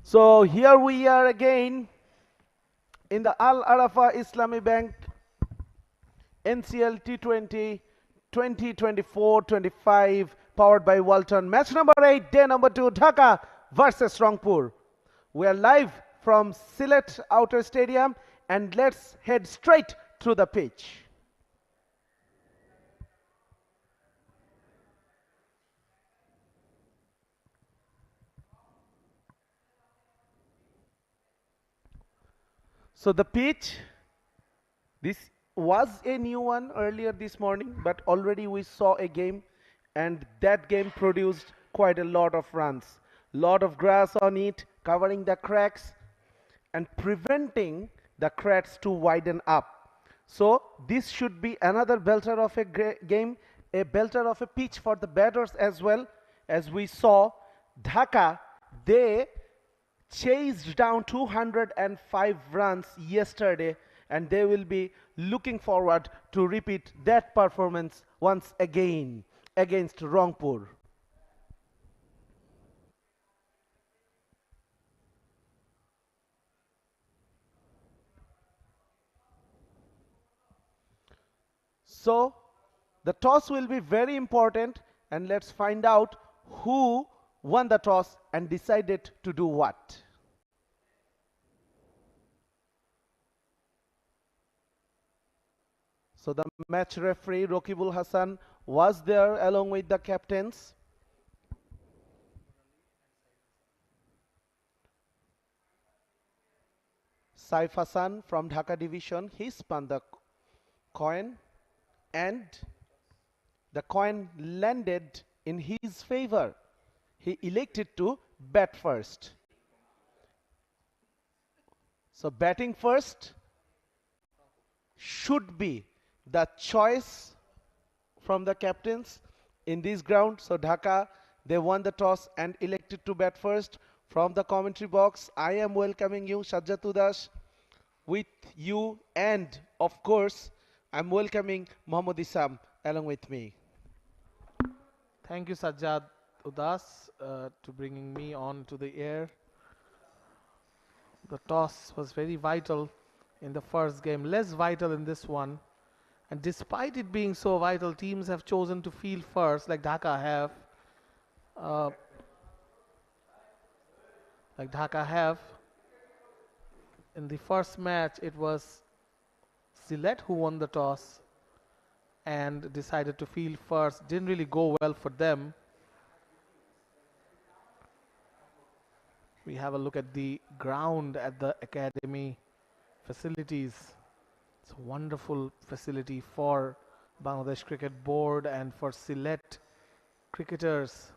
So here we are again in the 𝗚 Islami Bank NCL T20 2024-25 powered by Walton. Match number 8, day number 2, Dhaka versus Rangpur. We are live from Sylhet Outer Stadium and let's head straight through the pitch. So the pitch, this was a new one earlier this morning, but already we saw a game and that game produced quite a lot of runs. Lot of grass on it, covering the cracks and preventing the cracks to widen up. So this should be another belter of a game, a belter of a pitch for the batters as well. As we saw, Dhaka, they chased down 205 runs yesterday and they will be looking forward to repeat that performance once again against Rangpur. So the toss will be very important and let's find out who won the toss and decided to do what. So the match referee Raqibul Hassan was there along with the captains. Saif Hassan from Dhaka division, he spun the coin and the coin landed in his favor. He elected to bat first. So batting first should be the choice from the captains in this ground. So Dhaka, they won the toss and elected to bat first. From the commentary box, I am welcoming you, Sajjad Udas, with you, and of course I'm welcoming Mohammad Isam along with me. Thank you, Sajjad Udas, to bringing me on to the air. The toss was very vital in the first game, less vital in this one. And despite it being so vital, teams have chosen to field first, like Dhaka have. In the first match, it was Sylhet who won the toss and decided to field first. Didn't really go well for them. We have a look at the ground at the academy facilities. It's a wonderful facility for Bangladesh Cricket Board and for Sylhet cricketers,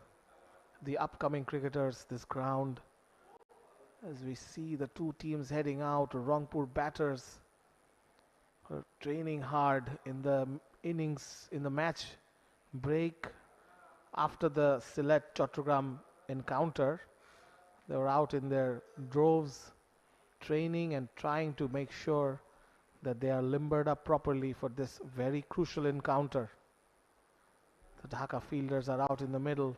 the upcoming cricketers, this ground. As we see the two teams heading out, Rangpur batters are training hard in the innings, in the match break after the Sylhet Chattogram encounter. They were out in their droves training and trying to make sure that they are limbered up properly for this very crucial encounter. The Dhaka fielders are out in the middle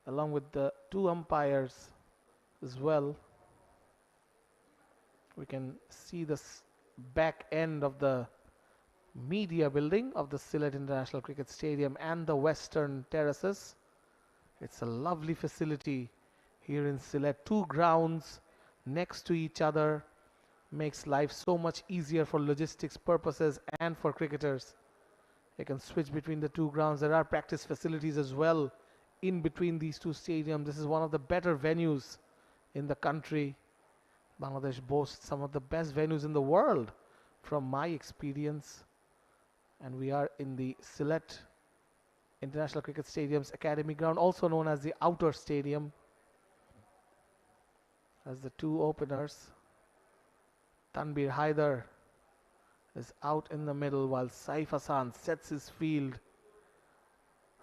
along with the two umpires as well. We can see the back end of the media building of the Sylhet International Cricket Stadium and the western terraces. It's a lovely facility here in Sylhet. Two grounds next to each other makes life so much easier for logistics purposes and for cricketers. They can switch between the two grounds. There are practice facilities as well in between these two stadiums. This is one of the better venues in the country. Bangladesh boasts some of the best venues in the world from my experience. And we are in the Sylhet International Cricket Stadium's Academy Ground, also known as the Outer Stadium, as the two openers. Tanvir Haider is out in the middle while Saif Hassan sets his field.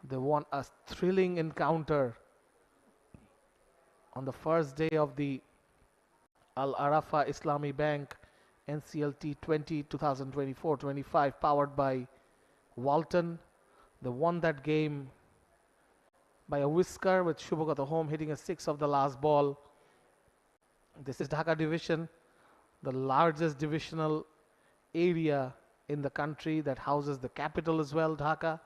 They won a thrilling encounter on the first day of the 𝗚 Islami Bank NCL T20 2024-25 powered by Walton. They won that game by a whisker with 𝗃𝗵𝗂𝗃𝗃 hitting a 6 of the last ball. This is Dhaka division, the largest divisional area in the country that houses the capital as well, Dhaka.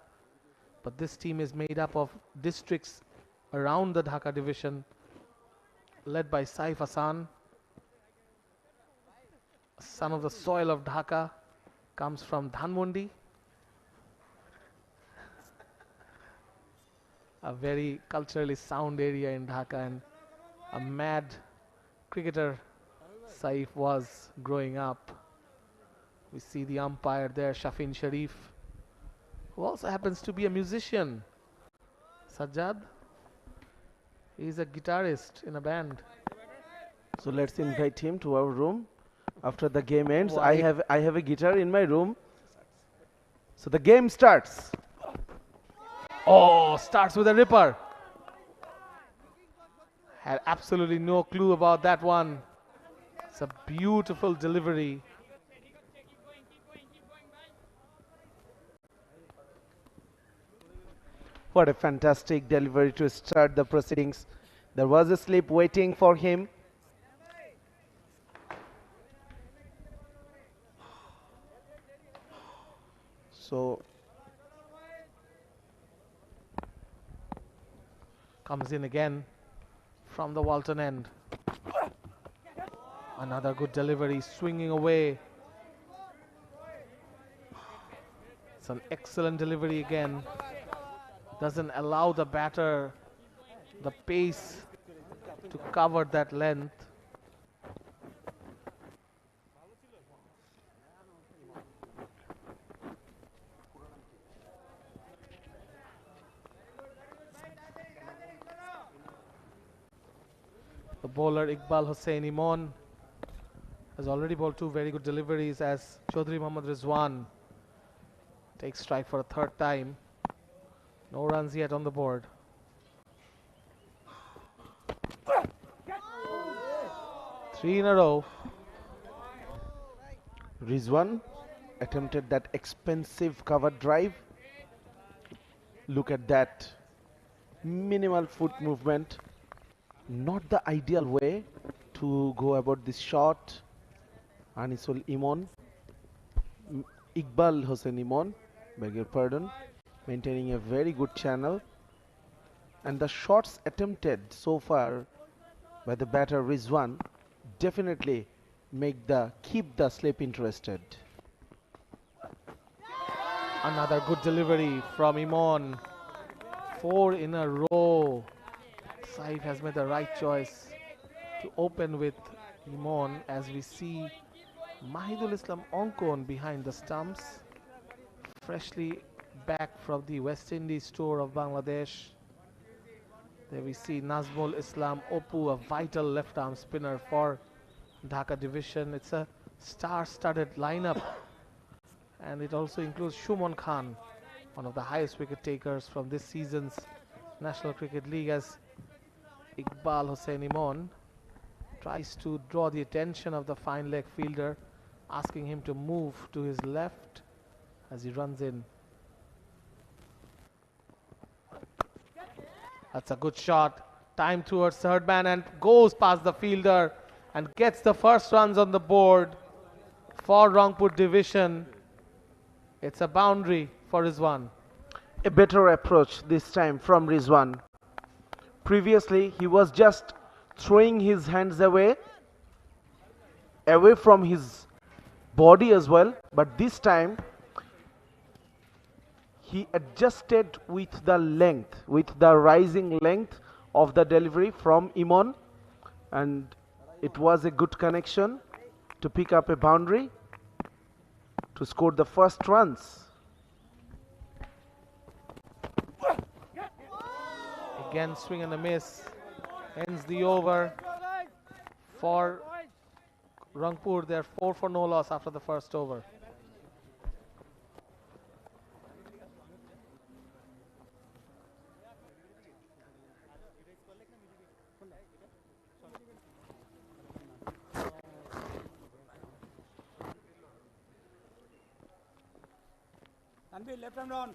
But this team is made up of districts around the Dhaka division, led by Saif Hassan, son of the soil of Dhaka, comes from Dhanmondi, a very culturally sound area in Dhaka, and a mad cricketer Saif was growing up. We see the umpire there, Shafin Sharif, who also happens to be a musician. Sajjad, he's a guitarist in a band. So let's invite him to our room after the game ends. Why? I have a guitar in my room. So the game starts. Oh, starts with a ripper. Had absolutely no clue about that one. It's a beautiful delivery. What a fantastic delivery to start the proceedings. There was a slip waiting for him. So Comes in again from the Walton end. Another good delivery, swinging away. It's an excellent delivery again. Doesn't allow the batter the pace to cover that length. The bowler 𝗃𝗃𝗃𝗃 has already bowled two very good deliveries as Chaudhry Mohammad Rizwan takes strike for a third time. No runs yet on the board. Three in a row. Rizwan attempted that expensive cover drive. Look at that. Minimal foot movement. Not the ideal way to go about this shot. Anisul Imon. 𝗃𝗃𝗃𝗃, beg your pardon. Maintaining a very good channel. And the shots attempted so far by the batter Rizwan definitely keep the slip interested. Another good delivery from Imon. Four in a row. Saif has made the right choice to open with Imon as we see Mahidul Islam Onkon behind the stumps, freshly back from the West Indies tour of Bangladesh. There we see Nazmul Islam Opu, a vital left arm spinner for Dhaka division. It's a star-studded lineup, and it also includes Shumon Khan, one of the highest wicket takers from this season's National Cricket League, as 𝗃𝗃𝗃𝗃 Imon tries to draw the attention of the fine leg fielder, asking him to move to his left as he runs in. That's a good shot. Time towards third man and goes past the fielder and gets the first runs on the board for Rangpur division. It's a boundary for Rizwan. A better approach this time from Rizwan. Previously, he was just throwing his hands away from his body as well, but this time he adjusted with the length, with the rising length of the delivery from Imon, and it was a good connection to pick up a boundary to score the first runs. Again, swing and a miss. Ends the over for Rangpur. They're 4 for no loss after the first over. Left hand on.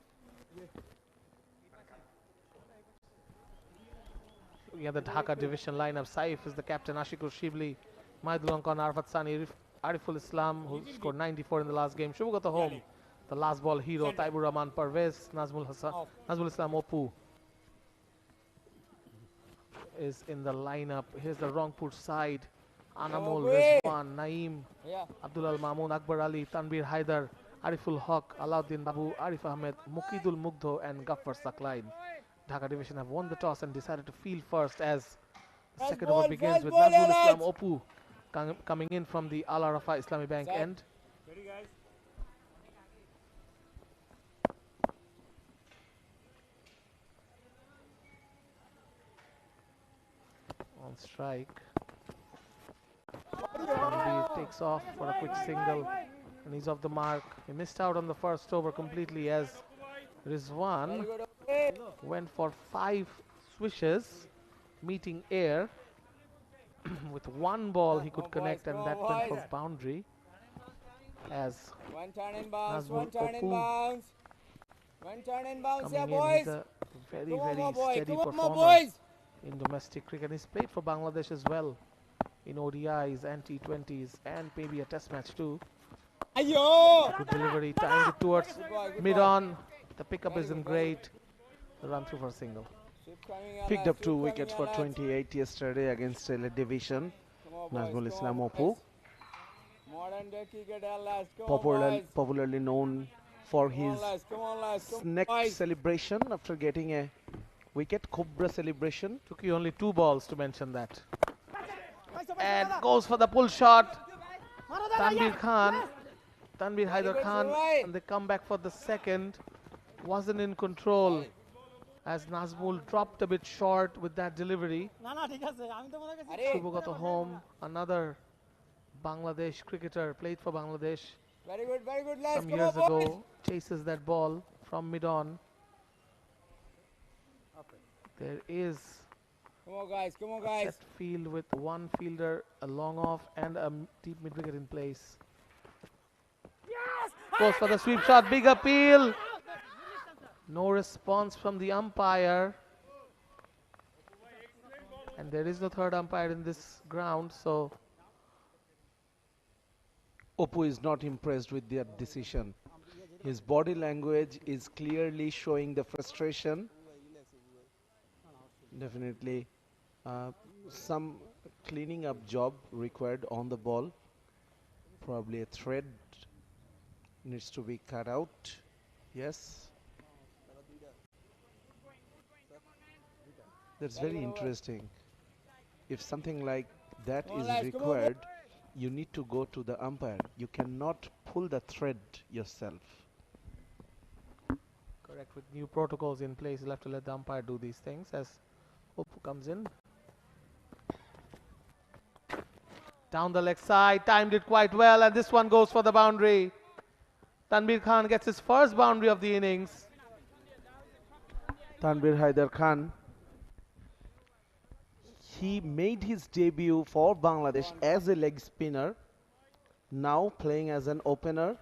Looking at the Dhaka division lineup, Saif is the captain, Ashiqur Shibli, Maidul Ankan, Arfat Sani, Ariful Islam, who scored 94 in the last game. 𝗃𝗵𝗂𝗃𝗃 the last ball hero, 𝗽𝗵𝗂𝗃𝗃𝗃, Nazmul Islam is in the lineup. Here's the Rangpur side. Anamol, Rizwan, Naeem, Abdul Mamoon, Akbar Ali, Tanvir Haider, Ariful Haq, Alauddin Babu, Arif Ahmed, 𝗂𝗫𝗫𝗀𝗃𝗀 and 𝗃𝗃𝗃𝗃 Saklain. Dhaka division have won the toss and decided to field first as the second over begins with Nazmul Islam Oppu coming in from the Al Arafa Islami Bank end. On strike. Tanvir takes off for a quick single and he's off the mark. He missed out on the first over completely as Rizwan went for 5 swishes meeting air. With one ball he could connect and that went for boundary as Nazmul Oppu coming in. He's a very steady performer in domestic cricket. He's played for Bangladesh as well in ODIs and T20s and maybe a test match too. Good delivery, timed it towards mid-on. The pickup isn't great. The run through for a single. Picked up 2 wickets for 28 yesterday against State Division. Nazmul Islam Oppu, popularly known for his neck celebration after getting a wicket, 𝗃𝗵𝗃𝗃 celebration. Took you only 2 balls to mention that. And goes for the pull shot. Tanvir Haider Khan, and they come back for the second. Wasn't in control as Nazmul dropped a bit short with that delivery. 𝗃𝗵𝗃𝗃𝗃, another Bangladesh cricketer, played for Bangladesh some years ago, chases that ball from mid-on. There is a set field with one fielder, a long off and a deep mid-wicket in place. Goes for the sweep shot, big appeal. No response from the umpire. And there is no third umpire in this ground, so Oppu is not impressed with their decision. His body language is clearly showing the frustration. Definitely some cleaning up job required on the ball. Probably a thread needs to be cut out. Yes. That's very interesting. If something like that is required, you need to go to the umpire. You cannot pull the thread yourself. Correct. With new protocols in place, you'll have to let the umpire do these things as Oppu comes in. Down the leg side, timed it quite well, and this one goes for the boundary. Tanvir Khan gets his first boundary of the innings. Tanvir Haider Khan, he made his debut for Bangladesh as a leg spinner, now playing as an opener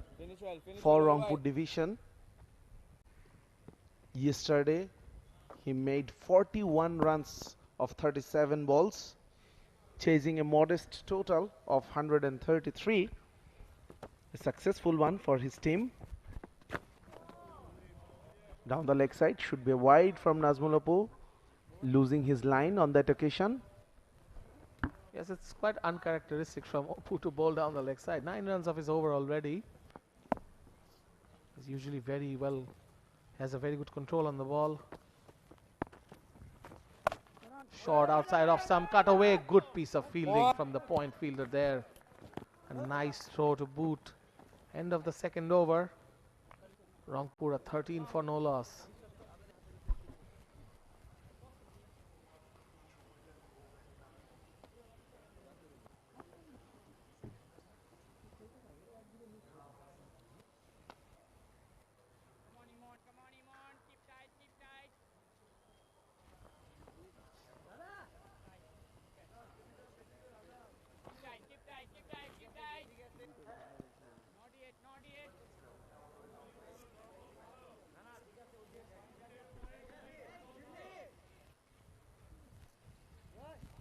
for Rangpur division. Yesterday, he made 41 runs of 37 balls, chasing a modest total of 133. A successful one for his team. Down the leg side, should be wide from Nazmul Oppu, losing his line on that occasion. Yes, it's quite uncharacteristic from Oppu to bowl down the leg side. 9 runs of his over already. He's usually very well, has a very good control on the ball. Short outside off some, cut away. Good piece of fielding from the point fielder there. A nice throw to boot. End of the second over. Rangpur a 13 for no loss.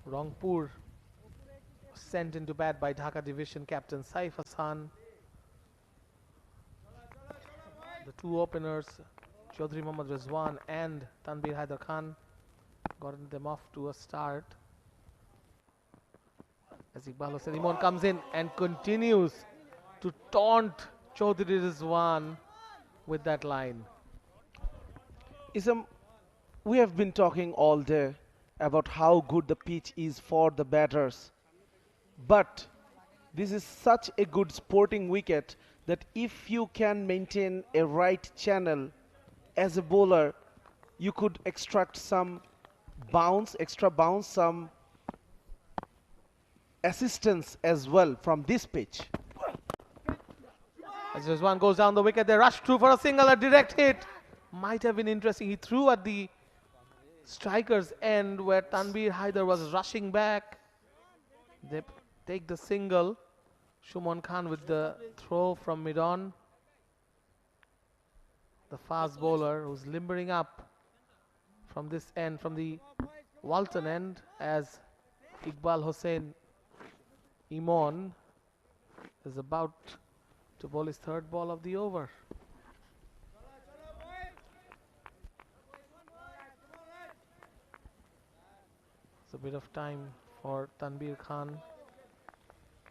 Rangpur sent into bat by Dhaka division captain Saif Hassan. The two openers, Chaudhry Mohammad Rizwan and Tanvir Haider Khan, gotten them off to a start. As 𝗃𝗁-𝗂𝗽𝗍𝗍 comes in and continues to taunt Chaudhry Rizwan with that line. We have been talking all day about how good the pitch is for the batters. But this is such a good sporting wicket that if you can maintain a right channel as a bowler, you could extract some extra bounce, some assistance as well from this pitch. As Rizwan goes down the wicket, they rush through for a single, a direct hit. Might have been interesting. He threw at the striker's end where Tanvir Haider was rushing back. They take the single. Shuman Khan with the throw from mid-on. The fast bowler who's limbering up from this end, from the Walton end, as 𝗃𝗁-𝗂𝗽𝗍𝗍 is about to bowl his third ball of the over. It's a bit of time for Tanvir Khan.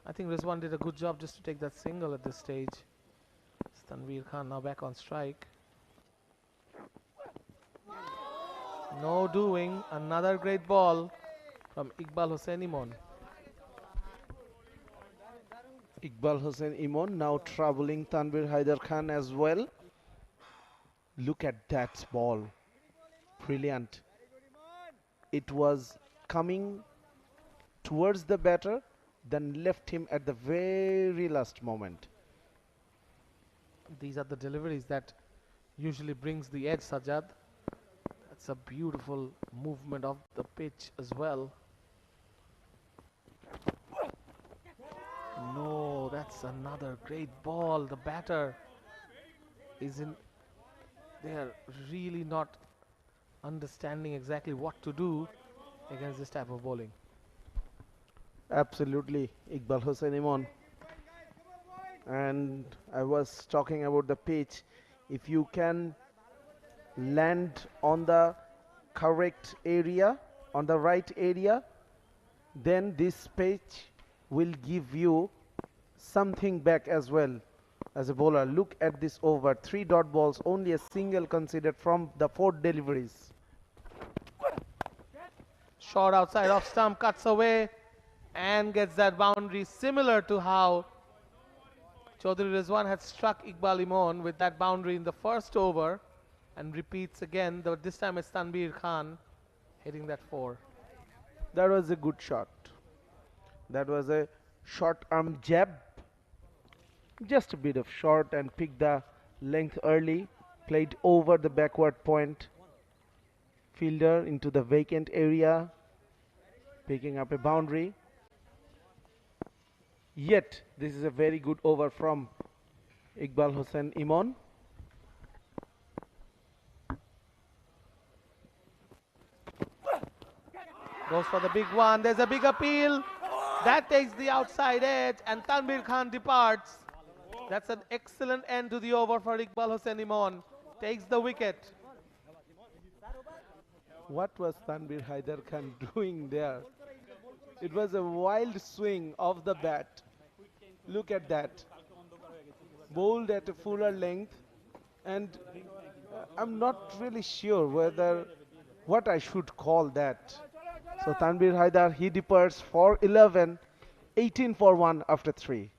I think Rizwan did a good job just to take that single at this stage. It's Tanvir Khan now back on strike. No doing. Another great ball from 𝗃𝗁-𝗂𝗽𝗍𝗍. 𝗃𝗁-𝗂𝗽𝗍𝗍 now troubling Tanvir Haider Khan as well. Look at that ball. Brilliant. It was coming towards the batter, then left him at the very last moment. These are the deliveries that usually brings the edge, Sajjad. That's a beautiful movement of the pitch as well. No, that's another great ball. The batter is in. They are really not understanding exactly what to do against this type of bowling. Absolutely, 𝗃𝗁-𝗂𝗽𝗍𝗍. And I was talking about the pitch. If you can land on the correct area, on the right area, then this pitch will give you something back as well as a bowler. Look at this over. 3 dot balls, only a single considered from the 4 deliveries. Shot outside off stump, cuts away and gets that boundary, similar to how Chaudhry Rizwan had struck 𝗃𝗁-𝗂𝗽𝗍𝗍 with that boundary in the first over, and repeats again, though this time it's Tanvir Khan hitting that 4. That was a good shot. That was a short arm jab. Just a bit of short and picked the length early. Played over the backward point. Fielder into the vacant area. Picking up a boundary. Yet, this is a very good over from 𝗃𝗁-𝗂𝗽𝗍𝗍. Goes for the big one. There's a big appeal. That takes the outside edge and Tanvir Khan departs. That's an excellent end to the over for 𝗃𝗁-𝗂𝗽𝗍𝗍. Takes the wicket. What was Tanvir Haider Khan doing there? It was a wild swing of the bat. Look at that. Bowled at a fuller length, and I'm not really sure what I should call that. So Tanvir Haider, he departs for 11, 18 for 1 after 3.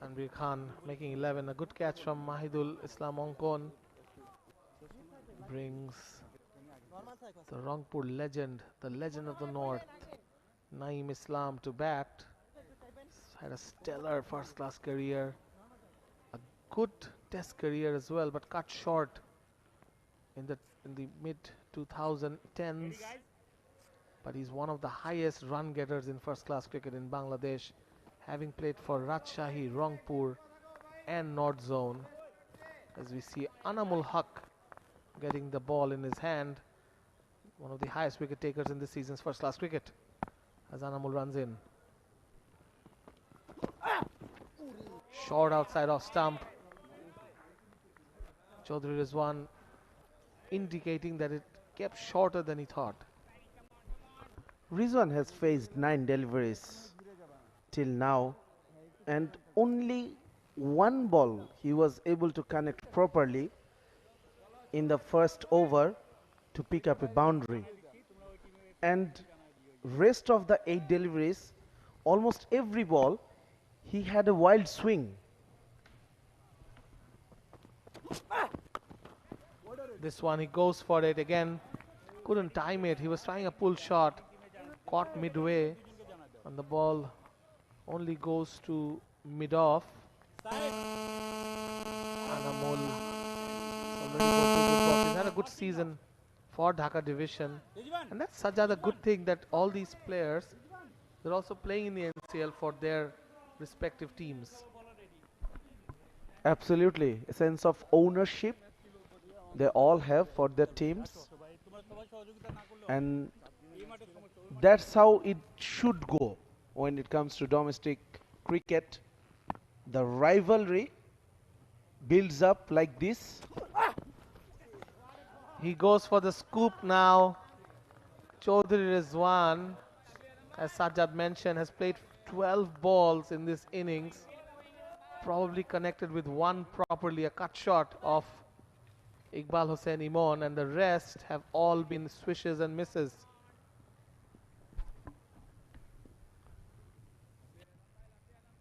Tanvir Khan making 11. A good catch from Mahidul Islam Onkon brings the Rangpur legend, the legend of the north, Naeem Islam, to bat. He's had a stellar first-class career. A good test career as well, but cut short in the mid 2010s. But he's one of the highest run getters in first class cricket in Bangladesh, having played for Rajshahi, Rangpur and North Zone. As we see Anamul Haq getting the ball in his hand, one of the highest wicket takers in this season's first class cricket, as Anamul runs in. Short outside off stump. Chaudhary Rizwan indicating that it kept shorter than he thought. Rizwan has faced 9 deliveries till now, and only one ball he was able to connect properly in the first over to pick up a boundary. And rest of the 8 deliveries, almost every ball, he had a wild swing. This one, he goes for it again. Couldn't time it. He was trying a pull shot. Caught midway. And the ball only goes to mid-off. Anamul. He's had a good season for Dhaka division. And that's such a good thing that all these players, they're also playing in the NCL for their respective teams. Absolutely. A sense of ownership they all have for their teams. And that's how it should go when it comes to domestic cricket. The rivalry builds up like this. He goes for the scoop now. Chaudhary Rizwan, as Sajjad mentioned, has played 12 balls in this innings. Probably connected with one properly, a cut shot of Iqbal Hossain Imon, and the rest have all been swishes and misses.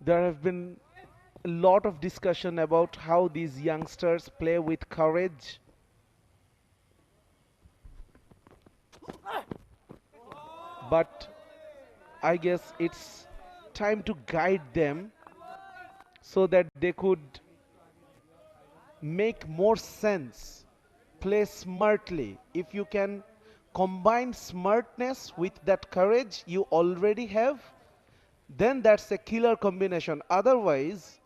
There have been a lot of discussion about how these youngsters play with courage. But I guess it's time to guide them so that they could make more sense, play smartly. If you can combine smartness with that courage you already have, then that's a killer combination. Otherwise,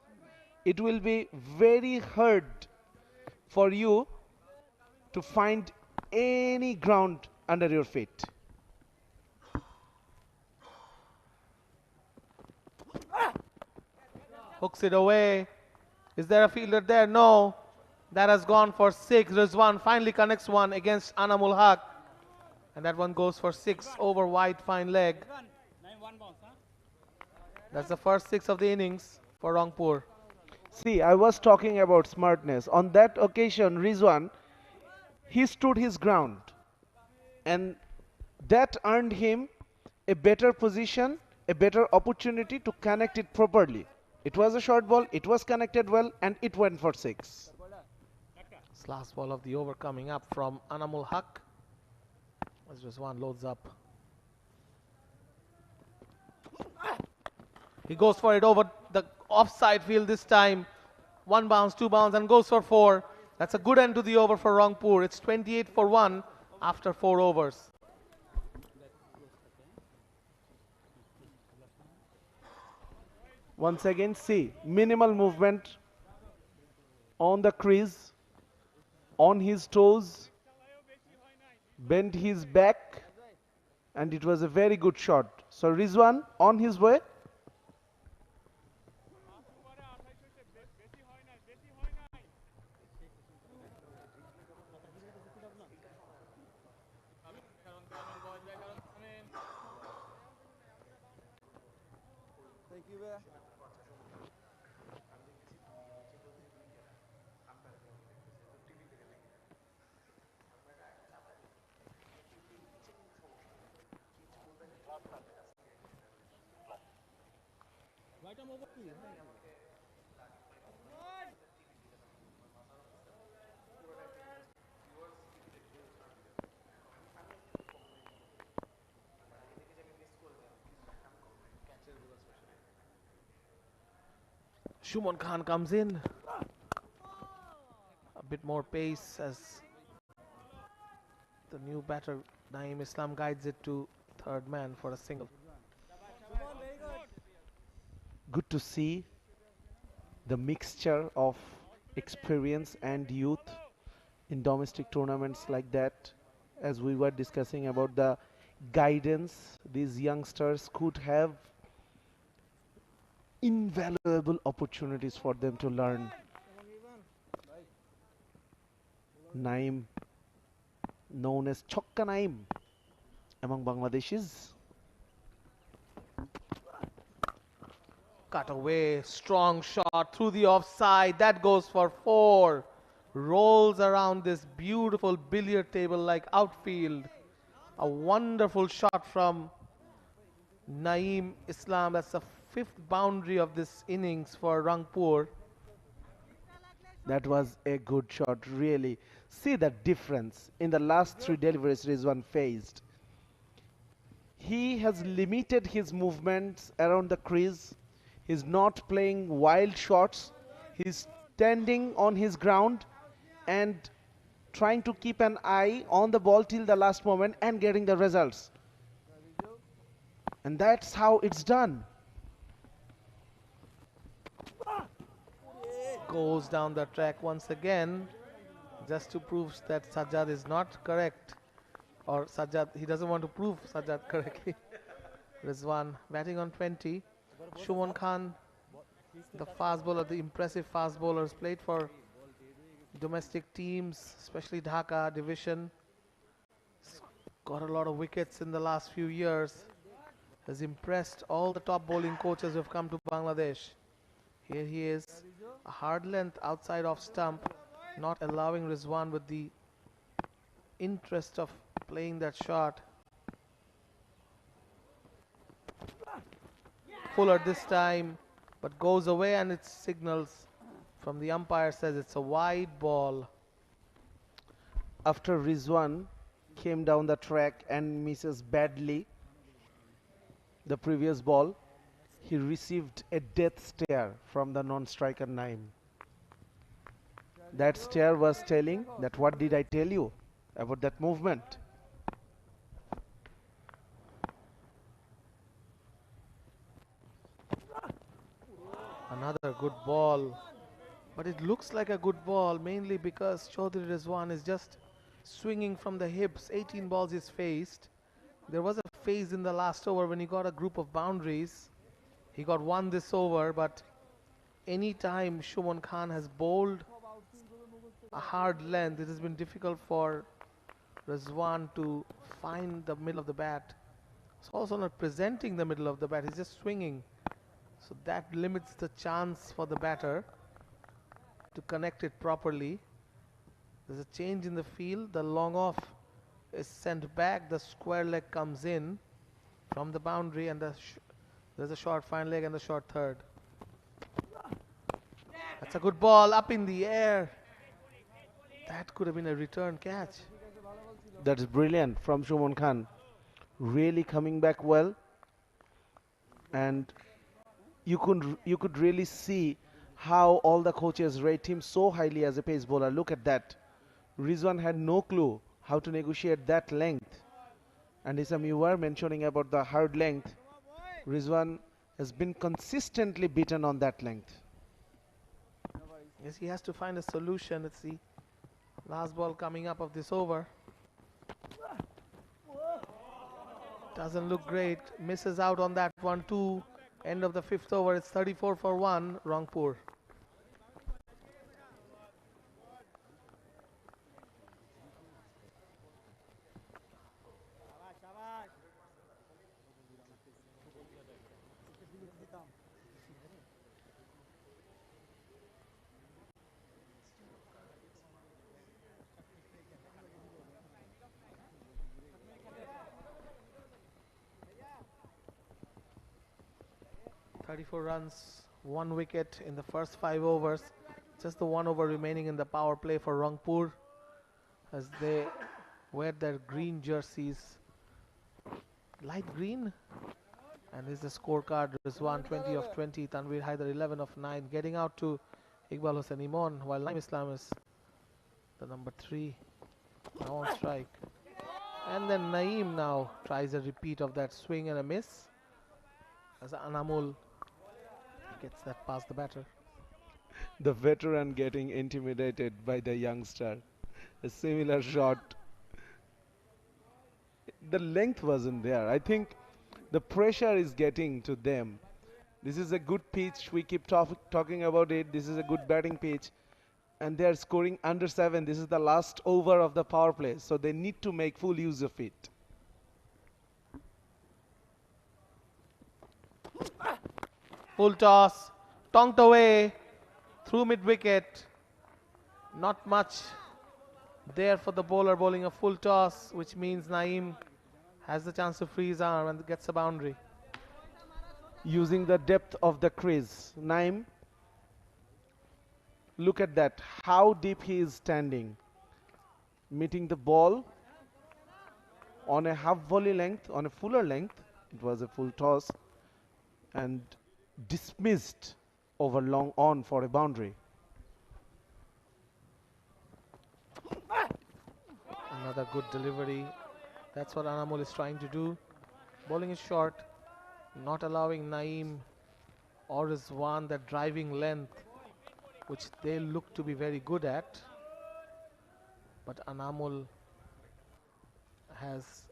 it will be very hard for you to find any ground under your feet. Hooks it away. Is there a fielder there? No. That has gone for 6. Rizwan finally connects one against Anamul Haq. And that one goes for 6 over wide fine leg. That's the first 6 of the innings for Rangpur. See, I was talking about smartness. On that occasion, Rizwan, he stood his ground. And that earned him a better position, a better opportunity to connect it properly. It was a short ball, it was connected well, and it went for 6. This last ball of the over coming up from Anamul Haq as Rizwan loads up. He goes for it over the offside field this time. 1 bounce, 2 bounce, and goes for 4. That's a good end to the over for Rangpur. It's 28 for 1 after 4 overs. Once again, see, minimal movement on the crease, on his toes, bent his back, and it was a very good shot. So Rizwan on his way. Shumon Khan comes in. bit more pace as the new batter Naeem Islam guides it to third man for a single. Good to see the mixture of experience and youth in domestic tournaments like that. As we were discussing about the guidance these youngsters could have, invaluable opportunities for them to learn. Naeem, known as Chokka Naeem among Bangladeshis. Cut away, strong shot through the offside. That goes for 4. Rolls around this beautiful billiard table like outfield. A wonderful shot from Naeem Islam. That's the 5th boundary of this innings for Rangpur. That was a good shot, really. See the difference in the last 3 deliveries Rizwan faced. He has limited his movements around the crease. He's not playing wild shots. He's standing on his ground and trying to keep an eye on the ball till the last moment and getting the results. And that's how it's done. Goes down the track once again, just to prove that Sajjad is not correct. Or Sajjad, he doesn't want to prove Sajjad correctly. Rizwan batting on 20. Shumon Khan, the fast bowler, the impressive fast bowlers, played for domestic teams, especially Dhaka division. Got a lot of wickets in the last few years. Has impressed all the top bowling coaches who have come to Bangladesh. Here he is, a hard length outside off stump, not allowing Rizwan with the interest of playing that shot. Fuller this time, but goes away, and it signals from the umpire, says it's a wide ball. After Rizwan came down the track and misses badly the previous ball, he received a death stare from the non-striker Naeem. That stare was telling that what did I tell you about that movement? Another good ball, but it looks like a good ball mainly because Chaudhry Rizwan is just swinging from the hips. 18 balls he's faced. There was a phase in the last over when he got a group of boundaries. He got 1 this over, but any time Shumon Khan has bowled a hard length, it has been difficult for Rizwan to find the middle of the bat. He's also not presenting the middle of the bat, he's just swinging. So that limits the chance for the batter to connect it properly. There's a change in the field. The long off is sent back. The square leg comes in from the boundary, and there's a short fine leg and the short third. That's a good ball up in the air. That could have been a return catch. That's brilliant from Shumon Khan. Really coming back well. And you could really see how all the coaches rate him so highly as a pace bowler. Look at that. Rizwan had no clue how to negotiate that length. And Isam, you were mentioning about the hard length. Rizwan has been consistently beaten on that length. Yes, he has to find a solution. It's the last ball coming up of this over. Doesn't look great. Misses out on that one too. End of the 5th over. It's 34 for 1, Rangpur. .34 runs, 1 wicket in the first 5 overs. Just the 1 over remaining in the power play for Rangpur as they wear their green jerseys. Light green. And this is the scorecard. Rizwan 20 of 20, Tanveer Haider 11 of 9. Getting out to Iqbal Hossain Imon, while Naeem Islam is the number 3 now on strike. And then Naeem now tries a repeat of that swing and a miss as Anamul gets that past the batter. The veteran getting intimidated by the youngster. A similar shot. The length wasn't there. I think the pressure is getting to them. This is a good pitch. We keep talking about it. This is a good batting pitch. And they are scoring under 7. This is the last over of the power play. So they need to make full use of it. Full toss. Tonked away through mid-wicket. Not much there for the bowler bowling a full toss, which means Naeem has the chance to free his arm and gets a boundary. Using the depth of the crease. Naeem, look at that, how deep he is standing. Meeting the ball on a half volley length, on a fuller length. It was a full toss and dismissed over long on for a boundary. Another good delivery. That's what Anamul is trying to do. Bowling is short, not allowing Naeem or Rizwan that driving length, which they look to be very good at. But Anamul has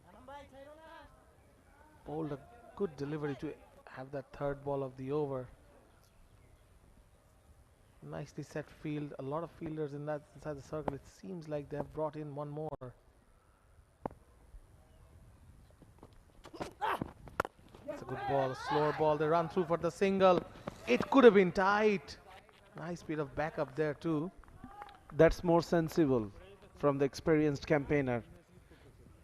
bowled a good delivery to have that third ball of the over. Nicely set field. A lot of fielders inside the circle. It seems like they have brought in one more. It's a good ball, a slower ball. They run through for the single. It could have been tight. Nice bit of backup there too. That's more sensible from the experienced campaigner.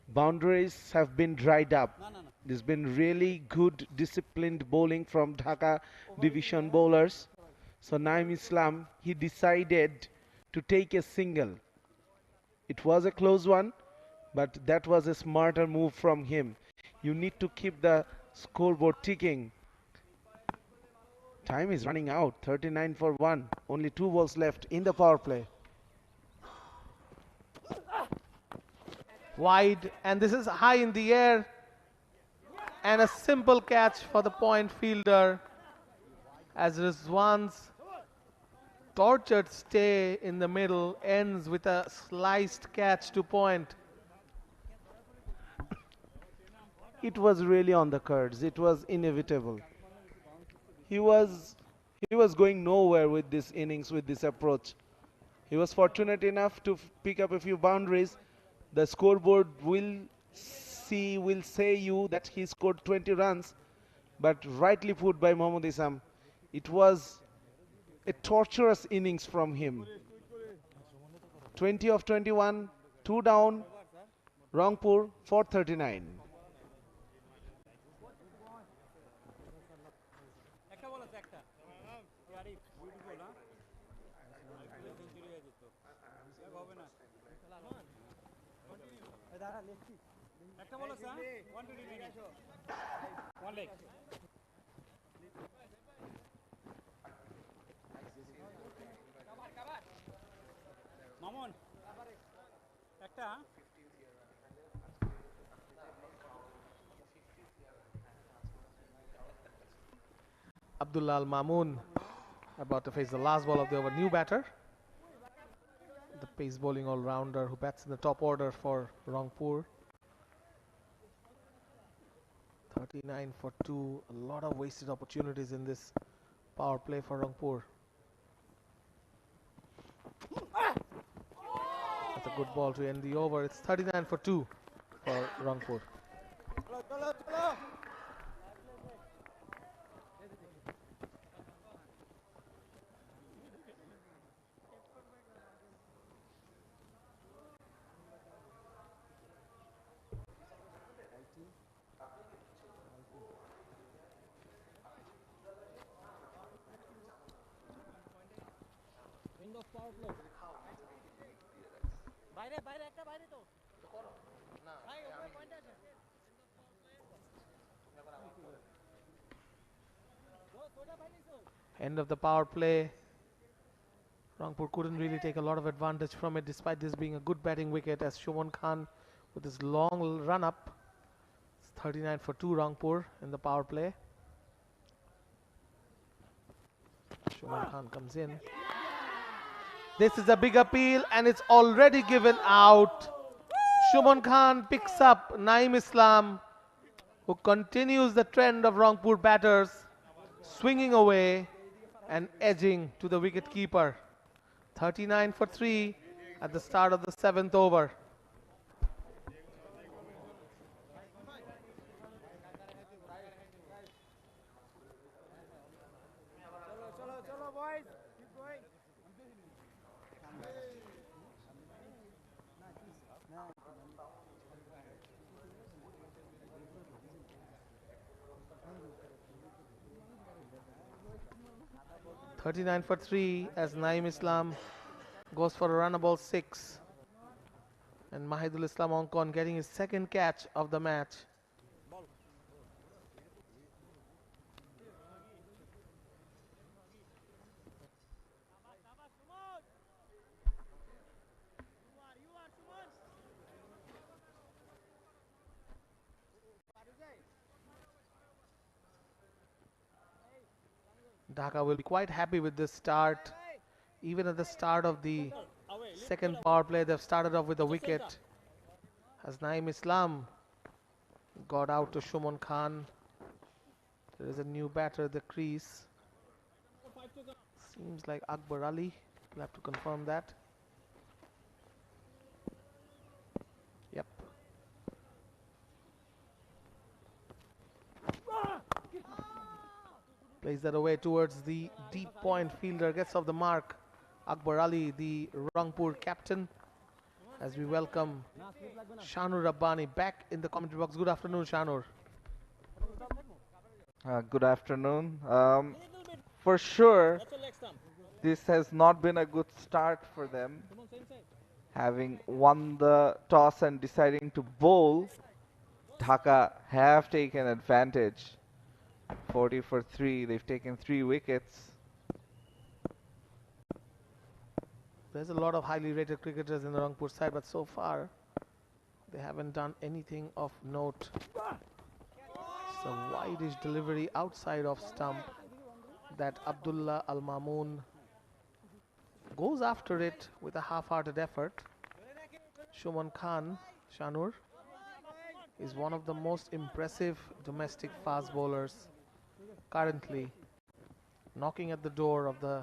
Boundaries have been dried up. There's been really good disciplined bowling from Dhaka division bowlers. So Naeem Islam, he decided to take a single. It was a close one, but that was a smarter move from him. You need to keep the scoreboard ticking. Time is running out, 39 for 1. Only 2 balls left in the power play. Wide, and this is high in the air. And a simple catch for the point fielder as Rizwan's tortured stay in the middle ends with a sliced catch to point. It was really on the cards. It was inevitable. He was going nowhere with this innings, with this approach. He was fortunate enough to pick up a few boundaries. The scoreboard will say you that he scored 20 runs, but rightly put by Mohammad Isam. It was a torturous innings from him. 20 of 21, 2 down, Rangpur 439. Abdullah Al Mamoon about to face the last ball of the over. New batter, the pace bowling all-rounder who bats in the top order for Rangpur. 39 for 2. A lot of wasted opportunities in this power play for Rangpur. That's a good ball to end the over. It's 39 for 2 for Rangpur. End of the power play. Rangpur couldn't really take a lot of advantage from it despite this being a good batting wicket, as Shubman Khan with his long run up. It's 39 for 2 Rangpur in the power play. Shubman Khan comes in. This is a big appeal and it's already given out. Shubman Khan picks up Naeem Islam, who continues the trend of Rangpur batters, swinging away and edging to the wicket-keeper. 39 for 3 at the start of the 7th over. Chalo, boys. Keep going. 39 for 3 as Naeem Islam goes for a runnable 6. And Mahidul Islam Onkon getting his second catch of the match. Dhaka will be quite happy with this start. Even at the start of the second power play, they've started off with a wicket. As Naeem Islam got out to Shubman Khan. There is a new batter at the crease. Seems like Akbar Ali. We'll have to confirm that. Yep. Plays that away towards the deep point. Fielder gets off the mark. Akbar Ali, the Rangpur captain. As we welcome Shanur Rabbani back in the commentary box. Good afternoon, Shanur. Good afternoon. For sure, this has not been a good start for them. Having won the toss and deciding to bowl, Dhaka have taken advantage. 40 for 3. They've taken 3 wickets. There's a lot of highly rated cricketers in the Rangpur side, but so far they haven't done anything of note. It's a wide-ish delivery outside of stump that Abdullah Al Mamoon goes after it with a half-hearted effort. Shubman Khan, Shanur, is one of the most impressive domestic fast bowlers currently, knocking at the door of the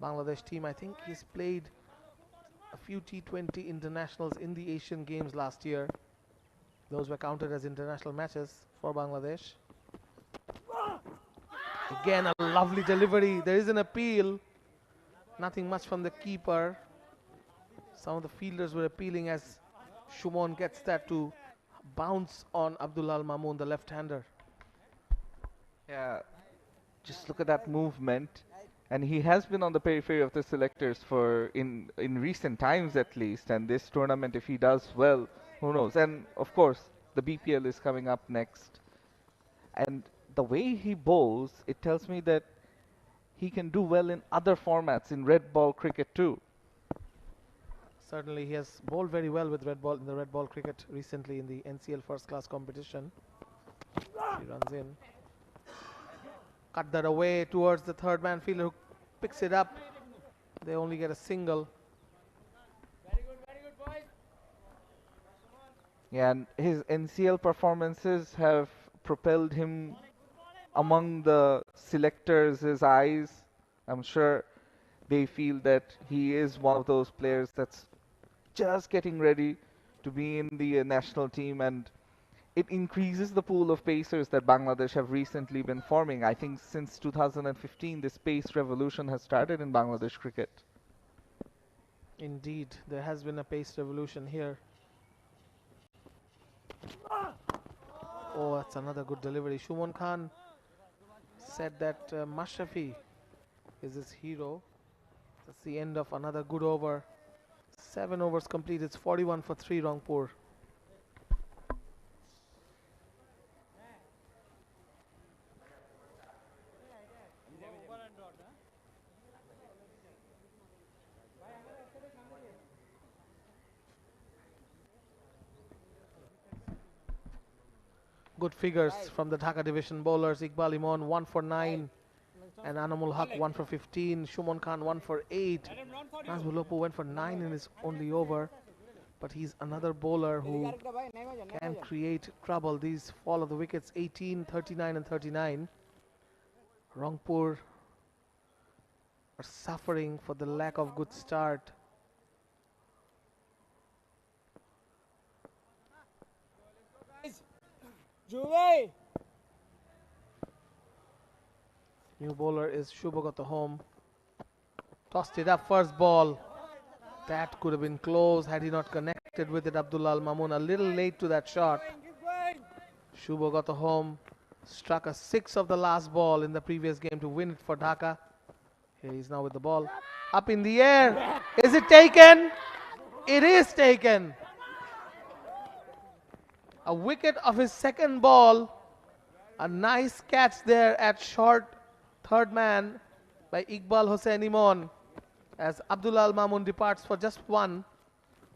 Bangladesh team. I think he's played a few T20 internationals in the Asian Games last year. Those were counted as international matches for Bangladesh. Again, a lovely delivery. There is an appeal. Nothing much from the keeper. Some of the fielders were appealing as Shubman gets that to bounce on Abdullah Al Mamoon, the left-hander. Yeah, just look at that movement. And he has been on the periphery of the selectors for in recent times at least. And this tournament, if he does well, who knows? And of course, the BPL is coming up next. And the way he bowls, it tells me that he can do well in other formats, in red ball cricket too. Certainly, he has bowled very well with red ball in the red ball cricket recently in the NCL first class competition. He runs in. Cut that away towards the third man fielder who picks it up. They only get a single. Very good, boys. Yeah, and his NCL performances have propelled him among the selectors' eyes. I'm sure they feel that he is one of those players that's just getting ready to be in the national team, and it increases the pool of pacers that Bangladesh have recently been forming. I think since 2015, this pace revolution has started in Bangladesh cricket. Indeed, there has been a pace revolution here. Oh, that's another good delivery. Shubman Khan said that Mashrafi is his hero. That's the end of another good over. 7 overs complete. It's 41 for 3 Rangpur. good figures from the Dhaka division bowlers. Iqbal Imon 1 for 9 and Anamul Haq 1 for 15. Shumon Khan 1 for 8. Nazmul Hoppu went for 9 in his only over. But he's another bowler who can create trouble. These fall of the wickets 18, 39 and 39. Rangpur are suffering for the lack of good start. New bowler is 𝗂𝗵𝗀𝗃𝗃. Tossed it up, first ball. That could have been close had he not connected with it. Abdullah Al Mamun a little late to that shot. 𝗂𝗵𝗃𝗃 struck a 6 of the last ball in the previous game to win it for Dhaka. Here he's now with the ball. Up in the air. Is it taken? It is taken. A wicket of his second ball. A nice catch there at short third man by Iqbal Hossain Imon. As Abdullah Al Mamun departs for just 1,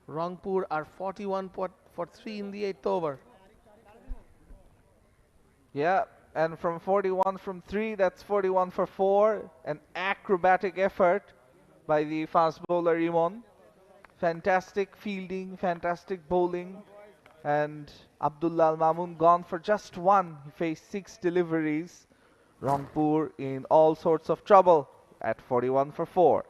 Rangpur are 41 for 3 in the 8th over. Yeah, and from 41 from 3, that's 41 for 4. An acrobatic effort by the fast bowler Imon. Fantastic fielding, fantastic bowling. And Abdullah Al Mamun gone for just 1. He faced 6 deliveries. Rangpur in all sorts of trouble at 41 for 4.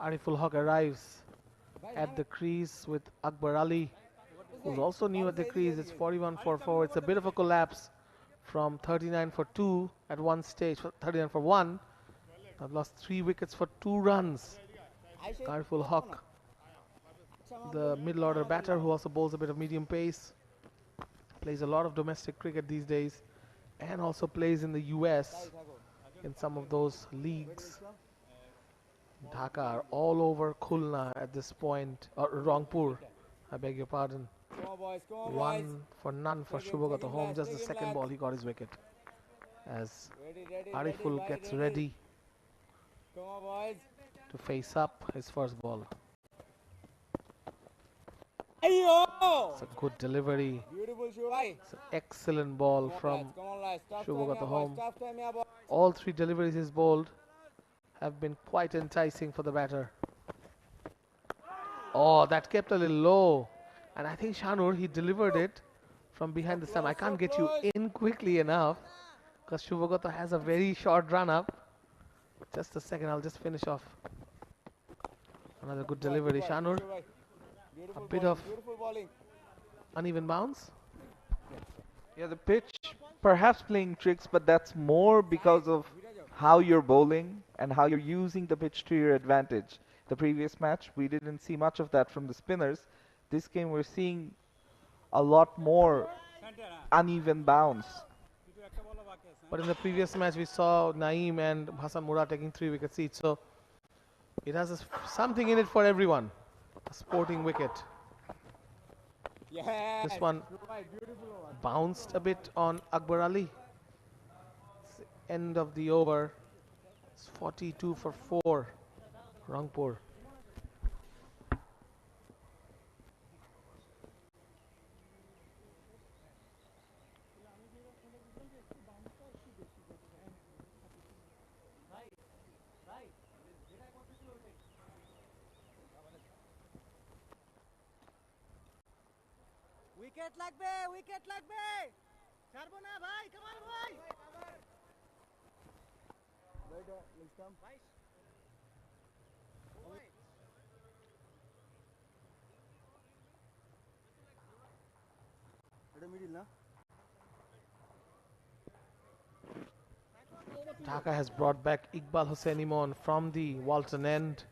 Ariful Haq arrives at the crease with Akbar Ali, who's also new at the crease. It's 41 for 4. It's a bit of a collapse from 39 for 2 at one stage, 39 for 1. I've lost 3 wickets for 2 runs. Ariful Haq, the middle order batter who also bowls a bit of medium pace, plays a lot of domestic cricket these days and also plays in the US in some of those leagues. Dhaka are all over Khulna at this point, or Rangpur, I beg your pardon. 1 for none for 𝗂𝗵𝗃𝗃. Just the second ball he got his wicket. As Ariful gets ready to face up his first ball. It's a good delivery. It's an excellent ball from 𝗂𝗵𝗃𝗃. All 3 deliveries he's bowled have been quite enticing for the batter. Oh, that kept a little low. And I think Shanur, he delivered it from behind the stump. I can't get you in quickly enough because 𝗂𝗵𝗃𝗃 has a very short run up. Just a second, I'll just finish off. Another good delivery. Shanur, a bit of uneven bounce. Yeah, the pitch perhaps playing tricks, but that's more because of how you're bowling and how you're using the pitch to your advantage. The previous match, we didn't see much of that from the spinners. This game, we're seeing a lot more uneven bounce. But in the previous match, we saw Naeem and Hassan Murad taking 3 wickets each. So it has something in it for everyone. A sporting wicket. Yes. This one bounced a bit on Akbar Ali. It's the end of the over. It's 42 for 4. Rangpur. Wicket লাগবে ছাড়বো না ভাই কামাল ভাই Dhaka has brought back Iqbal Hossain Imon from the Walton end,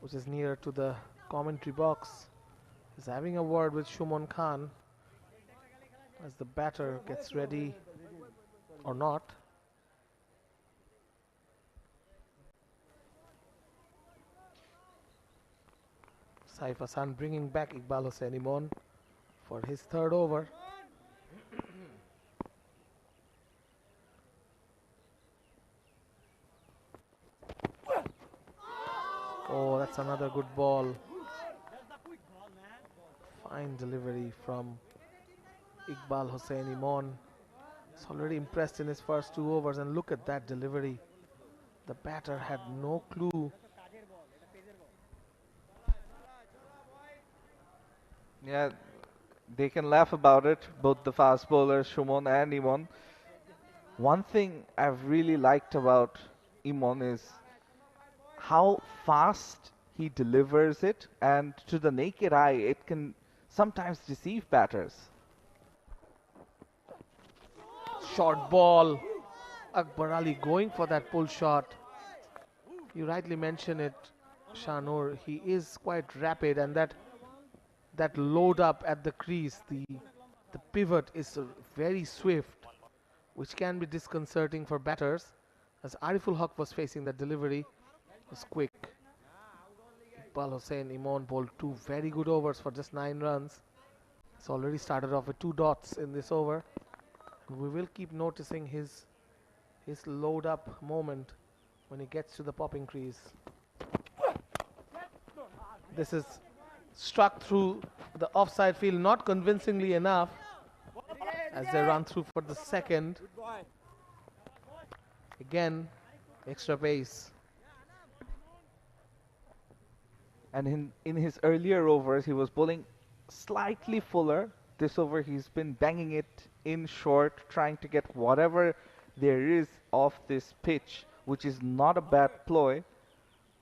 which is near to the commentary box. He's having a word with Shumon Khan as the batter gets ready or not. Saif Hassan bringing back 𝗃𝗁-𝗂𝗽𝗍 for his third over. Oh, that's another good ball. Fine delivery from 𝗃𝗁-𝗂𝗽𝗍. He's already impressed in his first 2 overs, and look at that delivery. The batter had no clue. Yeah, they can laugh about it, both the fast bowlers, Shomon and 𝗍𝗏. One thing I've really liked about 𝗍𝗏 is how fast he delivers it, and to the naked eye, it can sometimes deceive batters. Short ball. Akbar Ali going for that pull shot. You rightly mention it, Shanur. He is quite rapid, and that load up at the crease, the pivot is very swift, which can be disconcerting for batters. As Ariful Haq was facing, that delivery was quick. 𝗃𝗁-𝗂𝗽𝗍 bowled 2 very good overs for just 9 runs. It's already started off with 2 dots in this over. We will keep noticing his load up moment when he gets to the popping crease. This is struck through the offside field, not convincingly enough, as they run through for the second. Again, extra pace. And in his earlier overs, he was bowling slightly fuller. This over, he's been banging it in short, trying to get whatever there is off this pitch, which is not a bad ploy.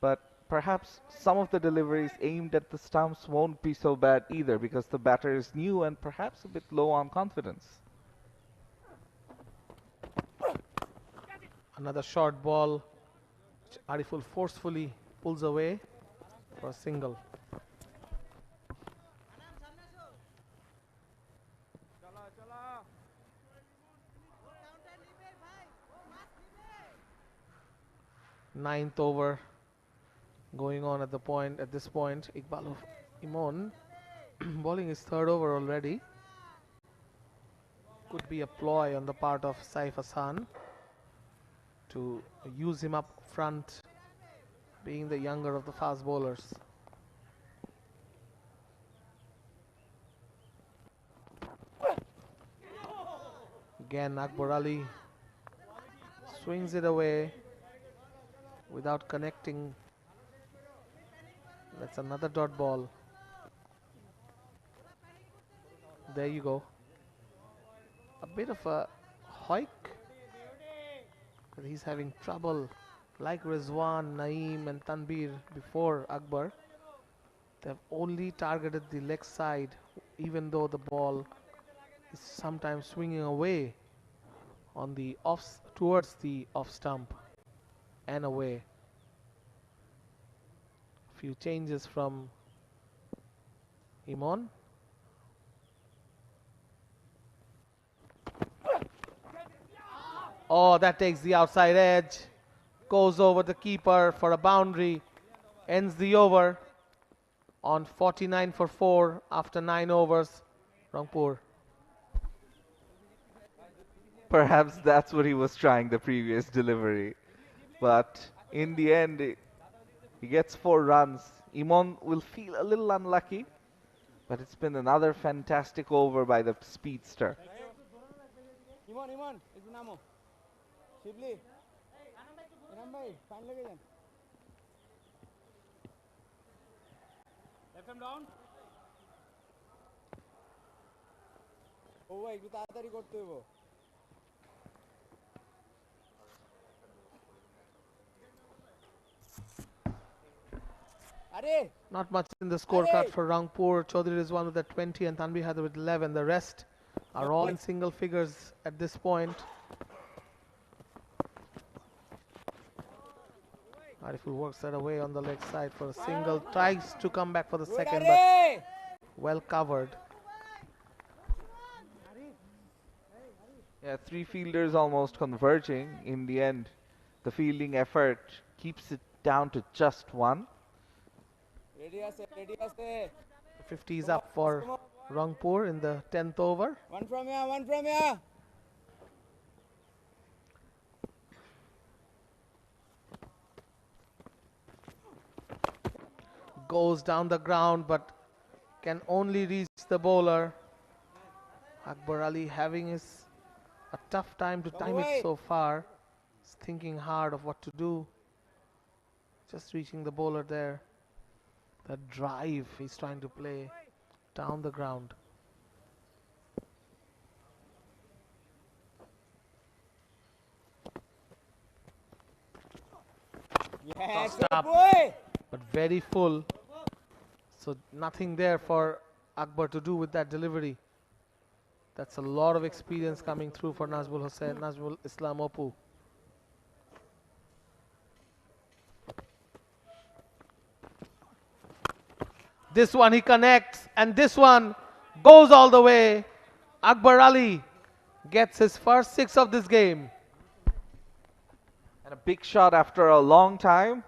But perhaps some of the deliveries aimed at the stumps won't be so bad either, because the batter is new and perhaps a bit low on confidence. Another short ball, which Ariful forcefully pulls away for a single. Ninth over going on at this point. 𝗃𝗁-𝗍𝗽𝗍 bowling his third over already. Could be a ploy on the part of Saif Hassan to use him up front, being the younger of the fast bowlers. Again, Akbar Ali swings it away without connecting. That's another dot ball. There you go. A bit of a hike, but he's having trouble. Like Rizwan, Naeem and Tanbir before Akbar, they've only targeted the leg side, even though the ball is sometimes swinging away on the towards the off stump and away. A few changes from 𝗍𝗏. Oh, that takes the outside edge, goes over the keeper for a boundary, ends the over on 49 for 4 after 9 overs. Rangpur. Perhaps that's what he was trying the previous delivery. But in the end, he gets 4 runs. 𝗍𝗏 will feel a little unlucky, but it's been another fantastic over by the speedster. Not much in the scorecard for Rangpur. Chaudhary Rizwan with the 20 and Tanbih Haider with 11. The rest are all in single figures at this point. Ariful works that away on the leg side for a single. Tries to come back for the second, but well covered. Yeah, three fielders almost converging. In the end, the fielding effort keeps it down to just one. Ready আছে, ready আছে. 50 is up for Rangpur in the 10th over. One from here, one from here. Goes down the ground but can only reach the bowler. 𝗂𝗃𝗃𝗃 having a tough time to time it so far. He's thinking hard of what to do. Just reaching the bowler there. The drive he's trying to play down the ground. Yes, Tossed up, boy. but very full. So nothing there for 𝗂𝗃𝗃 to do with that delivery. That's a lot of experience coming through for Nazmul Islam Oppu. This one he connects, and this one goes all the way. 𝗂𝗃𝗃 gets his first 6 of this game. And a big shot after a long time.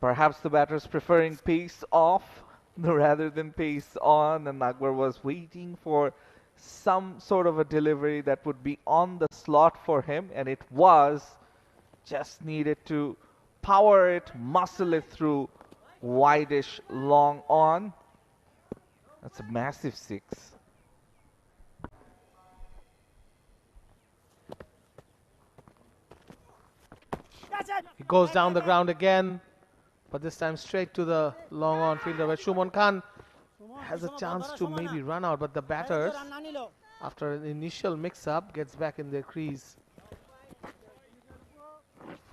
Perhaps the batters preferring pace off rather than pace on, and 𝗂𝗃𝗃 was waiting for some sort of a delivery that would be on the slot for him, and it was. Just needed to power it, muscle it through, wideish long on. That's a massive 6. He goes down the ground again, but this time straight to the long on fielder where 𝗁𝗏 Khan has a chance to maybe run out, but the batters, after an initial mix-up, gets back in their crease.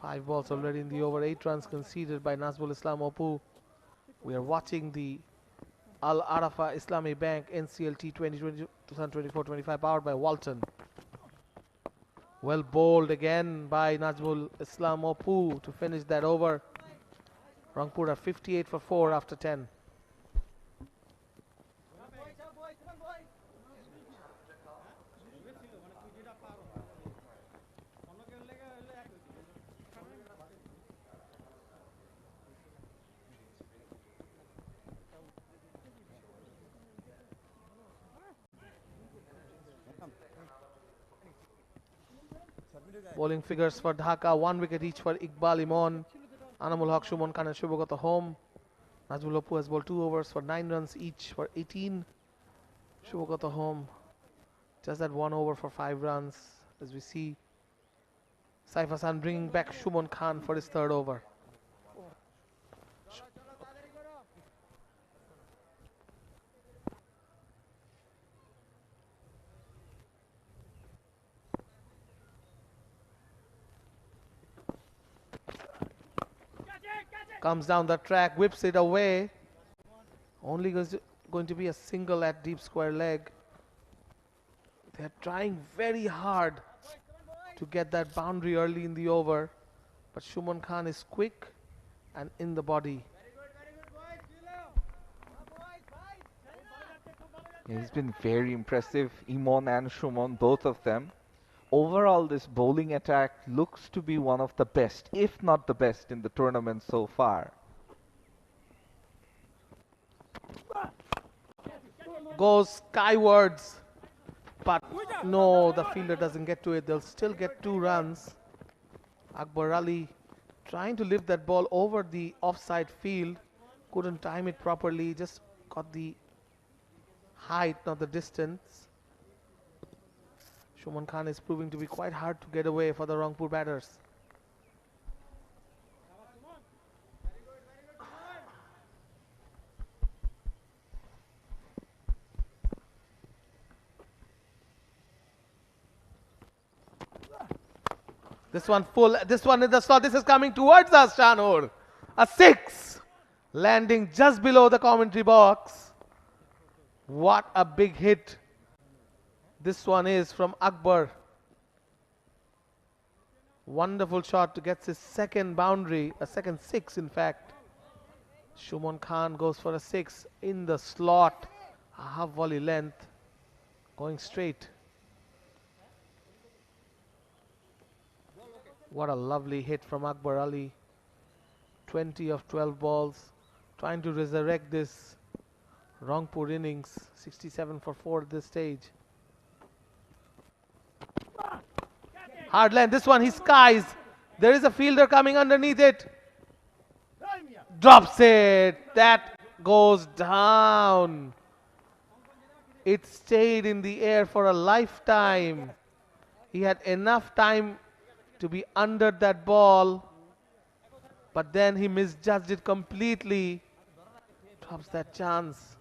5 balls already in the over, 8 runs conceded by Nazmul Islam Oppu. We are watching the Al Arafa Islamic Bank NCL T20 2024-25 powered by Walton. Well bowled again by Nazmul Islam Oppu to finish that over. Rangpur are 58 for 4 after 10. Bowling figures for Dhaka, 1 wicket each for Iqbal Imon, Anamul Haq, 𝗁𝗏 Khan and Shubha home. Nazmul Oppu has bowled 2 overs for 9 runs each for 18. Shubha home, just that 1 over for 5 runs. As we see Saif Hassan bringing back 𝗁𝗏 Khan for his 3rd over. Comes down the track, whips it away. Only going to be a single at deep square leg. They're trying very hard to get that boundary early in the over, but 𝗁𝗏 Khan is quick and in the body. Yeah, he's been very impressive, Imon and 𝗁𝗏, both of them. Overall, this bowling attack looks to be one of the best, if not the best, in the tournament so far. Goes skywards, but no, the fielder doesn't get to it. They'll still get 2 runs. 𝗂𝗃𝗃𝗃 trying to lift that ball over the offside field. Couldn't time it properly, just got the height, not the distance. 𝗁𝗏 Khan is proving to be quite hard to get away for the Rangpur batters. This one full, this one in the slot, this is coming towards us, Shanur. A 6, landing just below the commentary box. What a big hit this one is from 𝗂𝗃𝗃. Wonderful shot to get his 2nd boundary, a 2nd 6 in fact. 𝗁𝗏 Khan goes for a 6 in the slot. A half volley length, going straight. What a lovely hit from 𝗂𝗃𝗃𝗍. 20 of 12 balls. Trying to resurrect this Rangpur innings. 67 for 4 at this stage. Hard length. This one he skies. There is a fielder coming underneath it. Drops it. That goes down. It stayed in the air for a lifetime. He had enough time to be under that ball, but then he misjudged it completely. Drops that chance.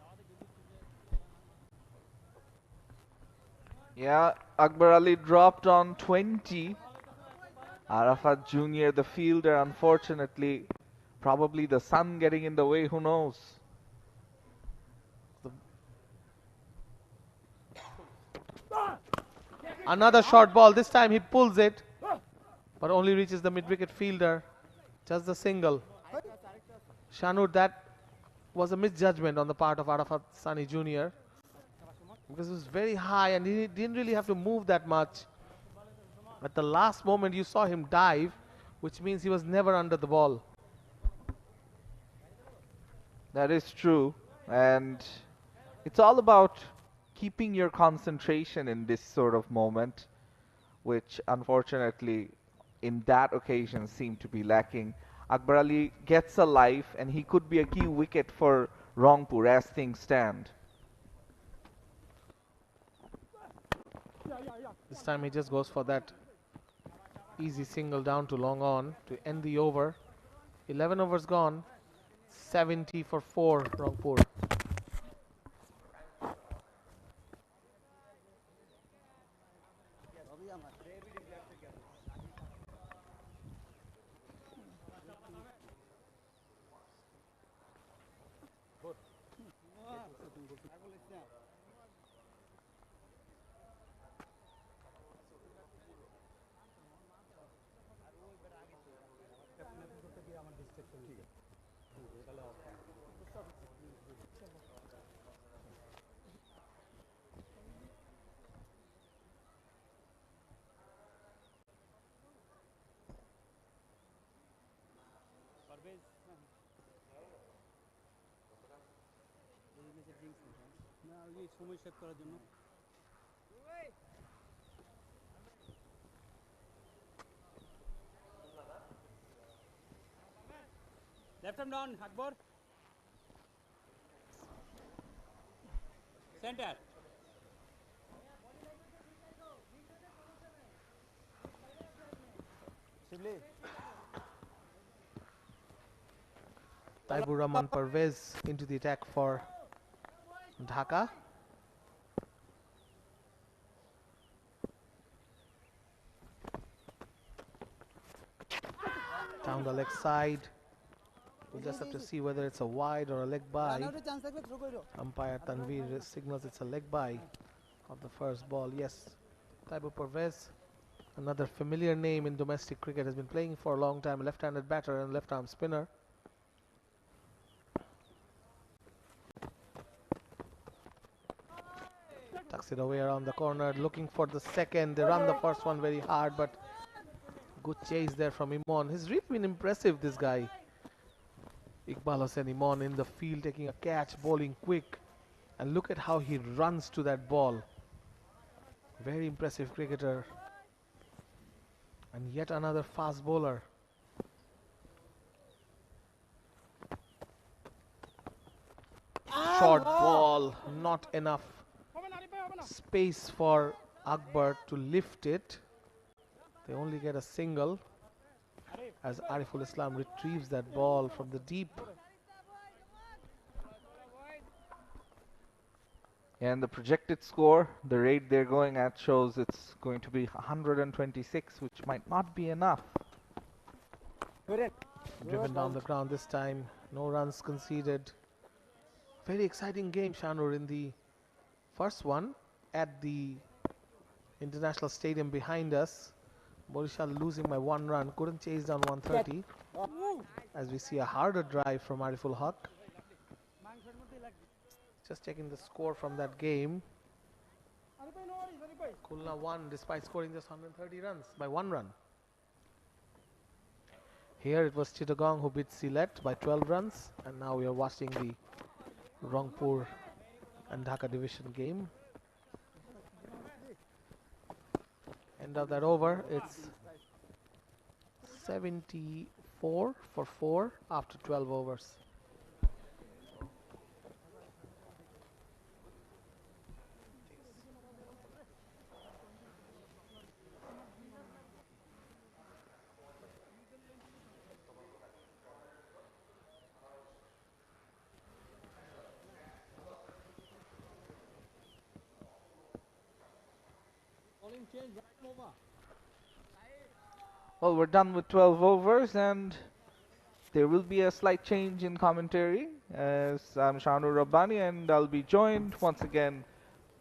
Yeah, 𝗂𝗃𝗃𝗍 dropped on 20. Arafat Jr., the fielder, unfortunately, probably the sun getting in the way, who knows? Another short ball. This time he pulls it, but only reaches the mid-wicket fielder. Just the single. Shanur, that was a misjudgment on the part of Arafat Sani Jr. because it was very high and he didn't really have to move that much. At the last moment you saw him dive, which means he was never under the ball. That is true, and it's all about keeping your concentration in this sort of moment, which unfortunately in that occasion seemed to be lacking. 𝗂𝗃𝗃𝗍 gets a life and he could be a key wicket for Rangpur as things stand. This time he just goes for that easy single down to long on to end the over. 11 overs gone. 70 for 4 Rangpur. সময় set করার জন্য left arm down Akbar centre Shibli 𝗍𝗃𝗃𝗍𝗃 into the attack for Dhaka. Down the leg side. We'll just have to see whether it's a wide or a leg by. Umpire Tanveer signals it's a leg by of the first ball. Yes, 𝗍𝗃𝗃𝗍𝗃, another familiar name in domestic cricket, has been playing for a long time. A left-handed batter and left-arm spinner. Tucks it away around the corner, looking for the second. They run the first one very hard, but good chase there from Imon. He's really been impressive, this guy. Iqbal Hossain Imon in the field, taking a catch, bowling quick. And look at how he runs to that ball. Very impressive cricketer. And yet another fast bowler. Short ball, not enough space for Akbar to lift it. They only get a single as Ariful Islam retrieves that ball from the deep. And the projected score, the rate they're going at, shows it's going to be 126, which might not be enough. Driven down the ground this time, no runs conceded. Very exciting game, Shanur, in the first one at the International Stadium behind us. Borishal losing by 1 run, couldn't chase down 130. As we see a harder drive from Ariful Haq. Just checking the score from that game. Khulna won despite scoring just 130 runs by 1 run. Here it was Chittagong who beat Sylhet by 12 runs, and now we are watching the Rangpur and Dhaka division game. End of that over, it's 74 for 4 after 12 overs. Well, we're done with 12 overs, and there will be a slight change in commentary, as I'm Shahnur Rabbani, and I'll be joined once again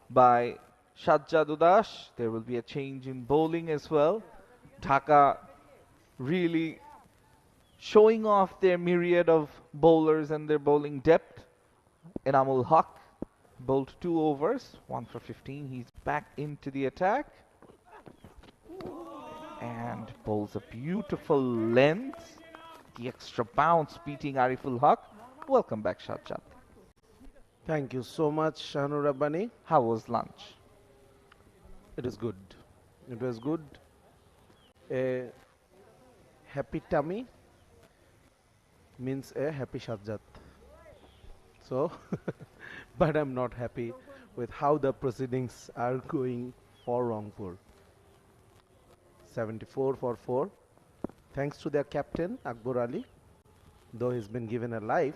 by Sajjad Udas. There will be a change in bowling as well. Dhaka really showing off their myriad of bowlers and their bowling depth. Enamul Haq bowled 2 overs, 1 for 15. He's back into the attack and bowls a beautiful length. The extra bounce beating Ariful Haq. Welcome back, Sajjad. Thank you so much, Shahnur Rabbani. How was lunch? It is good. It was good. A happy tummy means a happy Sajjad. So, but I'm not happy with how the proceedings are going for Rangpur. 74 for 4. Thanks to their captain, 𝗂𝗃𝗃𝗃, though he's been given a life.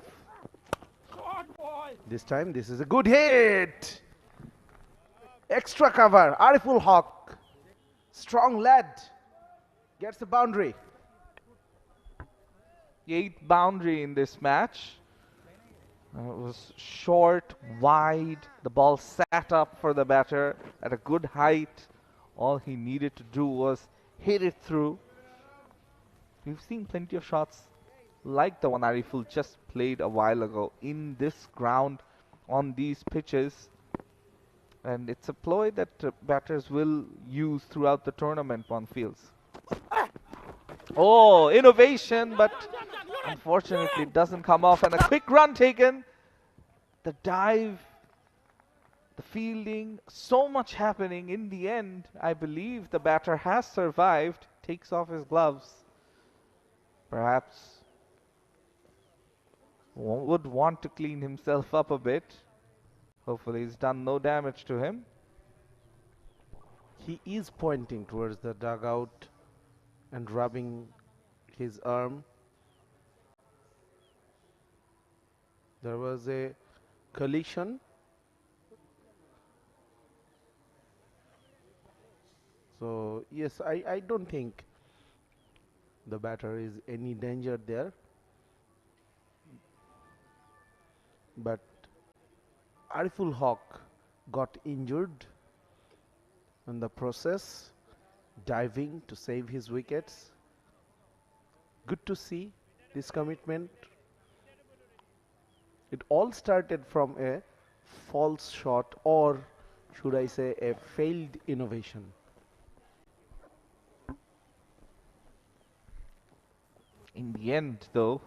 This time, this is a good hit. Extra cover, Ariful Haq. Strong lad. Gets the boundary. The 8th boundary in this match. It was short, wide. The ball sat up for the batter at a good height. All he needed to do was hit it through. We've seen plenty of shots like the one Ariful just played a while ago in this ground on these pitches. And it's a ploy that batters will use throughout the tournament, one feels. Oh, innovation, but unfortunately it doesn't come off. And a quick run taken. The dive, the fielding, so much happening. In the end, I believe the batter has survived. Takes off his gloves. Perhaps would want to clean himself up a bit. Hopefully he's done no damage to him. He is pointing towards the dugout and rubbing his arm. There was a collision. So, yes, I don't think the batter is any danger there. But Ariful Haq got injured in the process, diving to save his wickets. Good to see this commitment. It all started from a false shot, or should I say a failed innovation. In the end, though,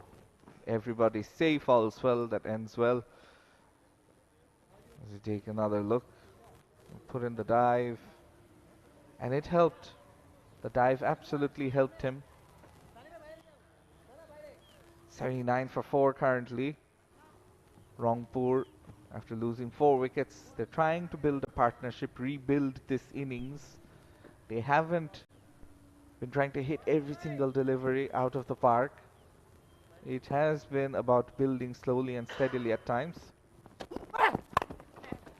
everybody's safe, all's well that ends well. As we take another look, put in the dive, and it helped. The dive absolutely helped him. 79 for 4 currently. Rangpur, after losing 4 wickets, they're trying to build a partnership, rebuild this innings. They haven't been trying to hit every single delivery out of the park. It has been about building slowly and steadily at times.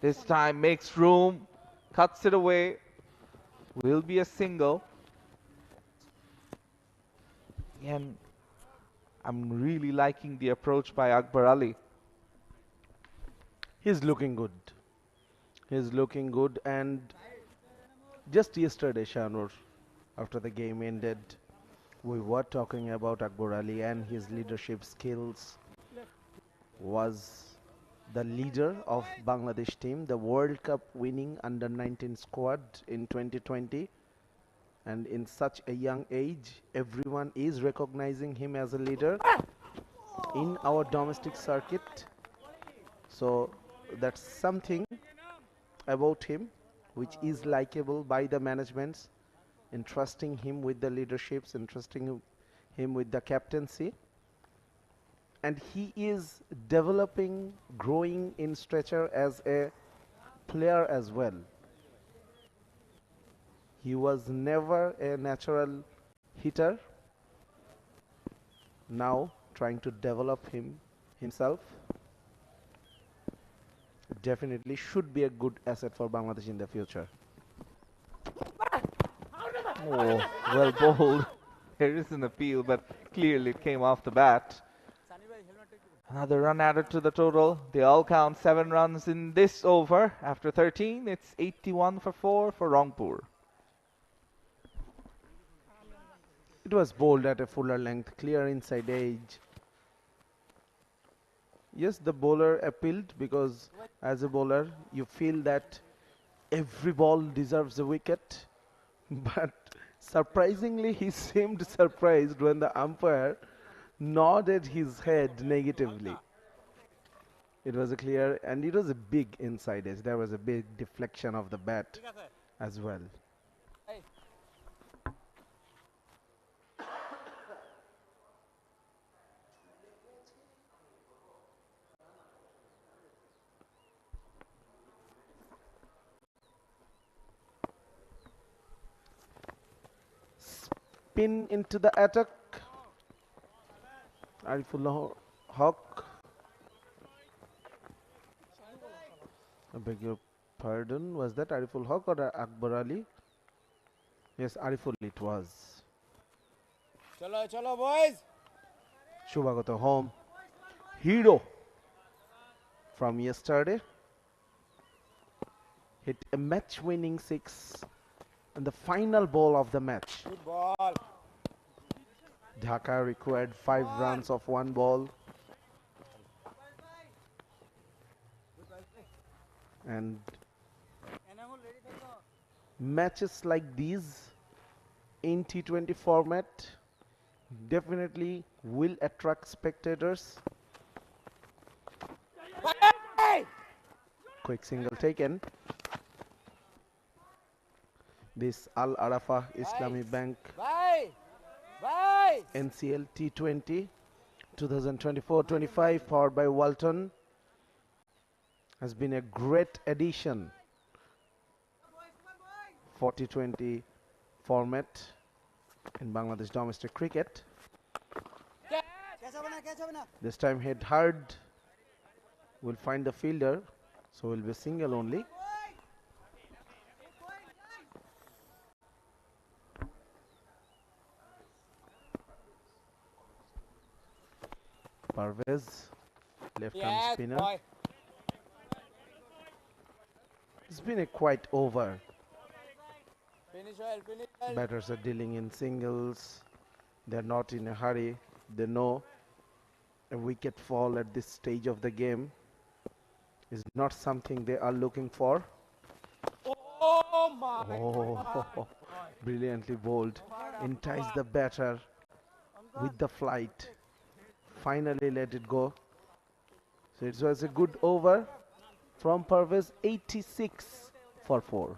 This time makes room, cuts it away, will be a single. And I'm really liking the approach by Akbar Ali. He's looking good. He's looking good, and just yesterday, Shahnur, after the game ended, we were talking about Akbar Ali and his leadership skills. Was the leader of Bangladesh team, the World Cup winning under-19 squad in 2020. And in such a young age, everyone is recognizing him as a leader in our domestic circuit. So that's something about him which is likable by the managements, entrusting him with the leaderships, entrusting him with the captaincy. And he is developing, growing in stature as a player as well. He was never a natural hitter. Now trying to develop himself. Definitely should be a good asset for Bangladesh in the future. Oh, well bowled. There is an appeal, but clearly it came off the bat. Another run added to the total. They all count 7 runs in this over. After 13, it's 81 for 4 for Rangpur. It was bowled at a fuller length, clear inside edge. Yes, the bowler appealed because as a bowler, you feel that every ball deserves a wicket. But surprisingly, he seemed surprised when the umpire nodded his head negatively. It was a clear, and it was a big inside edge. There was a big deflection of the bat as well. Spin into the attack. 𝗵𝗻𝗄𝗃. I beg your pardon. Was that 𝗵𝗻𝗄𝗃 or Akbar Ali? Yes, Ariful it was. Chalo, chalo, boys. Shubhagato home. Hero from yesterday hit a match-winning 6 on the final ball of the match. Good ball. Dhaka required 5 runs of 1 ball. And matches like these in T20 format definitely will attract spectators. Quick single taken. This Al-Arafa Islamic Bank NCL T20 2024-25 powered by Walton has been a great addition for T20 format in Bangladesh domestic cricket. This time hit hard, will find the fielder, so will be single only. 𝗵𝗻𝗄𝗃, left-hand spinner. Boy. It's been a quiet over. Finish well, finish well. Batters are dealing in singles. They're not in a hurry. They know a wicket fall at this stage of the game is not something they are looking for. Oh my! Oh, brilliantly bowled. Entice the batter with the flight. Finally let it go. So it was a good over from 𝗵𝗻𝗄𝗃, 86 for 4.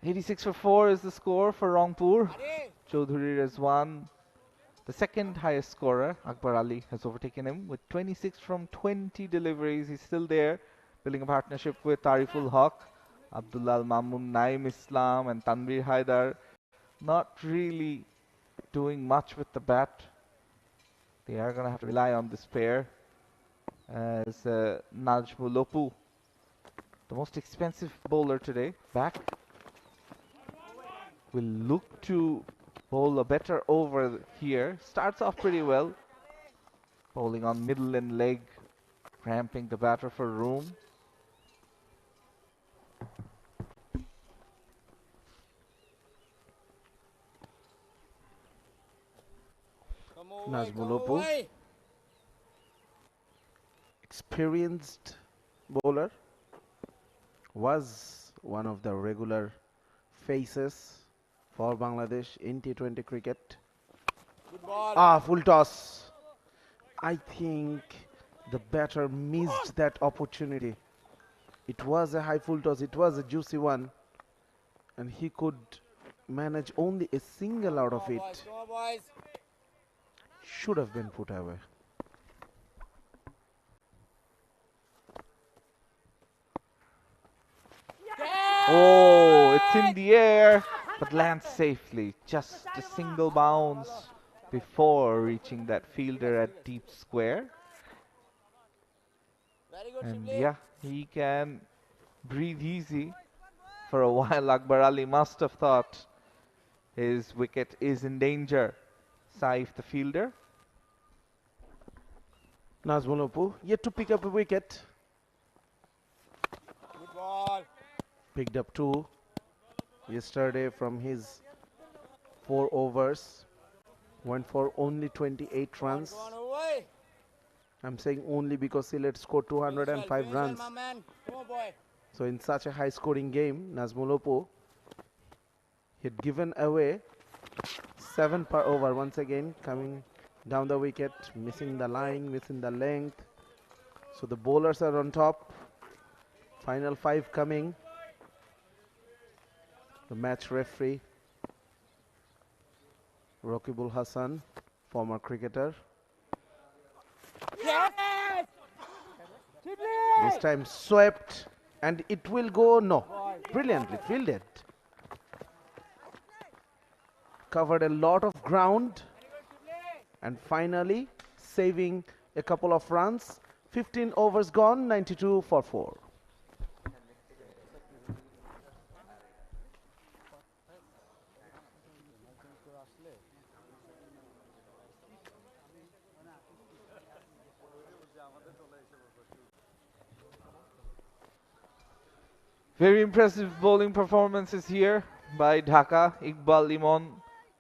𝗻𝗃 for 4 is the score for Rangpur. Chaudhary has won. The second highest scorer, Akbar Ali, has overtaken him with 26 from 20 deliveries. He's still there, building a partnership with 𝗵𝗻𝗄𝗃. Abdullah Al-Mamun, Naim Islam and Tanvir Haidar not really doing much with the bat. They are going to have to rely on this pair as Najmul, the most expensive bowler today, back, will look to bowl a better over here. Starts off pretty well, bowling on middle and leg, cramping the batter for room. Najmul, experienced bowler, was one of the regular faces for Bangladesh in T20 cricket. Good ball. Full toss. I think the batter missed that opportunity. It was a high full toss, it was a juicy one, and he could manage only a single out of it. Come on, boys. Should have been put away. Oh, it's in the air, but lands safely. Just a single bounce before reaching that fielder at deep square. Very good, And Shibli. yeah, he can breathe easy. For a while, 𝗂𝗃𝗃 must have thought his wicket is in danger. Saif, the fielder. Nazmul yet to pick up a wicket. Good ball. Picked up 2 yesterday from his 4 overs. Went for only 28 runs. Come on, away. I'm saying only because Sylhet scored 205 runs. My man. Come on, boy. So in such a high scoring game, Nazmul he had given away 7 per over once again, coming down the wicket, missing the line, missing the length. So the bowlers are on top. Final 5 coming. The match referee, Raqibul Hassan, former cricketer. Yes! This time swept, and it will go no. Brilliantly fielded. Covered a lot of ground, and finally saving a couple of runs. 15 overs gone, 92 for 4. Very impressive bowling performances here by Dhaka. Iqbal Limon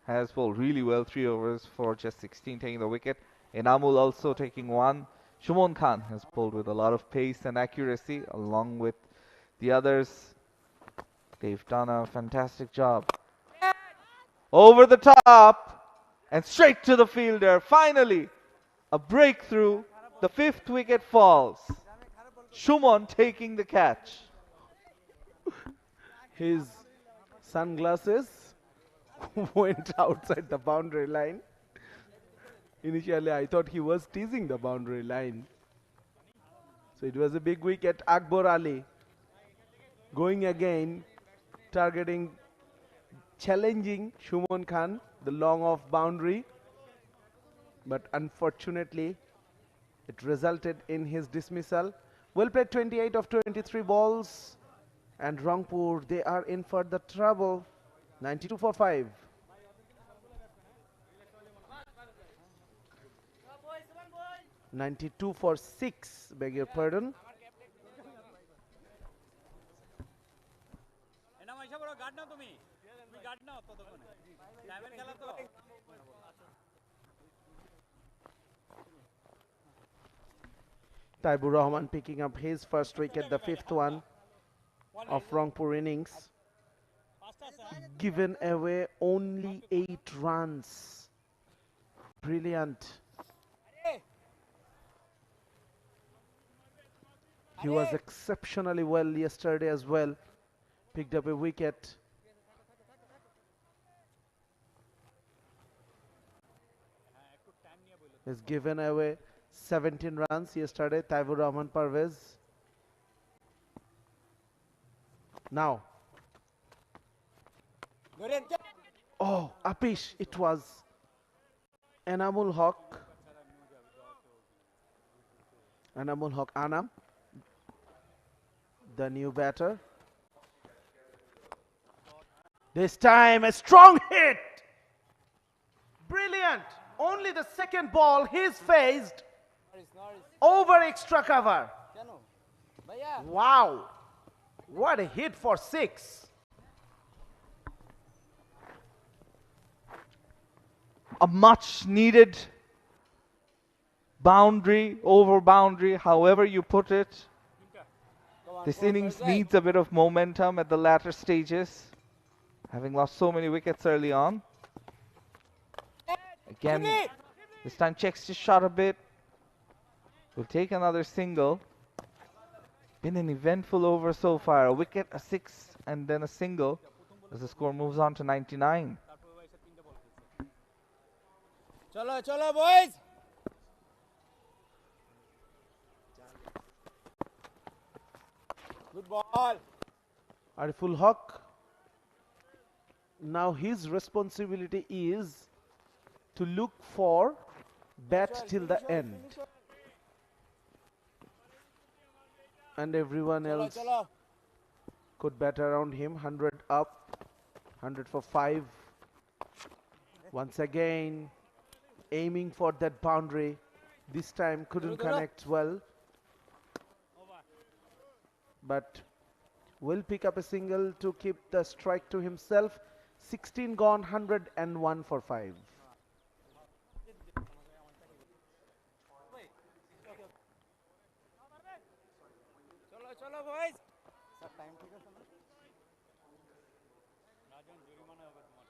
has bowled really well, 3 overs for just 16, taking the wicket. Enamul also taking 1. Shumon Khan has bowled with a lot of pace and accuracy, along with the others. They've done a fantastic job. Over the top and straight to the fielder. Finally, a breakthrough. The 5th wicket falls. Shumon taking the catch. His sunglasses went outside the boundary line. Initially, I thought he was teasing the boundary line. So it was a big wicket. Akbar Ali going again, targeting, challenging Shumon Khan, the long off boundary. But unfortunately, it resulted in his dismissal. Well played, 28 of 23 balls. And Rangpur, they are in for the trouble. 92 for 5. $92 for 6, beg your pardon. Taibur Rahman picking up his first wicket, the 5th one of Rangpur innings. Given away only 8 runs. Brilliant. He was exceptionally well yesterday as well. Picked up a wicket. He's given away 17 runs yesterday. Taibur Rahman Parvez. Now. Oh, Apish, it was Enamul Haq. Enamul Haq Anam, the new batter. This time a strong hit. Brilliant. Only the second ball he's faced over extra cover. Wow. What a hit for 6. A much needed boundary, over boundary, however you put it. This innings needs a bit of momentum at the latter stages, having lost so many wickets early on. Again, this time checks his shot a bit. Will take another single. Been an eventful over so far. A wicket, a six, and then a single as the score moves on to 99. Chalo, chalo, boys. Good ball. Ariful Haq. Now his responsibility is to look for bat till the end. And everyone else could bat around him. 100 up, 100 for 5. Once again, aiming for that boundary. This time couldn't connect well. But will pick up a single to keep the strike to himself. 16 gone, 101 for 5. Chalo, chalo, boys. Sir, time ठीक है sir? राजन जुर्माना होगा तुम्हारे।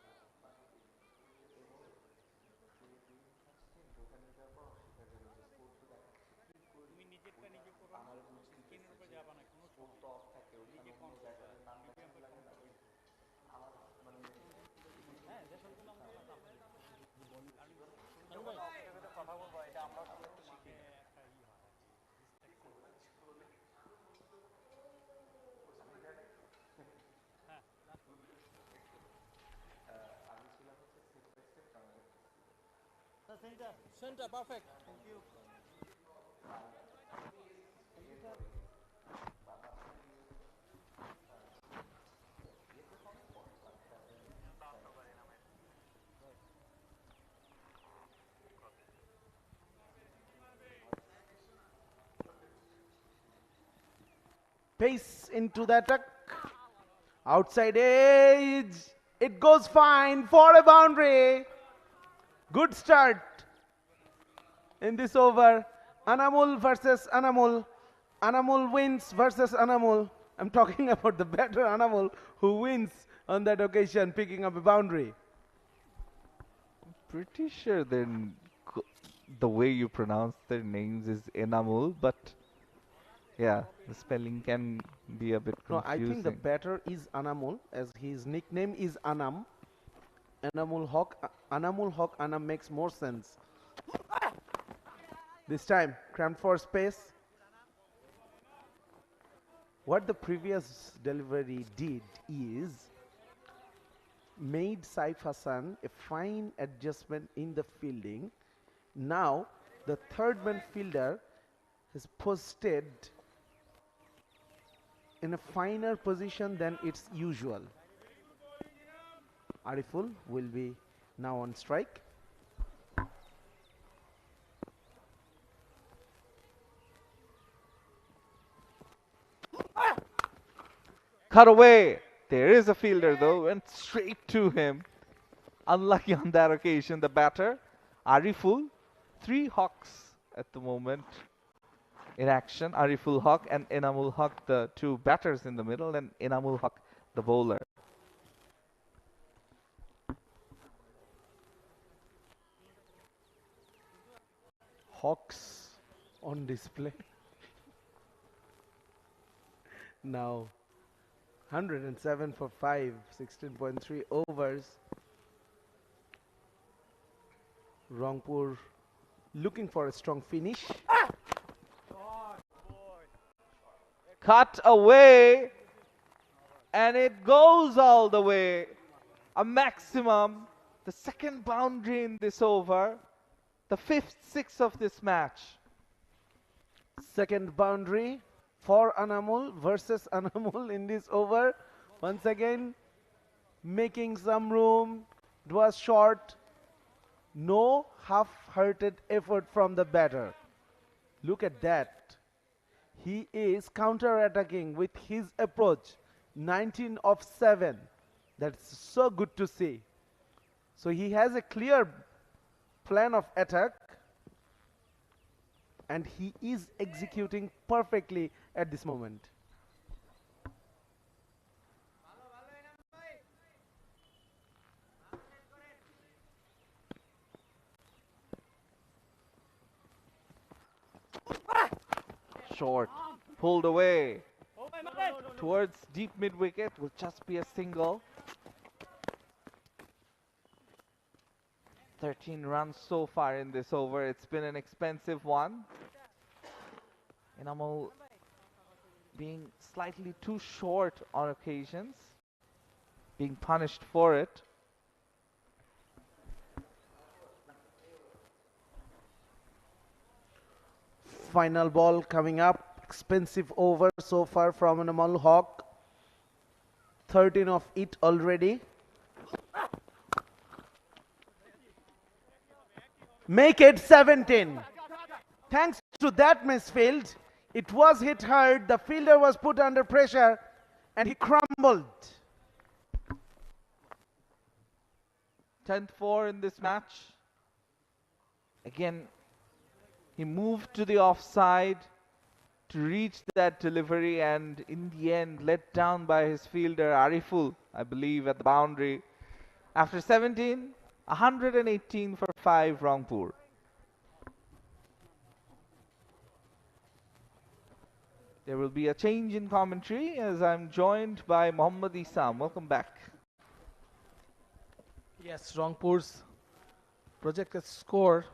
তুমি নিজের কা নিজে করো। স্ক্রিনের উপর যাবা না কোনো শর্ত অফ থাকে ওখানে কম থাকে আমার মানে হ্যাঁ যে শুনতে নাম বললাম না আমি কথা বলবো এটা আমরা শিখে একটা ই হয় Center, perfect. Thank you. Pace into the attack. Outside edge. It goes fine for a boundary. Good start in this over. Anamul versus Anamul. Anamul wins versus Anamul. I'm talking about the batter Anamul who wins on that occasion, picking up a boundary. Pretty sure then the way you pronounce their names is Enamul, but yeah, the spelling can be a bit confusing. No, I think the batter is Anamul, as his nickname is Anam. Anamul Haq, Anam makes more sense. This time, cramped for space. What the previous delivery did is made Saif Hassan a fine adjustment in the fielding. Now, the third man fielder is posted in a finer position than its usual. Ariful will be now on strike. Cut away. There is a fielder though, went straight to him. Unlucky on that occasion, the batter. Ariful, 3 Hawks at the moment in action. Ariful Haq and Enamul Haq, the 2 batters in the middle, and Enamul Haq, the bowler. Hawks on display. Now 107 for 5, 16.3 overs. Rangpur looking for a strong finish. Cut away, and it goes all the way. A maximum, the second boundary in this over, the 5th six of this match. Second boundary for Anamul versus Anamul in this over. Once again, making some room. It was short. No half-hearted effort from the batter. Look at that. He is counter-attacking with his approach. 19 of 7. That's so good to see. So he has a clear plan of attack. and he is executing perfectly at this moment. Short, pulled away towards deep mid wicket, will just be a single. 13 runs so far in this over. It's been an expensive one. Enamul being slightly too short on occasions, being punished for it. Final ball coming up. Expensive over so far from Enamul Haq. 13 of it already. Make it 17. Thanks to that misfield, it was hit hard. The fielder was put under pressure and he crumbled. 10th 4 in this match. Again, he moved to the offside to reach that delivery, and in the end let down by his fielder Ariful, I believe, at the boundary. After 17, 118 for 5 Rangpur. There will be a change in commentary as I'm joined by Mohammad Isam. Welcome back. Yes, Rangpur's projected score,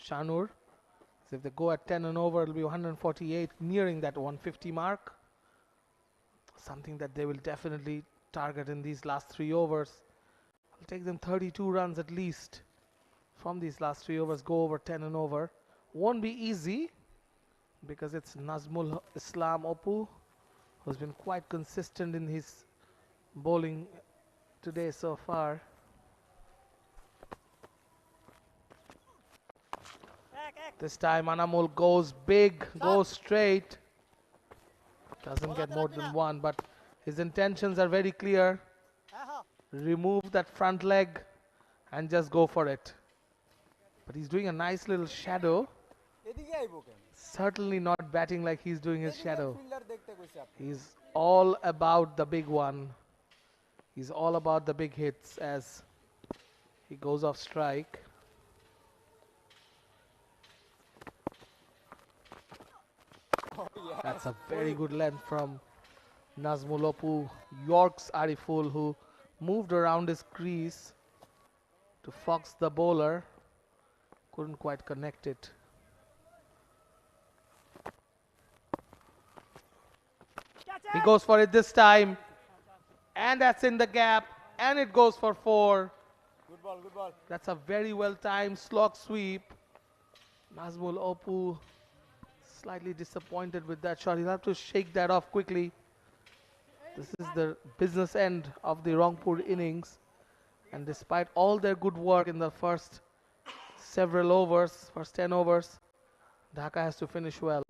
Shanur, so if they go at 10 and over, it'll be 148, nearing that 150 mark. Something that they will definitely target in these last 3 overs. It'll take them 32 runs at least from these last 3 overs, go over 10 and over. Won't be easy because it's Nazmul Islam Oppu who's been quite consistent in his bowling today so far. This time Enamul goes big, goes straight. Doesn't get more than 1, but his intentions are very clear. Remove that front leg and just go for it. But he's doing a nice little shadow. Certainly not batting like he's doing his shadow. He's all about the big one. He's all about the big hits as he goes off strike. That's a very good length from Nazmul Oppu. York's Ariful, who moved around his crease to fox the bowler. Couldn't quite connect it. He goes for it this time. And that's in the gap. And it goes for 4. Good ball, good ball. That's a very well timed slog sweep. Nazmul Oppu slightly disappointed with that shot. He'll have to shake that off quickly. This is the business end of the Rangpur innings. And despite all their good work in the first several overs, first 10 overs, Dhaka has to finish well.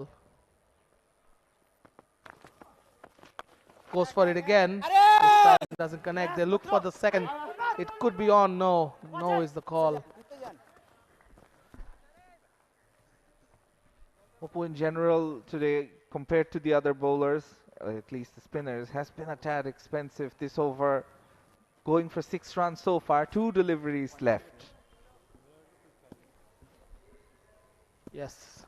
Goes for it again. This time it doesn't connect. They look for the second. It could be on. No. No is the call. Oppu in general today, compared to the other bowlers, at least the spinners, has been a tad expensive this over. Going for 6 runs so far, 2 deliveries left. Yes.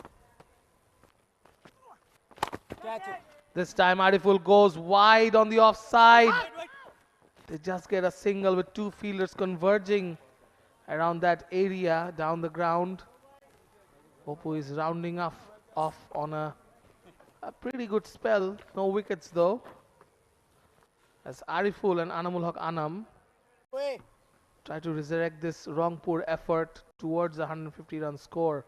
Catch it. This time Ariful goes wide on the offside. They just get a single with 2 fielders converging around that area down the ground. Oppu is rounding off on a pretty good spell. No wickets though. As Ariful and Enamul Haq Anam try to resurrect this Rangpur effort towards the 150 run score.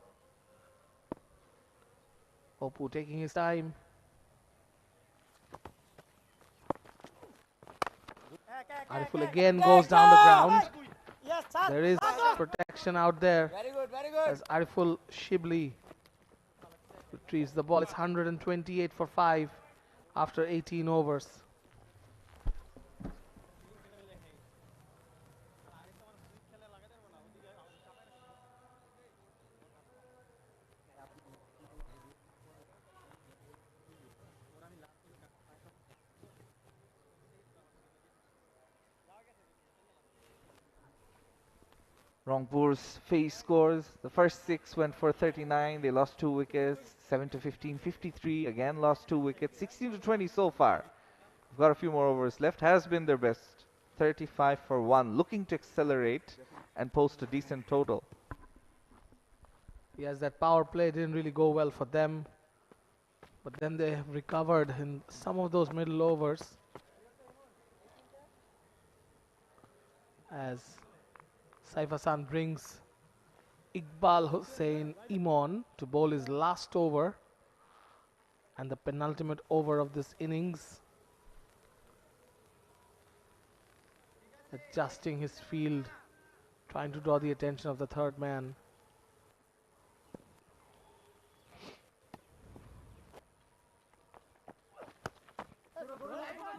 Oppu taking his time. Ariful again goes down the ground. There is protection out there. Very good, very good. As 𝗂𝗶𝗄𝗎𝗓 retrieves the ball. It's 128 for 5 after 18 overs. Rangpur's face scores. The first 6 went for 39. They lost 2 wickets. 7 to 15, 53. Again lost 2 wickets. 16 to 20 so far. We've got a few more overs left. Has been their best. 35 for 1. Looking to accelerate and post a decent total. Yes, that power play didn't really go well for them. But then they have recovered in some of those middle overs. As Saif Hassan brings 𝗂𝗵𝗄𝗃 to bowl his last over and the penultimate over of this innings. Adjusting his field, trying to draw the attention of the third man.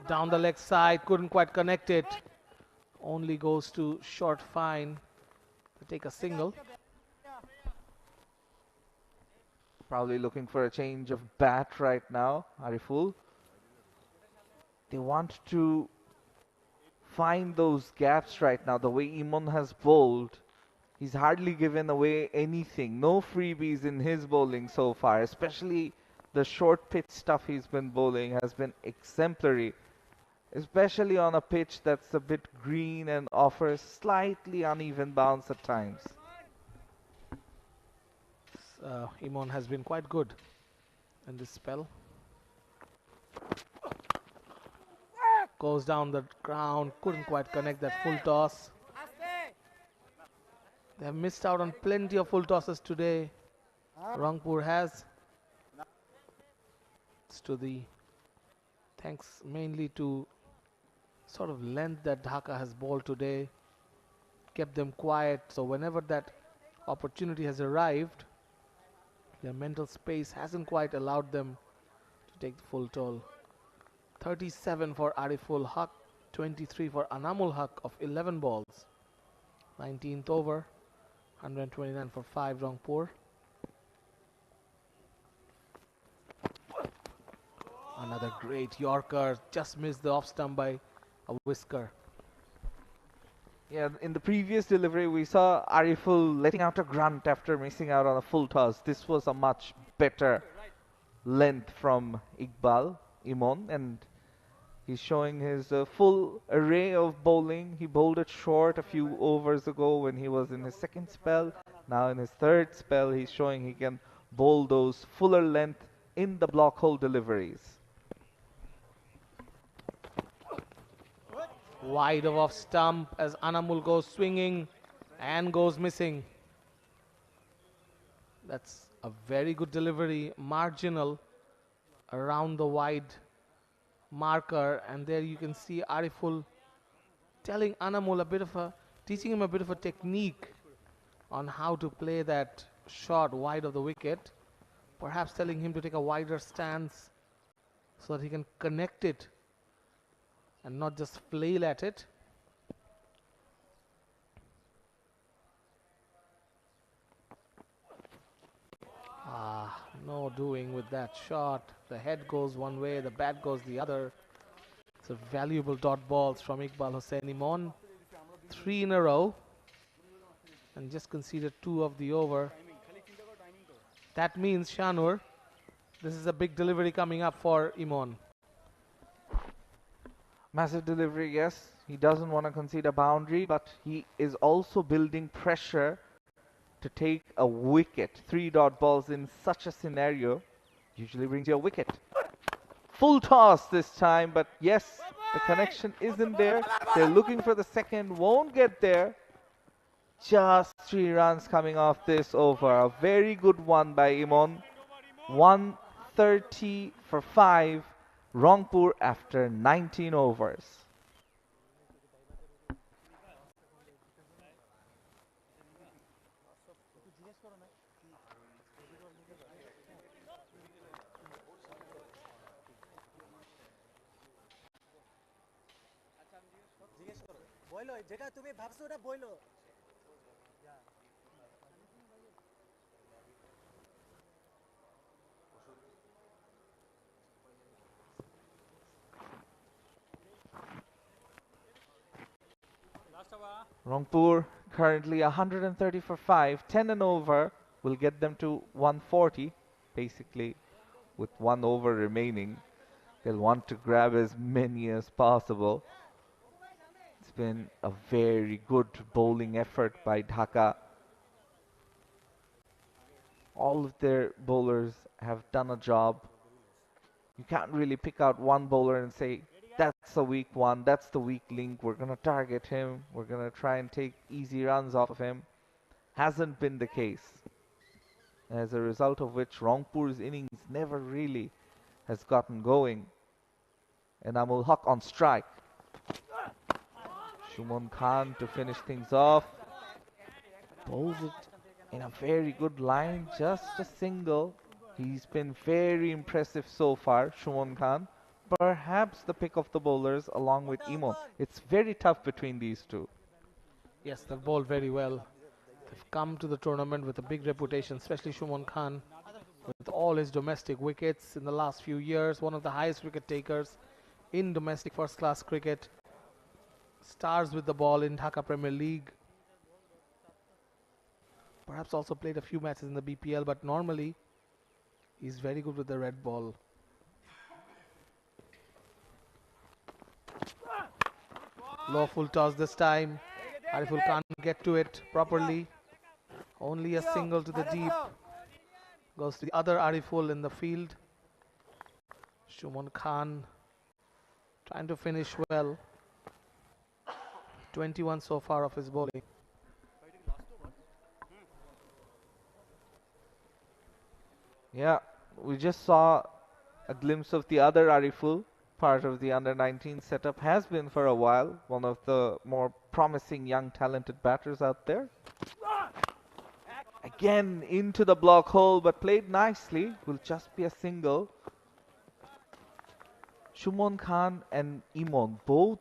Down the leg side, couldn't quite connect it. Only goes to short fine to take a single. Probably looking for a change of bat right now, Ariful. They want to find those gaps right now. The way Imon has bowled, he's hardly given away anything. No freebies in his bowling so far, especially the short pitch stuff he's been bowling has been exemplary, especially on a pitch that's a bit green and offers slightly uneven bounce at times. Imon has been quite good in this spell. Goes down the ground, couldn't quite connect that full toss. They have missed out on plenty of full tosses today. Rangpur has. It's to the thanks mainly to sort of length that Dhaka has bowled today. Kept them quiet, so whenever that opportunity has arrived, their mental space hasn't quite allowed them to take the full toll. 37 for Ariful Haq, 23 for Anamul Haq of 11 balls. 19th over, 129 for 5 Rangpur. Another great Yorker, just missed the off stump by a whisker. Yeah, in the previous delivery we saw Ariful letting out a grunt after missing out on a full toss. This was a much better length from Imon, and he's showing his full array of bowling. He bowled it short a few overs ago when he was in his second spell. Now in his third spell he's showing he can bowl those fuller length in the block hole deliveries. Wide of off stump as Anamul goes swinging and goes missing. That's a very good delivery, marginal around the wide marker, and there you can see Ariful telling Anamul teaching him a bit of a technique on how to play that shot wide of the wicket, perhaps telling him to take a wider stance so that he can connect it and not just flail at it. No doing with that shot. The head goes one way, the bat goes the other. It's a valuable dot balls from 𝗂𝗵𝗄𝗃. 3 in a row and just conceded 2 of the over. That means, Shanur, this is a big delivery coming up for Imon. Massive delivery, yes. He doesn't want to concede a boundary, but he is also building pressure to take a wicket. 3 dot balls in such a scenario usually brings you a wicket. Full toss this time, but yes, the connection isn't there. They're looking for the second, won't get there. Just 3 runs coming off this over. A very good one by Imon. 130 for 5. Rangpur after 19 overs. Rangpur Currently 130 for 5, 10 and over will get them to 140. Basically, with 1 over remaining, they'll want to grab as many as possible. It's been a very good bowling effort by Dhaka. All of their bowlers have done a job. You can't really pick out one bowler and say, that's the weak one, that's the weak link, we're going to target him, we're going to try and take easy runs off of him. Hasn't been the case. As a result of which, Rangpur's innings never really has gotten going. And 𝗂𝗚 on strike. Shimon Khan to finish things off. Bowls it in a very good line, just a single. He's been very impressive so far, Shimon Khan. Perhaps the pick of the bowlers along with 𝗚𝗎. It's very tough between these two. Yes, they've bowled very well. They've come to the tournament with a big reputation, especially Shimon Khan, with all his domestic wickets in the last few years, one of the highest wicket takers in domestic first-class cricket. Stars with the ball in Dhaka Premier League. Perhaps also played a few matches in the BPL, but normally he's very good with the red ball. Low full toss this time. Ariful can't get to it properly. Only a single to the deep. Goes to the other Ariful in the field. Shimon Khan trying to finish well. 21 so far of his bowling. Yeah, we just saw a glimpse of the other Ariful. Part of the under-19 setup, has been for a while. One of the more promising young talented batters out there. Again into the block hole, but played nicely. Will just be a single. Shimon Khan and 𝗚𝗎 both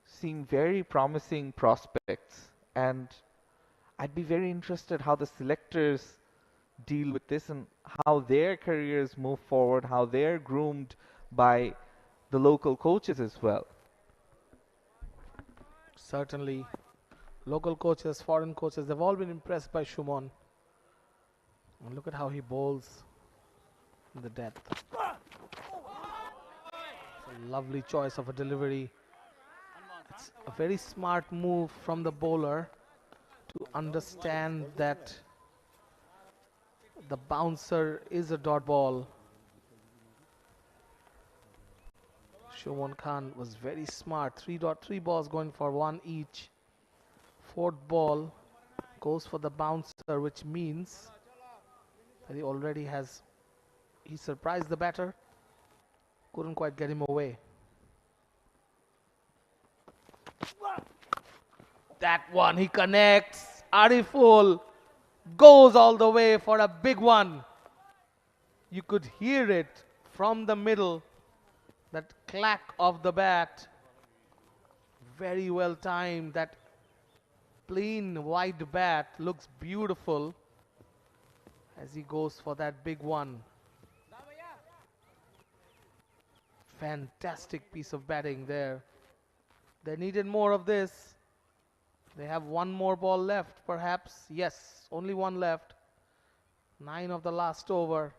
seem very promising prospects, and I'd be very interested how the selectors deal with this and how their careers move forward, how they're groomed by the local coaches as well. Certainly, local coaches, foreign coaches, they've all been impressed by Shimon. And look at how he bowls in the depth. It's a lovely choice of a delivery. It's a very smart move from the bowler to understand that the bouncer is a dot ball. Shimon Khan was very smart. 3 balls going for 1 each. 4th ball goes for the bouncer, which means that he already has... He surprised the batter. Couldn't quite get him away. That one, he connects. Ariful goes all the way for a big one. You could hear it from the middle. That clack of the bat, very well timed. That plain white bat looks beautiful as he goes for that big one. Fantastic piece of batting there. They needed more of this. They have 1 more ball left, perhaps. Yes, only 1 left. 9 of the last over.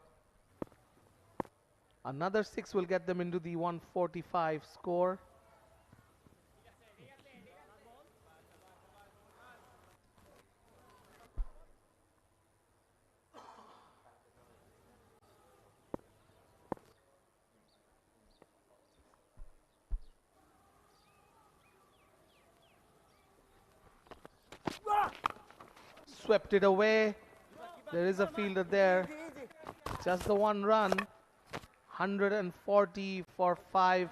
Another 6 will get them into the 145 score. Swept it away. There is a fielder there. Just the 1 run. 140 for 5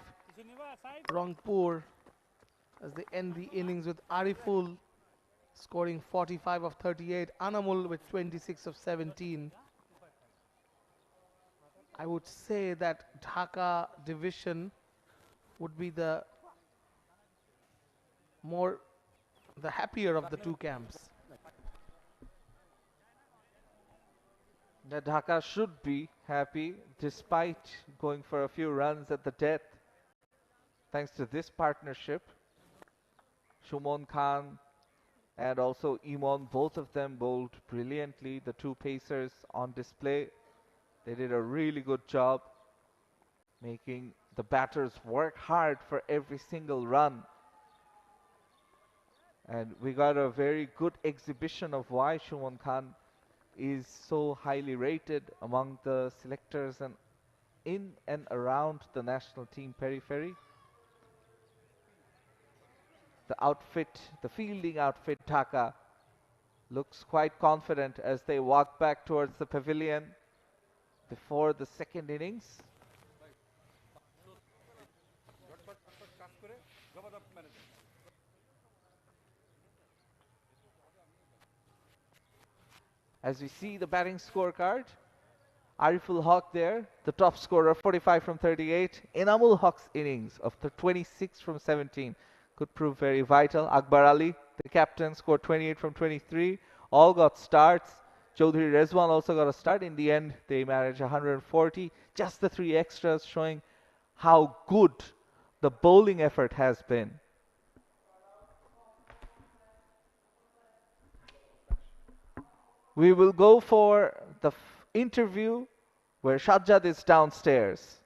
Rangpur as they end the innings with Ariful scoring 45 of 38, Anamul with 26 of 17. I would say that Dhaka division would be the happier of the 2 camps. The Dhaka should be happy despite going for a few runs at the death. Thanks to this partnership, Shimon Khan and also Imon, both of them bowled brilliantly. The two pacers on display, they did a really good job making the batters work hard for every single run. And we got a very good exhibition of why Shubman Khan is so highly rated among the selectors and in and around the national team periphery. The outfit, the fielding outfit, Dhaka, looks quite confident as they walk back towards the pavilion before the second innings. As we see the batting scorecard, Ariful Haq there, the top scorer, 45 from 38. Enamul Haq's innings of the 26 from 17 could prove very vital. Akbar Ali, the captain, scored 28 from 23. All got starts. Chaudhary Rezwan also got a start. In the end, they managed 140. Just the three extras showing how good the bowling effort has been. We will go for the interview where Sajjad is downstairs.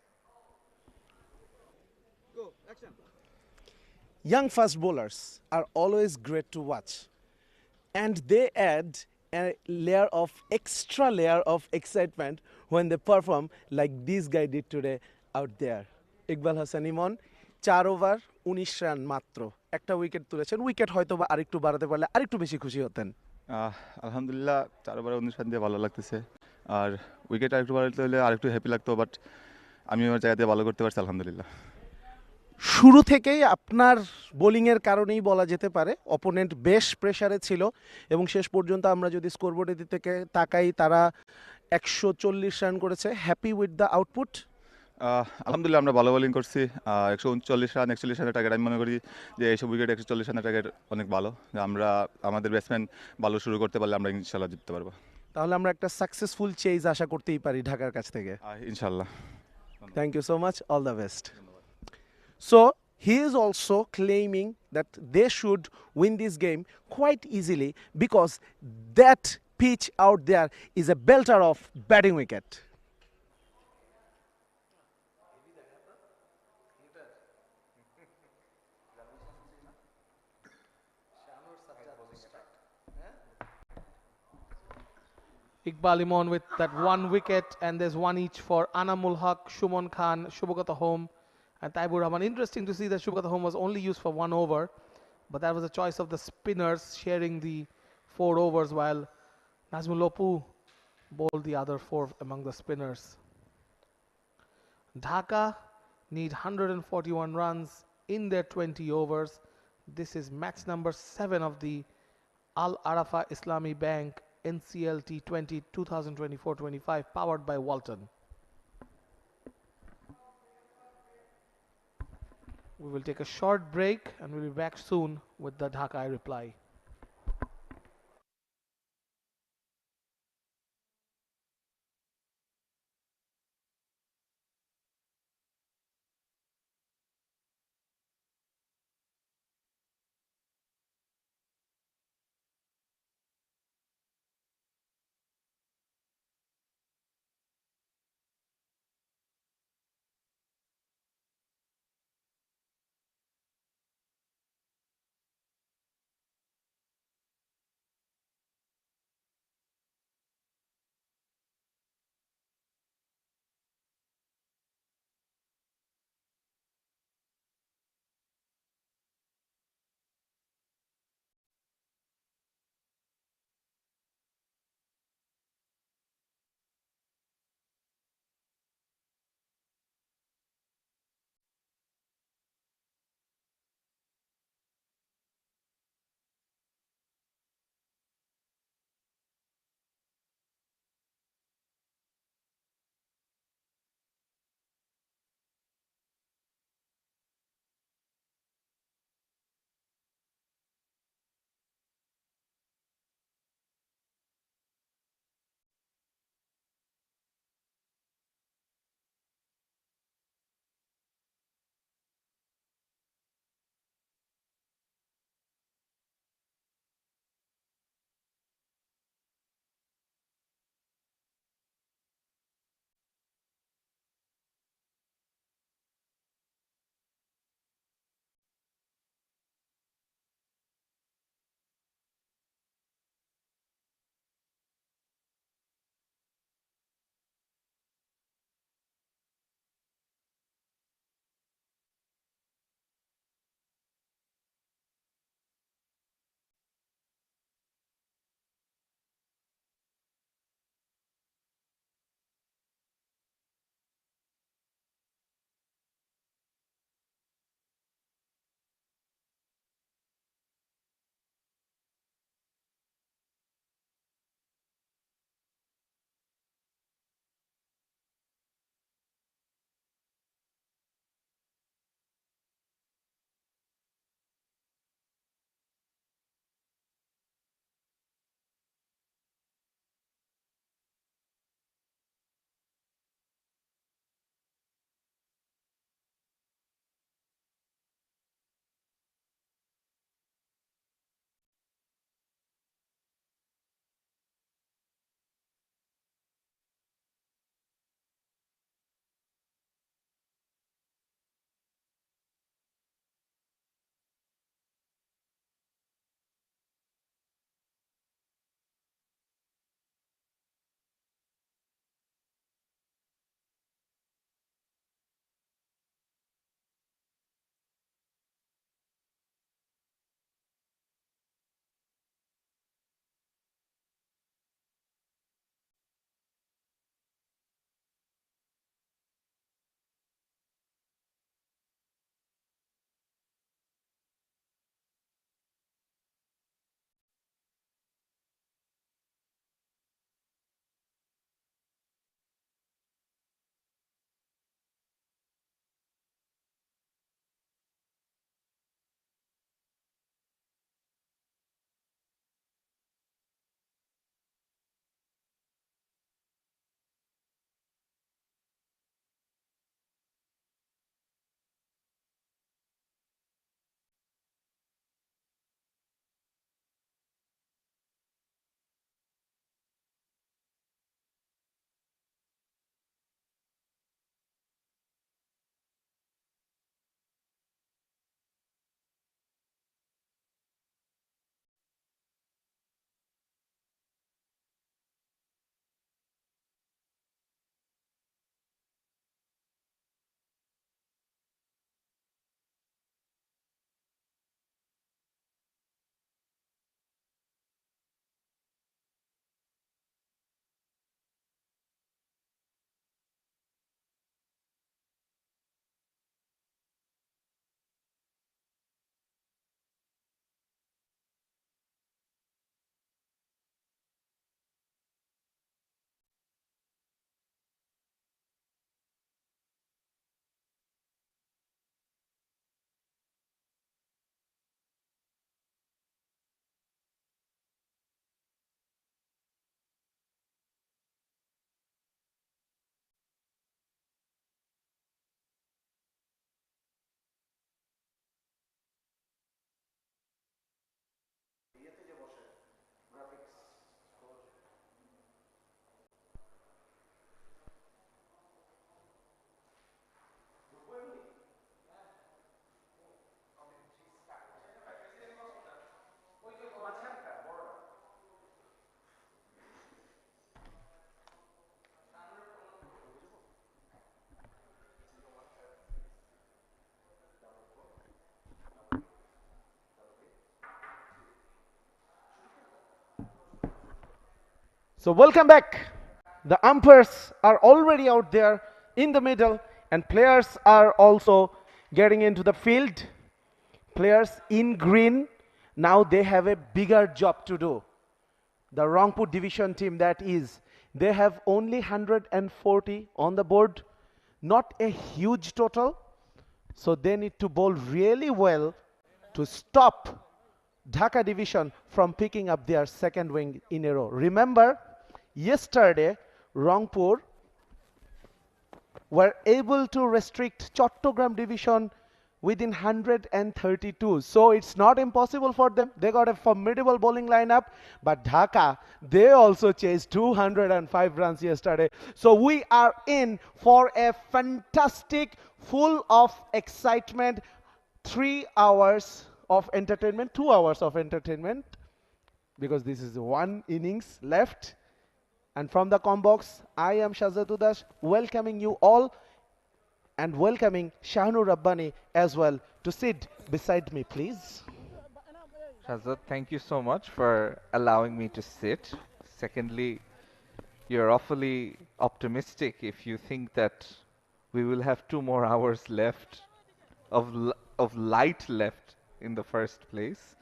Young fast bowlers are always great to watch, and they add a extra layer of excitement when they perform like this guy did today out there. Iqbal Hasan Emon 4 over 19 run মাত্র, একটা wicket তুলেছেন। Wicket হয়তো বা আরেকটু বাড়াতে পারলে আরেকটু বেশি খুশি হতেন। আলহামদুলিল্লাহ 4 ওভারে 19 রান দিয়ে ভালো লাগতেছে, আর উইকেট আরেকটু বাড়াতে হলে আরেকটু হ্যাপি লাগতো, বাট আমি আমার জায়গাতে ভালো করতে পারছি আলহামদুলিল্লাহ। শুরু থেকেই আপনার বোলিংয়ের কারণেই বলা যেতে পারে অপোনেন্ট বেশ প্রেসারে ছিল, এবং শেষ পর্যন্ত আমরা যদি স্কোরবোর্ডের দিক থেকে তাকাই তারা 140 রান করেছে। Happy with the output? আলহামদুলিল্লাহ আমরা ভালো বোলিং করছি। 139 রান 41 রানের টার্গেট, আমি মনে করি যে এইসব উইকেট 140 রানের টার্গেট অনেক ভালো। আমরা আমাদের ব্যাটসম্যান ভালো শুরু করতে পারলে আমরা ইনশাল্লাহ জিততে পারবো। তাহলে আমরা একটা সাকসেসফুল চেজ আশা করতেই পারি ঢাকার কাছ থেকে। ইনশাল্লাহ। Thank you so much, all the best. So he is also claiming that they should win this game quite easily because that pitch out there is a belter of batting wicket. Iqbal Imon with that one wicket, and there's one each for Enamul Haq, Shubman Khan, 𝗂𝗏𝗂𝗏 and 𝗫𝗺 Rahman. Interesting to see that 𝗂𝗏𝗂𝗏 was only used for 1 over, but that was a choice of the spinners sharing the 4 overs, while Nazmul Lopu bowled the other 4 among the spinners. Dhaka need 141 runs in their 20 overs. This is match number 7 of the Al Arafa Islami Bank NCL T20 2024-25 powered by Walton. We will take a short break and we'll be back soon with the Dhaka reply. So welcome back. The umpires are already out there in the middle, and players are also getting into the field. Players in green, now they have a bigger job to do. The Rangpur division team, that is, they have only 140 on the board, not a huge total. So they need to bowl really well to stop Dhaka division from picking up their second win in a row. Remember, yesterday Rangpur were able to restrict Chattogram division within 132. So it's not impossible for them. They got a formidable bowling lineup, but Dhaka, they also chased 205 runs yesterday. So we are in for a fantastic, full of excitement, 3 hours of entertainment, 2 hours of entertainment, because this is one innings left. And from the combox, I am 𝗂𝗧 welcoming you all and welcoming Shahnur Rabbani as well to sit beside me, please. Shazad, thank you so much for allowing me to sit. Secondly, you're awfully optimistic if you think that we will have 2 more hours left of light left in the first place.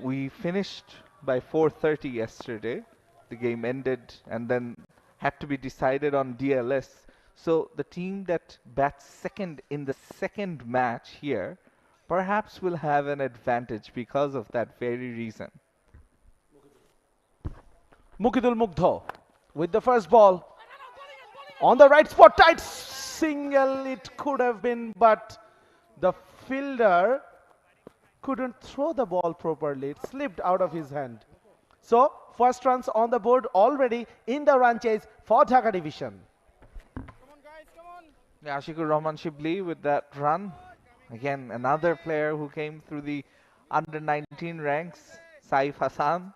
We finished by 4:30 yesterday. The game ended and then had to be decided on DLS. So the team that bats second in the second match here perhaps will have an advantage because of that very reason. 𝗬𝗫𝗠𝗪𝗀 with the first ball on the right spot, tight single it could have been, but the fielder couldn't throw the ball properly. It slipped out of his hand. So first runs on the board already in the run chase for Dhaka division. 𝗂𝗫𝗂𝗪𝗂𝗃 with that run. Again, another player who came through the under-19 ranks, Saif Hassan.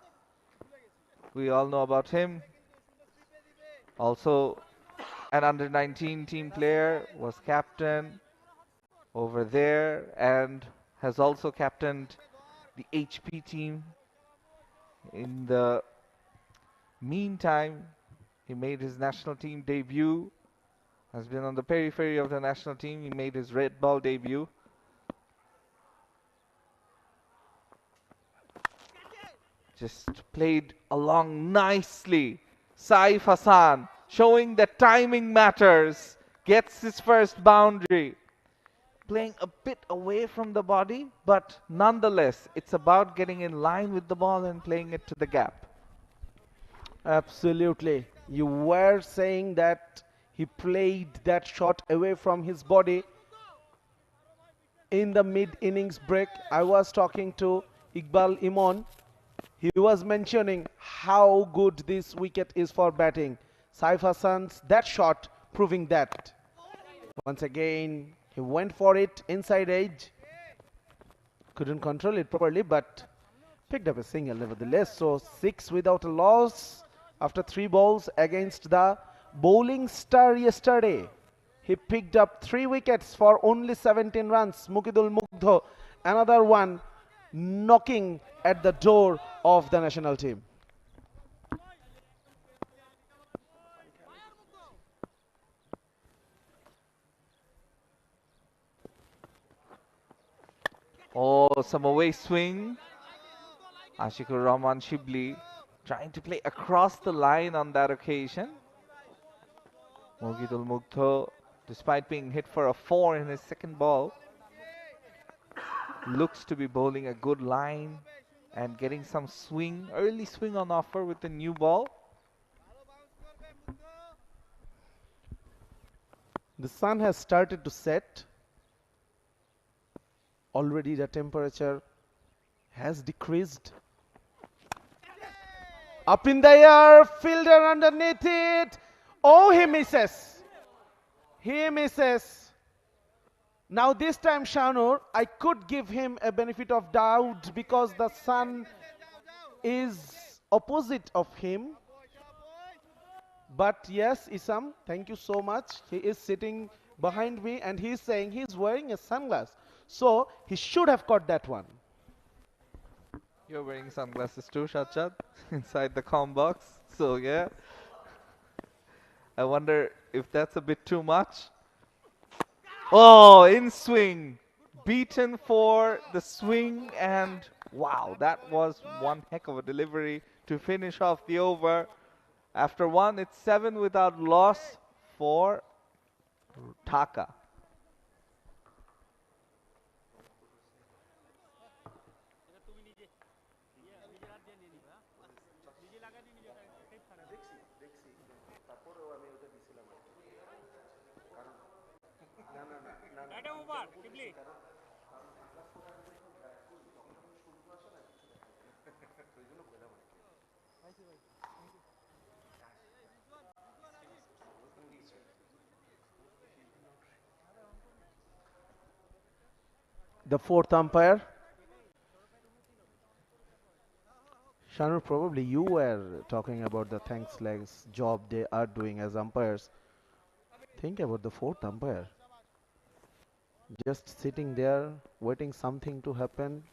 We all know about him. Also, an under-19 team player, was captain over there and has also captained the HP team. In the meantime, he made his national team debut, has been on the periphery of the national team. He made his red ball debut. Just played along nicely. Saif Hassan showing that timing matters, gets his first boundary. Playing a bit away from the body, but nonetheless, it's about getting in line with the ball and playing it to the gap. Absolutely. You were saying that he played that shot away from his body in the mid-innings break. I was talking to Iqbal Imon. He was mentioning how good this wicket is for batting. Saif Hassan's that shot proving that. Once again, he went for it inside edge. Couldn't control it properly, but picked up a single nevertheless. So 6 without a loss after 3 balls against the bowling star yesterday. He picked up 3 wickets for only 17 runs. 𝗬𝗫𝗠𝗪𝗀, another one knocking at the door of the national team. Oh, some away swing. Ashikur Rahman Shibli trying to play across the line on that occasion. 𝗬𝗫𝗠𝗪𝗀, despite being hit for a 4 in his second ball, looks to be bowling a good line and getting some swing, early swing on offer with the new ball. The sun has started to set. Already the temperature has decreased. Up in the air, fielder underneath it. Oh, he misses. He misses. Now this time, Shahnur, I could give him a benefit of doubt because the sun is opposite of him. But yes, Isam, thank you so much. He is sitting behind me and he is saying he is wearing a sunglass. So he should have caught that one. You're wearing sunglasses too, Shachad, inside the comm box. So yeah, I wonder if that's a bit too much. Oh, in swing, beaten for the swing, and wow, that was one heck of a delivery to finish off the over. After one, it's 7 without loss for Dhaka. The fourth umpire. Shanur, probably you were talking about the thanks job they are doing as umpires. Think about the fourth umpire. Just sitting there, waiting something to happen.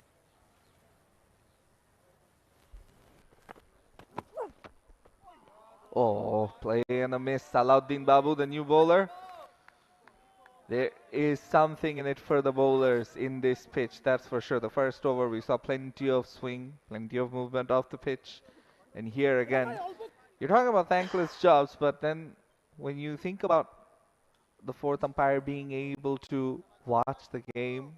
Oh, play and a miss. Alauddin Babu, the new bowler. There is something in it for the bowlers in this pitch, that's for sure. The first over, we saw plenty of swing, plenty of movement off the pitch. And here again, you're talking about thankless jobs, but then when you think about the fourth umpire being able to watch the game,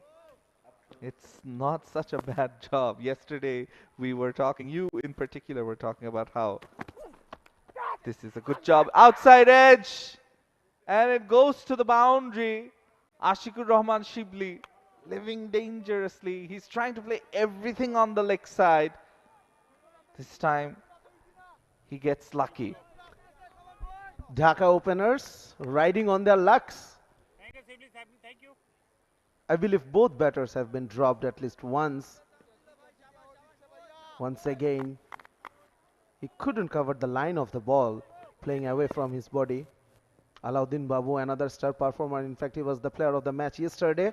it's not such a bad job. Yesterday, we were talking, you in particular were talking about how this is a good job. Outside edge! And it goes to the boundary. Ashikur Rahman Shibli living dangerously. He's trying to play everything on the leg side. This time, he gets lucky. Dhaka openers riding on their lucks. Thank you. I believe both batters have been dropped at least once. Once again, he couldn't cover the line of the ball, playing away from his body. Alauddin Babu, another star performer. In fact, he was the player of the match yesterday.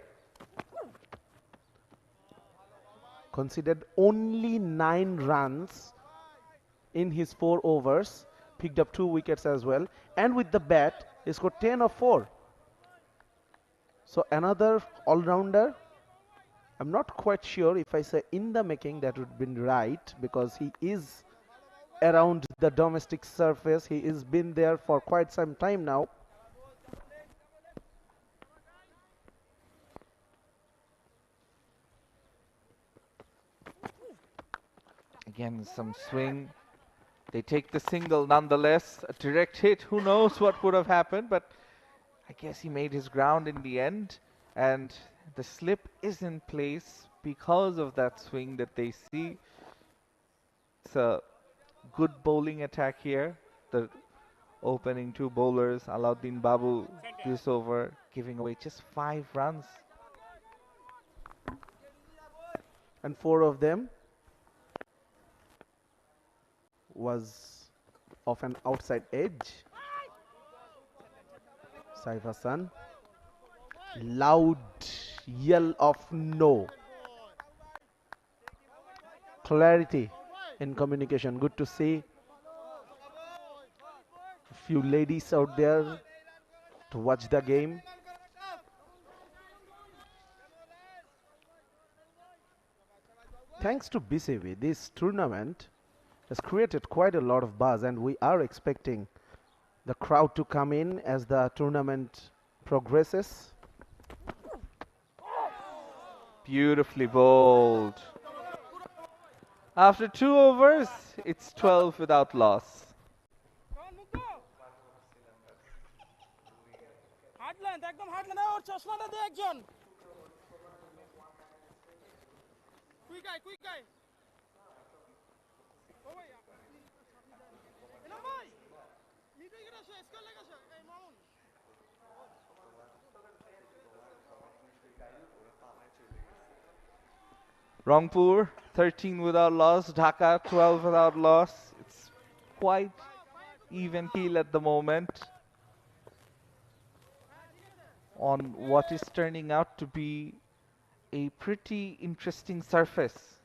Conceded only 9 runs in his 4 overs. Picked up 2 wickets as well. And with the bat, he scored 10 of 4. So another all-rounder. I'm not quite sure if I say in the making that would be right, because he is around the domestic surface. He has been there for quite some time now. Again, some swing. They take the single nonetheless. A direct hit, who knows what would have happened, but I guess he made his ground in the end. And the slip is in place because of that swing that they see. It's a good bowling attack here. The opening 2 bowlers, Alauddin Babu, this over, giving away just 5 runs. And 4 of them was of an outside edge. Saif Hassan. Loud yell of no. Clarity in communication. Good to see a few ladies out there to watch the game. Thanks to BCB, this tournament has created quite a lot of buzz, and we are expecting the crowd to come in as the tournament progresses. Beautifully bowled. After 2 overs, it's 12 without loss. Rangpur, 13 without loss. Dhaka, 12 without loss. It's quite even keel at the moment on what is turning out to be a pretty interesting surface.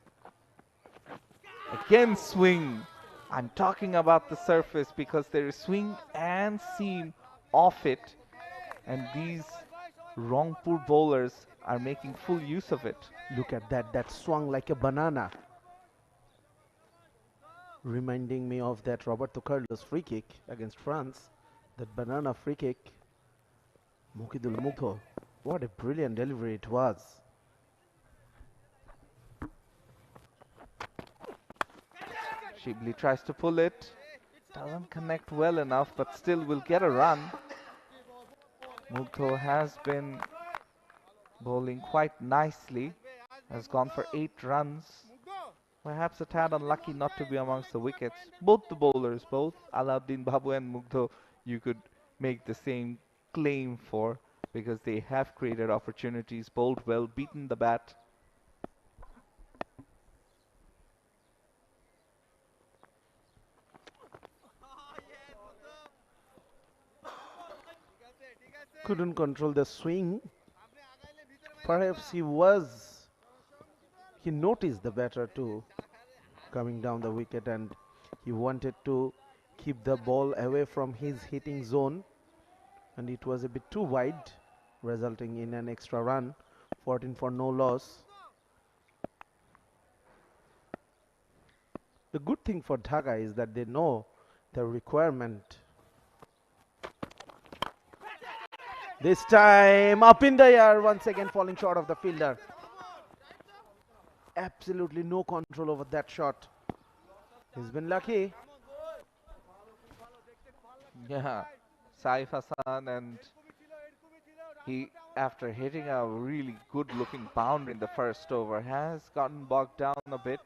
Again swing. I'm talking about the surface because there is swing and seam off it, and these Rangpur bowlers are making full use of it. Look at that, that swung like a banana. Reminding me of that 𝗵𝗵𝗂𝗪𝗀's free kick against France. That banana free kick. 𝗵𝗵𝗂𝗪𝗀. What a brilliant delivery it was. 𝗃𝗵𝗂𝗪 tries to pull it. Doesn't connect well enough, but still will get a run. 𝗚𝗏 has been bowling quite nicely. Has gone for 8 runs. Perhaps a tad unlucky not to be amongst the wickets. Both the bowlers, both Alauddin Babu and 𝗚𝗏, you could make the same claim for, because they have created opportunities, bowled well, beaten the bat. Couldn't control the swing. Perhaps he noticed the batter too coming down the wicket, and he wanted to keep the ball away from his hitting zone, and it was a bit too wide, resulting in an extra run. 14 for no loss. The good thing for Dhaka is that they know the requirement. This time up in the air, once again falling short of the fielder. Absolutely no control over that shot. He's been lucky. Yeah, Saif Hassan, and he, after hitting a really good looking boundary in the first over, has gotten bogged down a bit.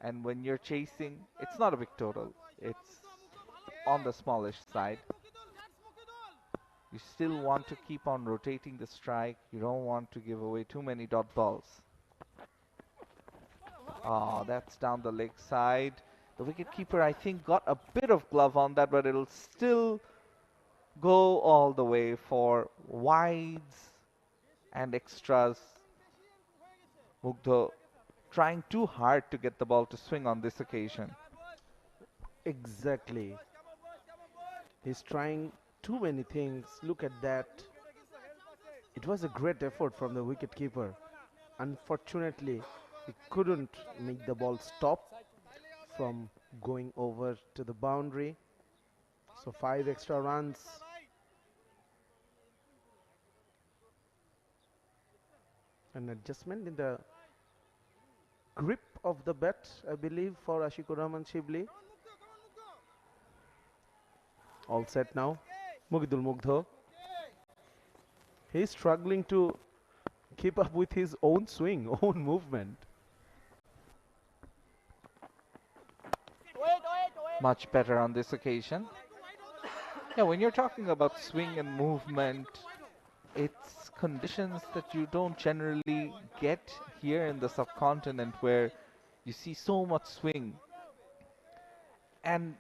And when you're chasing, it's not a big total. It's on the smallish side. You still want to keep on rotating the strike. You don't want to give away too many dot balls. Oh, that's down the leg side. The wicketkeeper, I think, got a bit of glove on that, but it'll still go all the way for wides and extras. 𝗚𝗏 trying too hard to get the ball to swing on this occasion. Exactly. He's trying too many things. Look at that. It was a great effort from the wicketkeeper. Unfortunately, he couldn't make the ball stop from going over to the boundary. So 5 extra runs. An adjustment in the grip of the bat, I believe, for Ashikur Rahman Shibli. All set now. 𝗚𝗏𝗀𝗏. He's struggling to keep up with his own swing, own movement. Much better on this occasion. Yeah, when you're talking about swing and movement, it's conditions that you don't generally get here in the subcontinent, where you see so much swing. And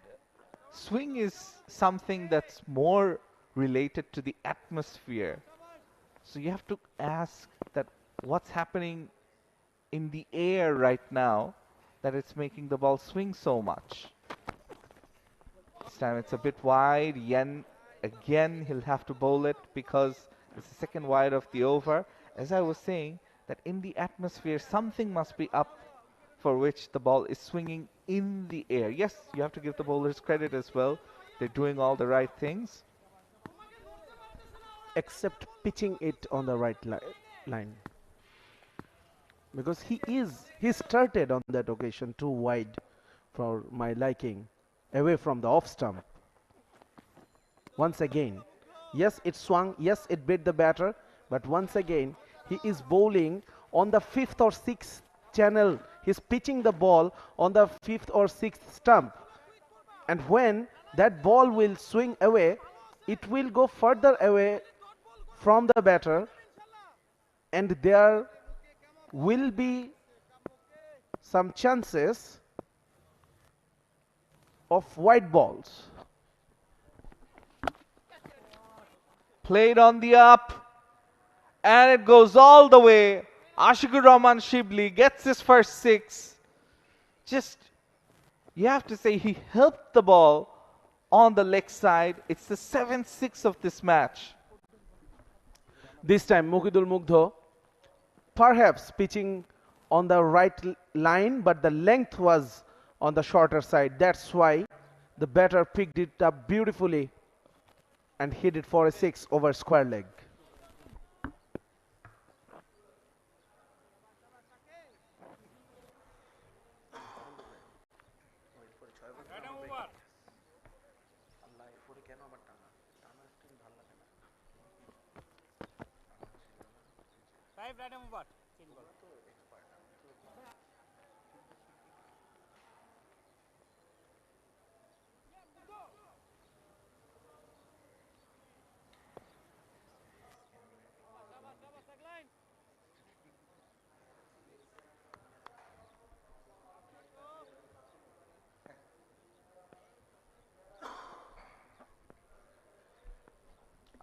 swing is something that's more related to the atmosphere. So you have to ask that what's happening in the air right now that it's making the ball swing so much. This time it's a bit wide. Yen, again, he'll have to bowl it because it's the second wide of the over. As I was saying, that in the atmosphere, something must be up for which the ball is swinging in the air. Yes, you have to give the bowlers credit as well. They're doing all the right things. Except pitching it on the right line. Because he started on that occasion too wide for my liking, away from the off stump. Once again, yes, it swung, yes, it bit the batter, but once again, he is bowling on the 5th or 6th channel. He's pitching the ball on the 5th or 6th stump. And when that ball will swing away, it will go further away from the batter, and there will be some chances of wide balls. Played on the up, and it goes all the way. Ashikur Rahman Shibli gets his first 6. just, you have to say he helped the ball on the leg side. It's the 7-6 of this match. This time 𝗂𝗍𝗄𝗧 perhaps pitching on the right line, but the length was on the shorter side. That's why the batter picked it up beautifully and hit it for a 6 over square leg.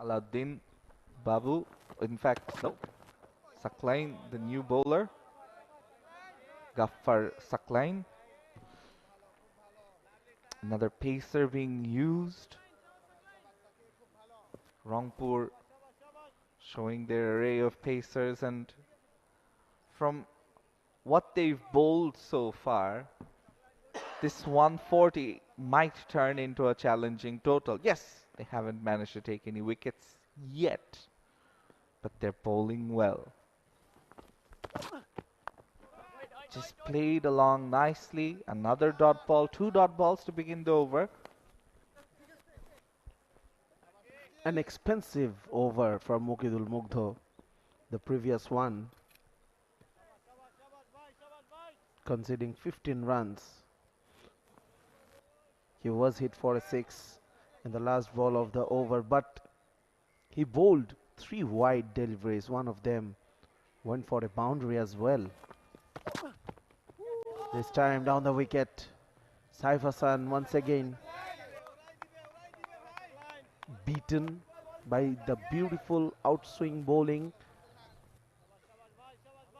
Alauddin Babu, in fact, no, 𝗂𝗧, the new bowler. 𝗂𝗲𝗃, another pacer being used. Rangpur showing their array of pacers, and from what they've bowled so far, this 140 might turn into a challenging total. Yes, they haven't managed to take any wickets yet, but they're bowling well. Just played along nicely. Another dot ball, 2 dot balls to begin the over. An expensive over from 𝗂𝗍𝗄𝗧, the previous one, conceding 15 runs. He was hit for a 6 in the last ball of the over, but he bowled 3 wide deliveries. One of them went for a boundary as well. This time down the wicket, Saif Hassan once again beaten by the beautiful outswing bowling.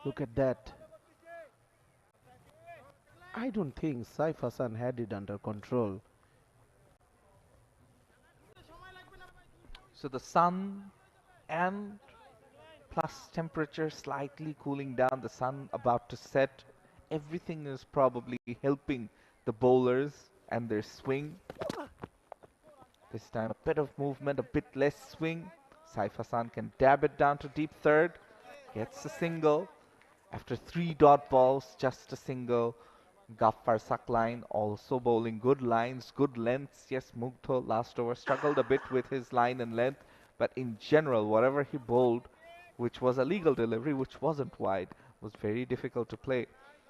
Look at that. I don't think Saif Hassan had it under control. So the sun and plus temperature slightly cooling down, the sun about to set. Everything is probably helping the bowlers and their swing. This time a bit of movement, a bit less swing. Saif Hassan can dab it down to deep third. Gets a single. After 3 dot balls, just a single. 𝗂𝗲𝗃 also bowling good lines, good lengths. Yes, 𝗂𝗍𝗄 last over struggled a bit with his line and length, but in general, whatever he bowled, which was a legal delivery, which wasn't wide, was very difficult to play.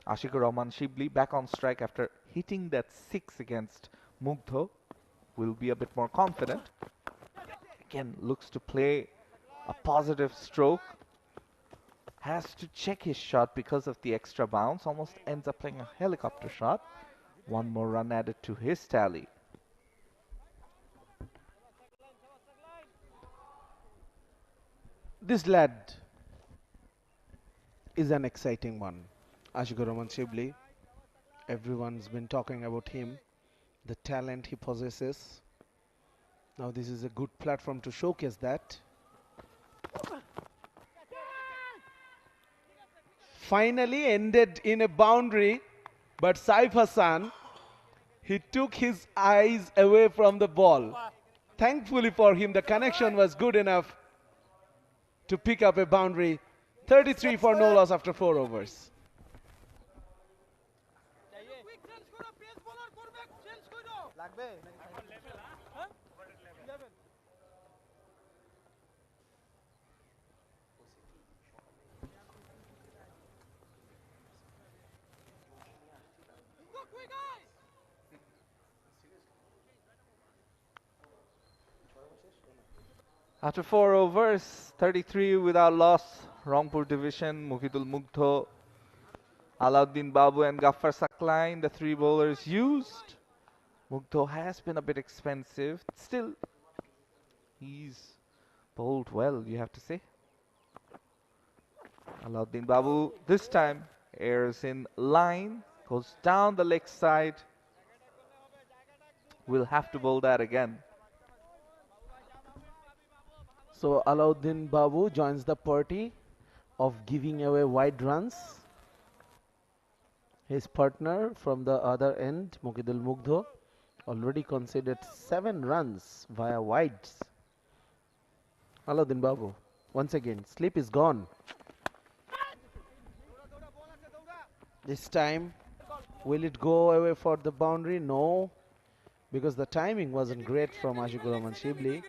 Ashikur Rahman Shibli back on strike after hitting that 6 against 𝗂𝗍𝗄. Will be a bit more confident. Again, looks to play a positive stroke. Has to check his shot because of the extra bounce. Almost ends up playing a helicopter shot. 1 more run added to his tally. This lad is an exciting one. Ashikur Rahman Shibli. Everyone's been talking about him, the talent he possesses. Now this is a good platform to showcase that. Finally ended in a boundary, but Saif Hassan, he took his eyes away from the ball. Thankfully for him, the connection was good enough to pick up a boundary. 33 for no loss after 4 overs. After 4 overs, 33 without loss. Rangpur division, 𝗂𝗍𝗄𝗧, Alauddin Babu and 𝗂𝗲𝗃, the 3 bowlers used. 𝗂𝗍𝗄 has been a bit expensive. Still, he's bowled well, you have to say. Alauddin Babu this time airs in line. Goes down the leg side. We'll have to bowl that again. So Alauddin Babu joins the party of giving away wide runs. His partner from the other end, 𝗂𝗫𝗪𝗪𝗀, already conceded 7 runs via wides. Alauddin Babu, once again, sleep is gone. This time, will it go away for the boundary? No, because the timing wasn't great from 𝗂𝗫𝗪𝗪𝗀.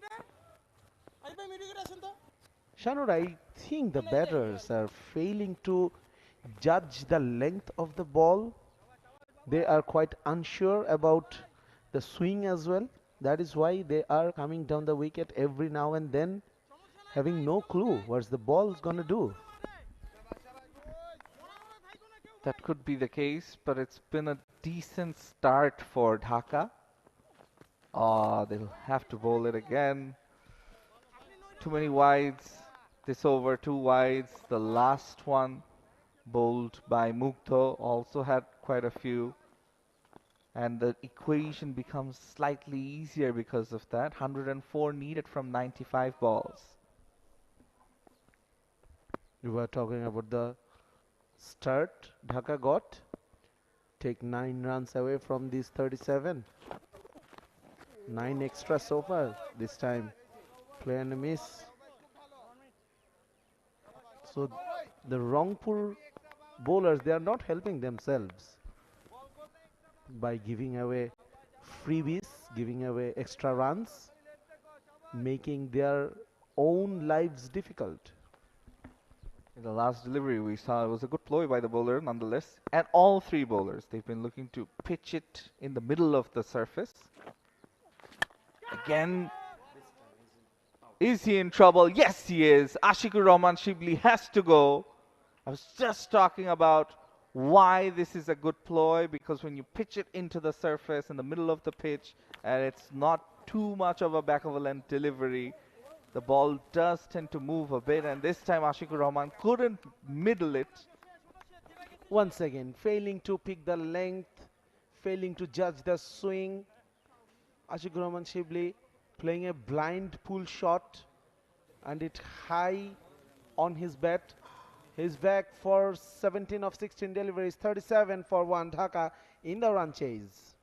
Shanur, I think the batters are failing to judge the length of the ball. They are quite unsure about the swing as well. That is why they are coming down the wicket every now and then, having no clue what the ball is going to do. That could be the case, but it's been a decent start for Dhaka. They'll have to bowl it again. Too many wides. This over, 2 wides. The last one bowled by 𝗵𝗀 also had quite a few. And the equation becomes slightly easier because of that. 104 needed from 95 balls. We were talking about the start Dhaka got. Take 9 runs away from these 37. 9 extra so far this time. Play and a miss. So the Rangpur bowlers, they are not helping themselves by giving away freebies, giving away extra runs, making their own lives difficult. In the last delivery we saw it was a good ploy by the bowler nonetheless. And all 3 bowlers, they've been looking to pitch it in the middle of the surface. Again, is he in trouble? Yes, he is. Ashikur Rahman Shibli has to go. I was just talking about why this is a good ploy, because when you pitch it into the surface in the middle of the pitch and it's not too much of a back of a length delivery, the ball does tend to move a bit, and this time Ashikur Rahman couldn't middle it. Once again, failing to pick the length, failing to judge the swing. Ashikur Rahman Shibli playing a blind pull shot and it high on his bat. He's back for 17 of 16 deliveries, 37 for 1 Dhaka in the run chase.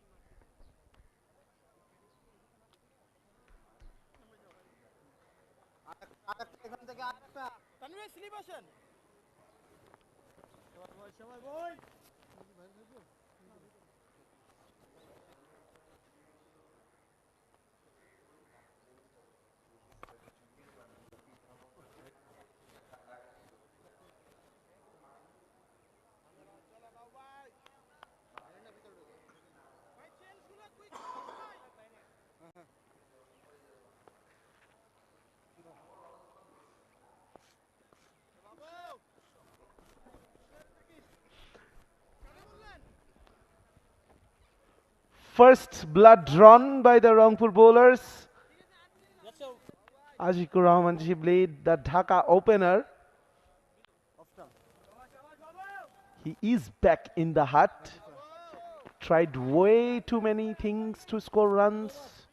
First blood drawn by the Rangpur bowlers. Ashikur Rahman Shibli, the Dhaka opener. He is back in the hut. Tried way too many things to score runs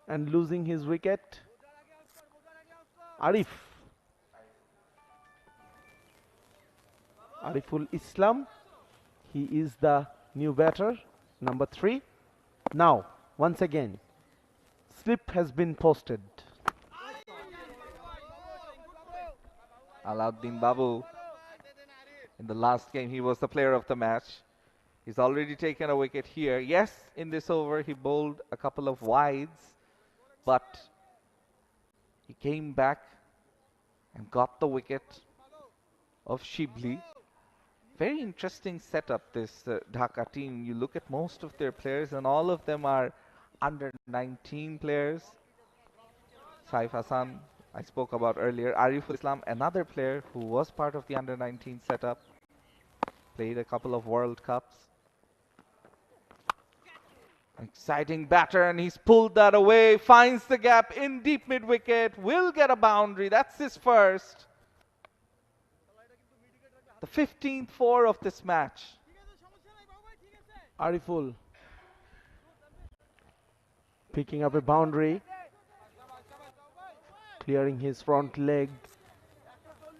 and losing his wicket. Ariful Islam, he is the new batter, number 3. Now, once again, slip has been posted. Alauddin Babu, in the last game, he was the player of the match. He's already taken a wicket here. Yes, in this over, he bowled a couple of wides, but he came back and got the wicket of Shibli. Very interesting setup, this Dhaka team. You look at most of their players and all of them are under 19 players. Saif Hassan, I spoke about earlier. Ariful Islam, another player who was part of the under 19 setup. Played a couple of World Cups. Exciting batter, and he's pulled that away. Finds the gap in deep mid-wicket. Will get a boundary. That's his first. The 15th 4 of this match. Ariful picking up a boundary, clearing his front leg,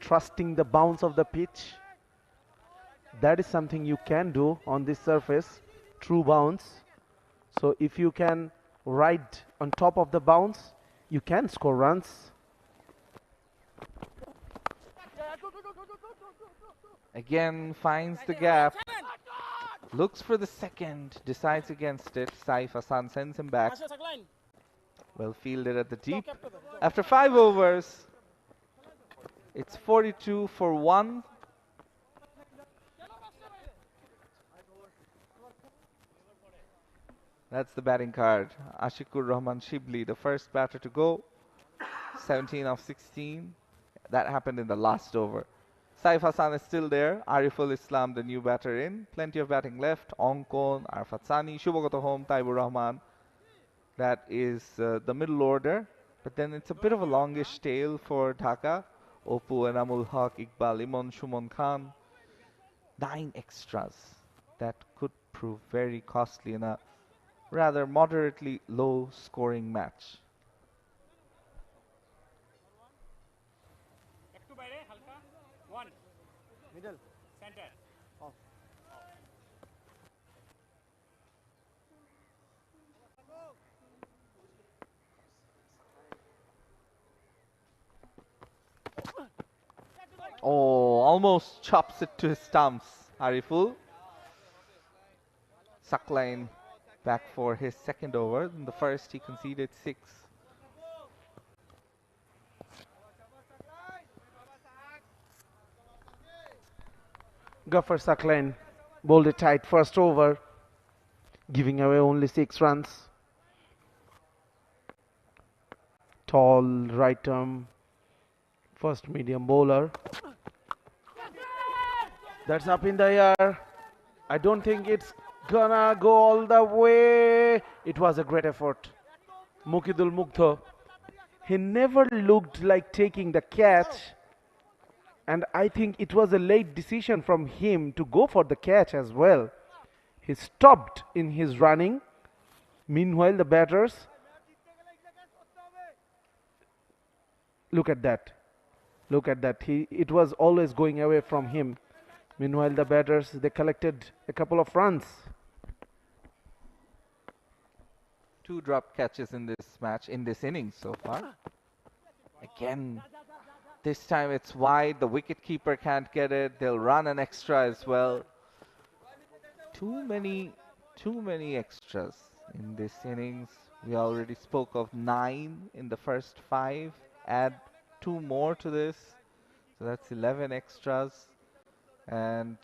trusting the bounce of the pitch. That is something you can do on this surface, true bounce. So if you can ride on top of the bounce, you can score runs. Again finds the gap, looks for the second, decides against it. Saif Hassan sends him back. Well fielded at the deep. After 5 overs, it's 42 for 1. That's the batting card. 𝗂𝗃𝗃𝗃, the first batter to go. 17 of 16. That happened in the last over. Saif Hassan is still there. Ariful Islam, the new batter in. Plenty of batting left. Onkon, Arfat Sani, Shubhagata Home, Taibur Rahman. That is the middle order. But then it's a bit of a longish tail for Dhaka. Opu, Enamul Haq, Iqbal, Imon, Shumon Khan. 9 extras. That could prove very costly in a rather moderately low scoring match. Middle. Center. Off. Oh, almost chops it to his stumps. Ariful. Suckline back for his second over. In the first, he conceded 6. 𝗃𝗧-𝗂𝗽 bowled a tight first over, giving away only 6 runs. Tall right arm first medium bowler. That's up in the air. I don't think it's gonna go all the way. It was a great effort. Mukidul Mugdha. He never looked like taking the catch. And I think it was a late decision from him to go for the catch as well. He stopped in his running. Meanwhile, the batters, look at that. Look at that. It was always going away from him. Meanwhile, the batters, they collected a couple of runs. 2 drop catches in this match, in this innings so far. Again, this time it's wide. The wicket-keeper can't get it. They'll run an extra as well. Too many extras in this innings. We already spoke of 9 in the first 5. Add 2 more to this. So that's 11 extras. And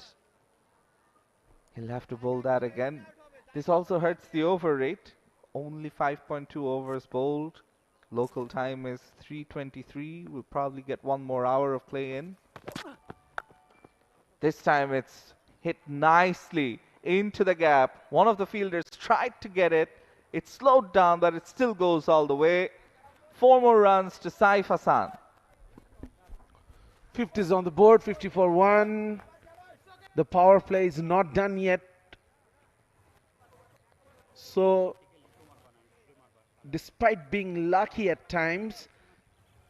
he'll have to bowl that again. This also hurts the over rate. Only 5.2 overs bowled. Local time is 3:23. We'll probably get 1 more hour of play in. This time it's hit nicely into the gap. One of the fielders tried to get it. It slowed down, but it still goes all the way. 4 more runs to Saif Hassan. 50 is on the board, 50 for 1. The power play is not done yet. So, despite being lucky at times,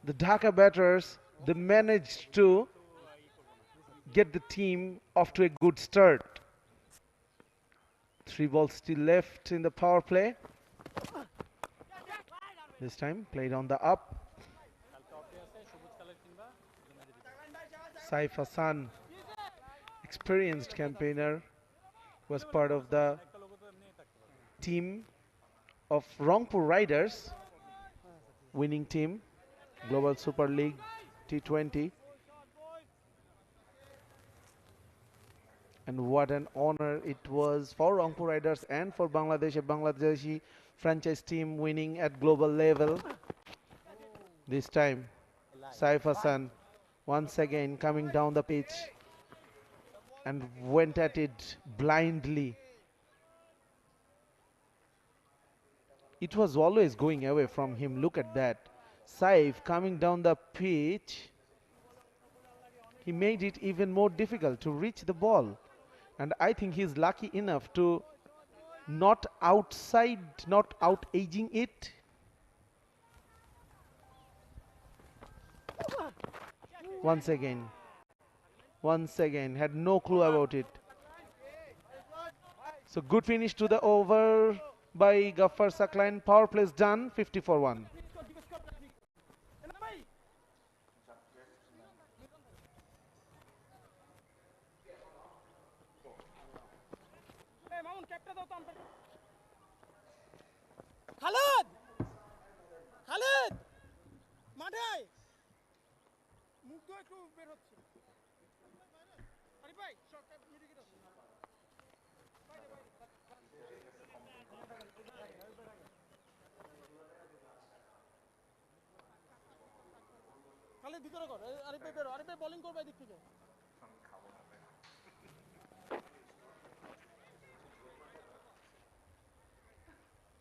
the Dhaka batters, they managed to get the team off to a good start. 3 balls still left in the power play. This time played on the up. Saif Hassan, experienced campaigner, was part of the team of Rangpur Riders, winning team, Global Super League T20. And what an honor it was for Rangpur Riders and for Bangladesh, a Bangladeshi franchise team winning at global level. This time, Saif Hassan once again coming down the pitch and went at it blindly. It was always going away from him. Look at that. Saif coming down the pitch. He made it even more difficult to reach the ball. And I think he's lucky enough to not outside, not out aging it. Once again, had no clue about it. So good finish to the over by 𝗃𝗧 𝗂𝗧. Power play is done, 50-1. Khaled Khaled মাঠে মুগ্ধ একটু বের হচ্ছে আরে ভাই shortcut মিডিকেট আছে খালেদ ভিতরে কর আরে ভাই বেরো আরে ভাই বোলিং করবে এদিক থেকে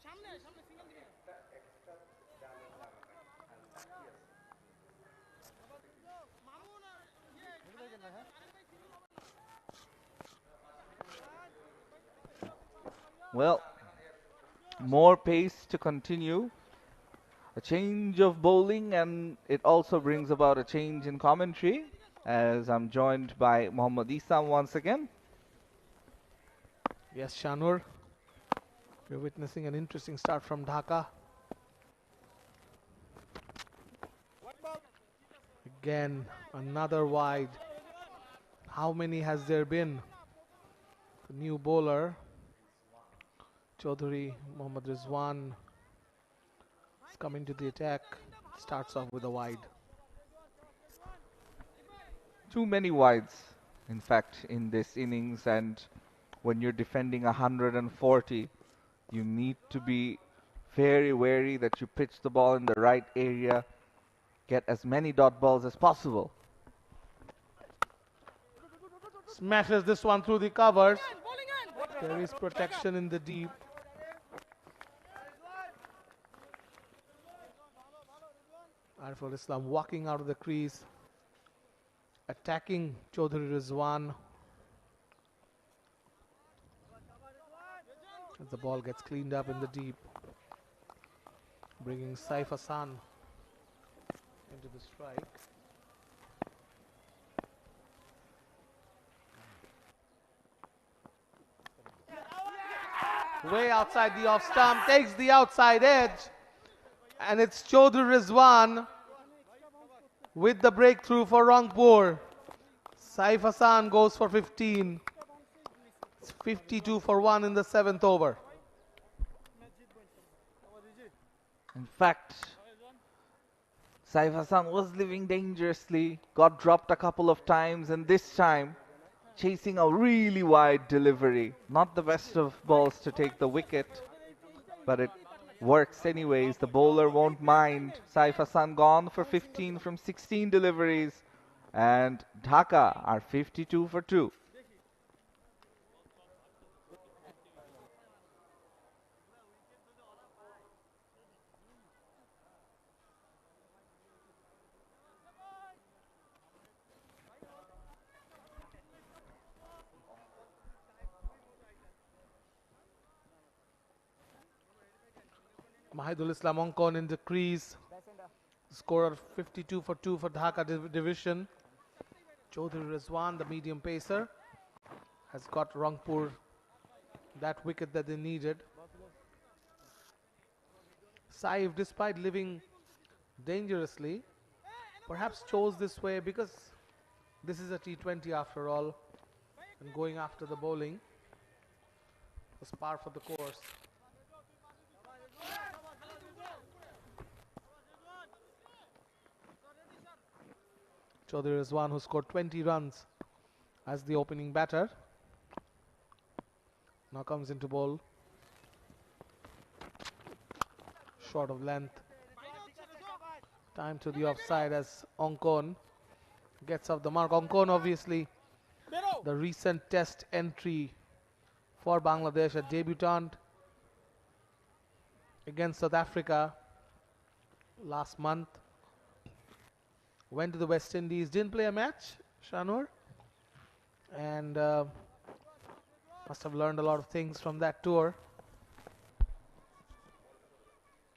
সামনে সামনে সিঙ্গেল দিবে মামুন আর Well, more pace to continue. A change of bowling, and it also brings about a change in commentary as I'm joined by 𝗂𝗏𝗍𝐸 once again. Yes, Shanur. We're witnessing an interesting start from Dhaka. Again, another wide. How many has there been? The new bowler, Chaudhary Mohammad Rizwan, is coming to the attack. Starts off with a wide. Too many wides, in fact, in this innings, and when you're defending 140, you need to be very wary that you pitch the ball in the right area, get as many dot balls as possible. Smashes this one through the covers. There is protection in the deep. Ariful Islam walking out of the crease, attacking Chaudhary Rizwan. As the ball gets cleaned up in the deep, bringing Saif Hassan into the strike. Way outside the off stump, takes the outside edge, and it's Chaudhary Rizwan with the breakthrough for Rangpur. Saif Hassan goes for 15. It's 52-1 in the 7th over. In fact, Saif Hassan was living dangerously, got dropped a couple of times, and this time chasing a really wide delivery. Not the best of balls to take the wicket, but it works anyways. The bowler won't mind. Saif Hassan gone for 15 from 16 deliveries, and Dhaka are 52-2. Mahidul Islam Onkon in the crease. Score of 52-2 for Dhaka division. Chaudhary Rizwan, the medium pacer, has got Rangpur that wicket that they needed. Saif, despite living dangerously, perhaps chose this way because this is a T20 after all, and going after the bowling was par for the course. Chaudhary Rizwan, who scored 20 runs as the opening batter, now comes into bowl. Short of length. Time to the offside as Onkon gets off the mark. Onkon, obviously, the recent test entry for Bangladesh, a debutant against South Africa last month. Went to the West Indies, didn't play a match, Shanur, and must have learned a lot of things from that tour.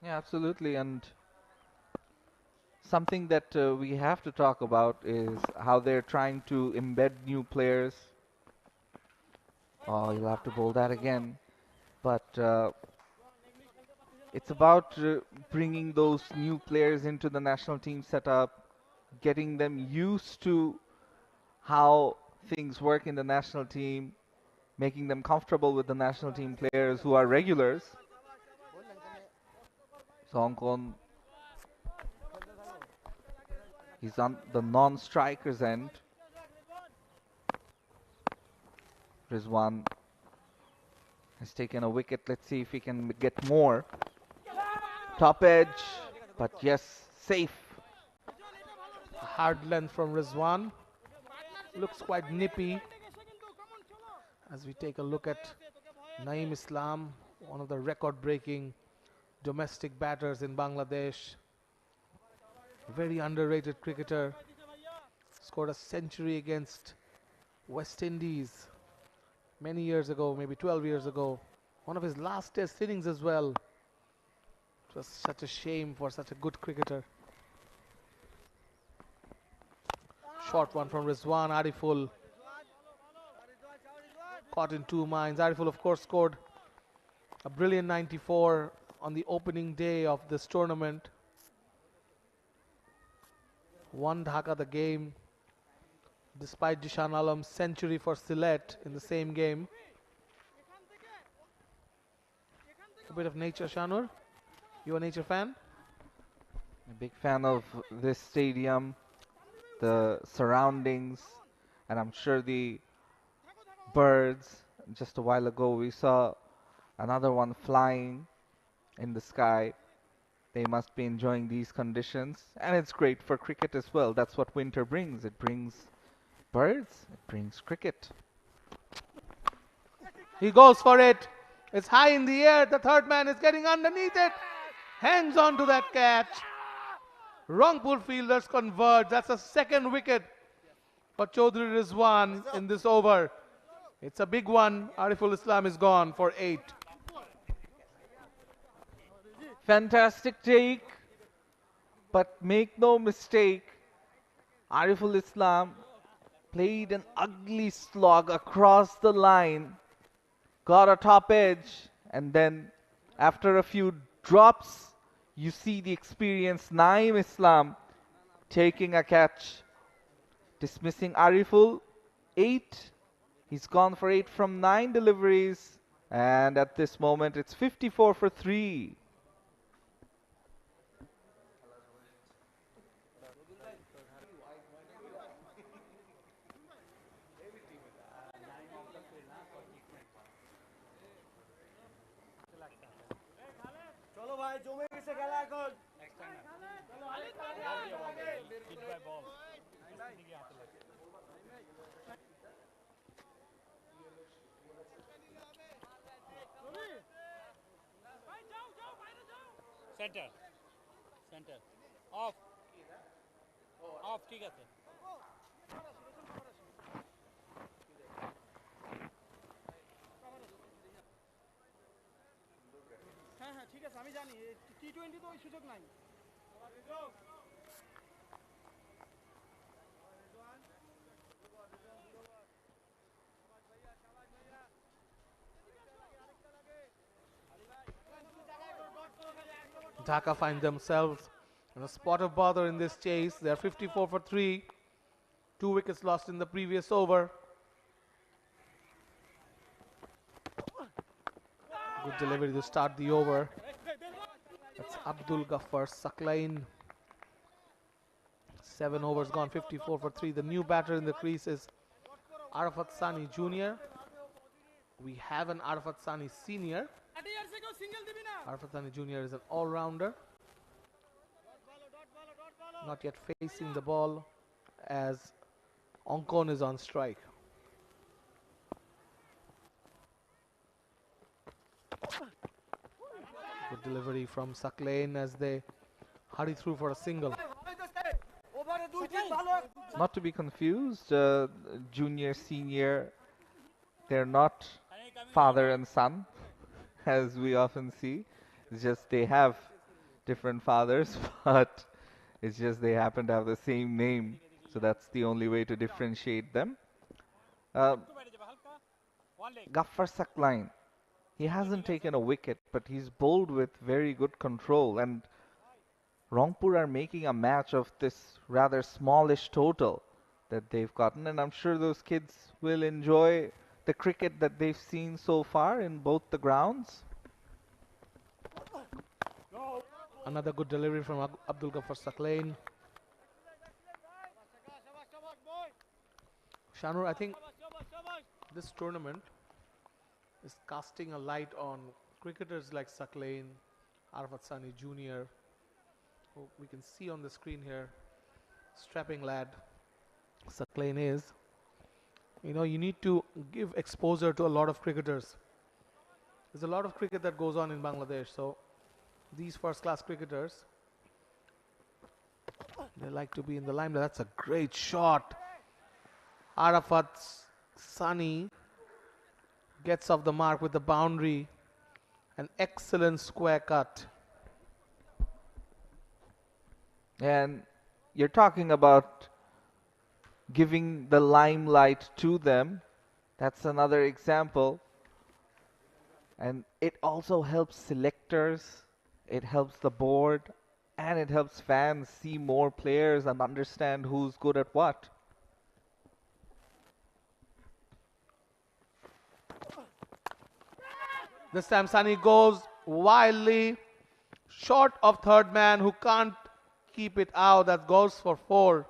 Yeah, absolutely. And something that we have to talk about is how they're trying to embed new players. Oh, you'll have to bowl that again. But it's about bringing those new players into the national team setup, getting them used to how things work in the national team, making them comfortable with the national team players who are regulars. So Ongkon, he's on the non-striker's end. Rizwan has taken a wicket. Let's see if he can get more. Top edge, but yes, safe. A hard length from Rizwan. Looks quite nippy. As we take a look at Naeem Islam, one of the record-breaking domestic batters in Bangladesh. Very underrated cricketer. Scored a century against West Indies many years ago, maybe 12 years ago. One of his last test innings as well. It was such a shame for such a good cricketer. Short one from Rizwan. Ariful caught in two minds. Ariful, of course, scored a brilliant 94 on the opening day of this tournament. Won Dhaka the game despite Jishan Alam's century for Sylhet in the same game. A bit of nature, Shanur. You a nature fan? A big fan of this stadium, the surroundings, and I'm sure the birds. Just a while ago we saw another one flying in the sky. They must be enjoying these conditions, and it's great for cricket as well. That's what winter brings. It brings birds, it brings cricket. He goes for it. It's high in the air. The third man is getting underneath it. Hangs on to that catch. Rangpur fielders converge. That's a second wicket for Chaudhry Rizwan in this over. It's a big one. Ariful Islam is gone for 8. Fantastic take, but make no mistake, Ariful Islam played an ugly slog across the line, got a top edge, and then after a few drops, you see the experienced Naeem Islam taking a catch, dismissing Ariful. 8. He's gone for 8 from 9 deliveries, and at this moment it's 54 for 3. Center. Center. Off. Off, ঠিক আছে। হ্যাঁ হ্যাঁ ঠিক আছে আমি জানি T20 তো ওই সুযোগ নাই। Dhaka find themselves in a spot of bother in this chase. They are 54 for 3. 2 wickets lost in the previous over. Good delivery to start the over. That's Abdul Ghaffar Saklain. 7 overs gone, 54 for 3. The new batter in the crease is Arafat Sani Jr. We have an Arafat Sani Senior. Arafat Sani Jr. is an all-rounder. Not yet facing the ball as Ongkon is on strike. Good delivery from Saklain as they hurry through for a single. Not to be confused, junior, senior, they're not father and son, as we often see. It's just they have different fathers, but it's just they happen to have the same name, so that's the only way to differentiate them. 𝗃𝗧𝗃𝗃𝗃, he hasn't taken a wicket, but he's bowled with very good control, and Rangpur are making a match of this rather smallish total that they've gotten, and I'm sure those kids will enjoy the cricket that they've seen so far in both the grounds. Another good delivery from 𝗃𝗧𝗃𝗃. Shanur, I think this tournament is casting a light on cricketers like Sakleen, Arafat Sani Jr., who we can see on the screen here. Strapping lad Sakleen is. You know, you need to give exposure to a lot of cricketers. There's a lot of cricket that goes on in Bangladesh, so these first-class cricketers, they like to be in the limelight. That's a great shot. Arafat Sani gets off the mark with the boundary. An excellent square cut. And you're talking about giving the limelight to them. That's another example. And it also helps selectors, it helps the board, and it helps fans see more players and understand who's good at what. This time Sani goes wildly short of third man, who can't keep it out. That goes for 4.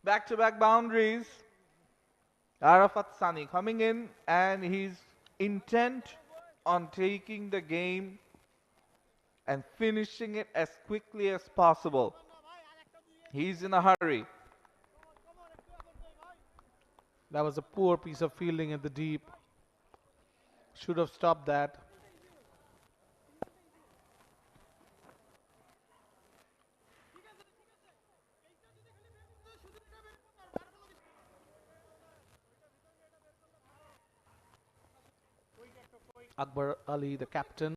Back-to-back boundaries. Arafat Sani coming in, and he's intent on taking the game and finishing it as quickly as possible. He's in a hurry. That was a poor piece of fielding at the deep. Should have stopped that. Akbar Ali, the captain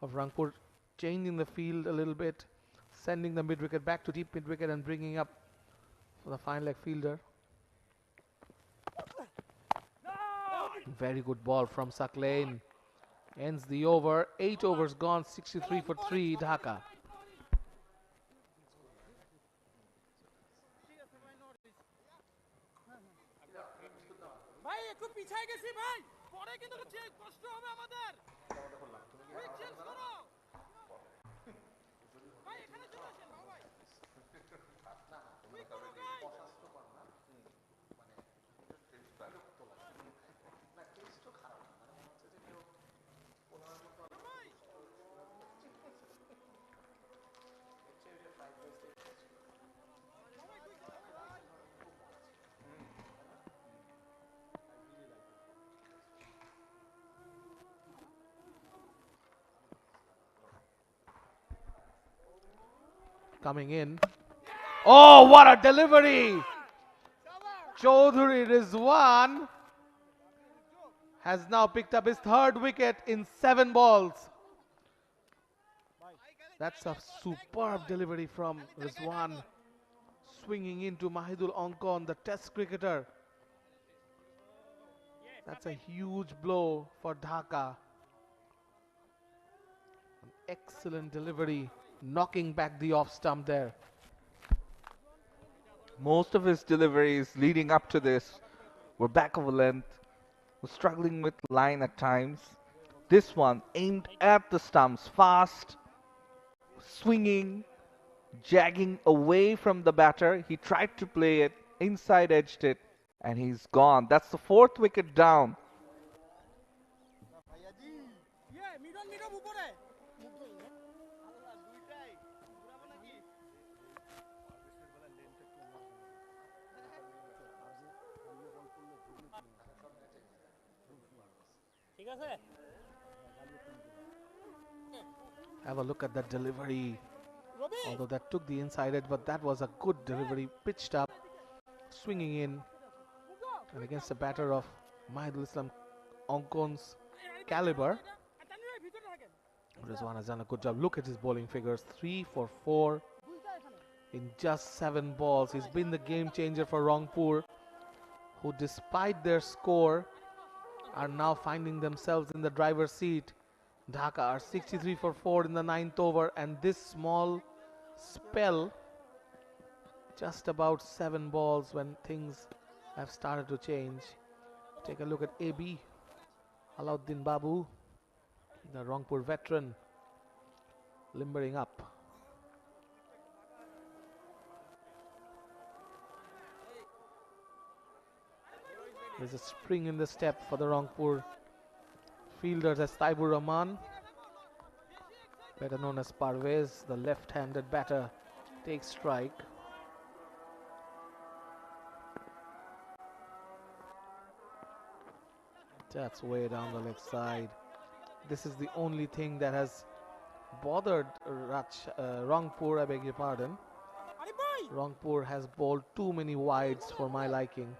of Rangpur, changing the field a little bit, sending the mid-wicket back to deep mid-wicket and bringing up for the fine leg fielder. Very good ball from Sakleen. Ends the over. 8 overs gone. 63 for 3. Dhaka. ভাই একটু পিছায় গেছি ভাই, পরে কিন্তু কষ্ট হবে আমাদের। Quick change করো ভাই, এখানে চলে আসেন ভাই। কুইক করো ভাই। Coming in. Oh, what a delivery! Chaudhary Rizwan has now picked up his 3rd wicket in 7 balls. That's a superb delivery from Rizwan, swinging into Mahidul Ongkon, the test cricketer. That's a huge blow for Dhaka. An excellent delivery, knocking back the off stump there. Most of his deliveries leading up to this were back of a length, was struggling with line at times. This one aimed at the stumps, fast, swinging, jagging away from the batter. He tried to play it, inside edged it, and he's gone. That's the 4th wicket down. Have a look at that delivery. Although that took the inside edge, but that was a good delivery. Pitched up, swinging in, and against a batter of Mahidul Islam Ongkon's caliber, Rizwan has done a good job. Look at his bowling figures. 3 for 4 in just 7 balls. He's been the game changer for Rangpur, who despite their score are now finding themselves in the driver's seat. Dhaka are 63 for 4 in the 9th over, and this small spell, just about 7 balls when things have started to change. Take a look at AB, Alauddin Babu, the Rangpur veteran, limbering up. There's a spring in the step for the Rangpur fielders as 𝗬𝗏𝗂𝗏, better known as Parvez, the left-handed batter, takes strike. That's way down the leg side. This is the only thing that has bothered Rangpur, I beg your pardon. Rangpur has bowled too many wides for my liking.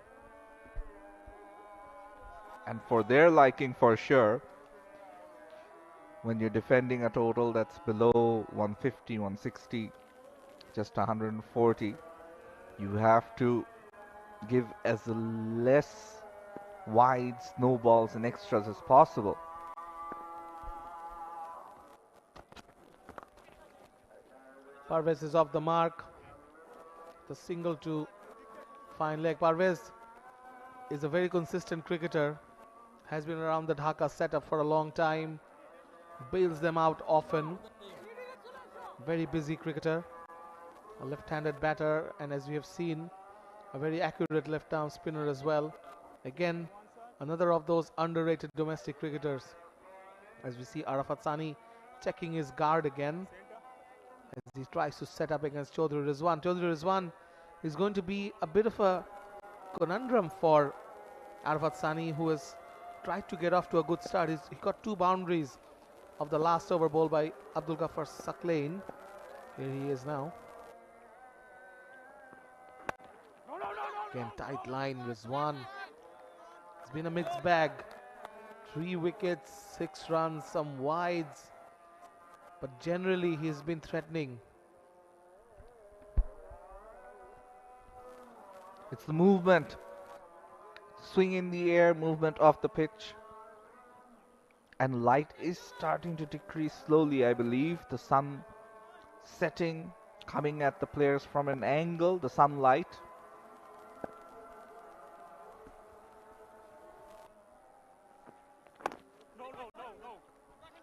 And for their liking for sure, when you're defending a total that's below 150, 160, just 140, you have to give as less wides, no balls and extras as possible. Parvez is off the mark. The single to fine leg. Parvez is a very consistent cricketer, has been around the Dhaka setup for a long time, bails them out often. Very busy cricketer, a left-handed batter, and as we have seen, a very accurate left-arm spinner as well. Again, another of those underrated domestic cricketers. As we see Arafat Sani checking his guard again as he tries to set up against Chaudhry Rizwan. Chaudhry Rizwan is going to be a bit of a conundrum for Arafat Sani, who has tried to get off to a good start. He got 2 boundaries of the last over ball by 𝗵𝗛𝗂𝗏. Here he is now. Again, tight line, Rizwan. It's been a mixed bag. 3 wickets, 6 runs, some wides, but generally he's been threatening. It's the movement, swing in the air, movement off the pitch. And light is starting to decrease slowly, I believe. The sun setting, coming at the players from an angle, the sunlight.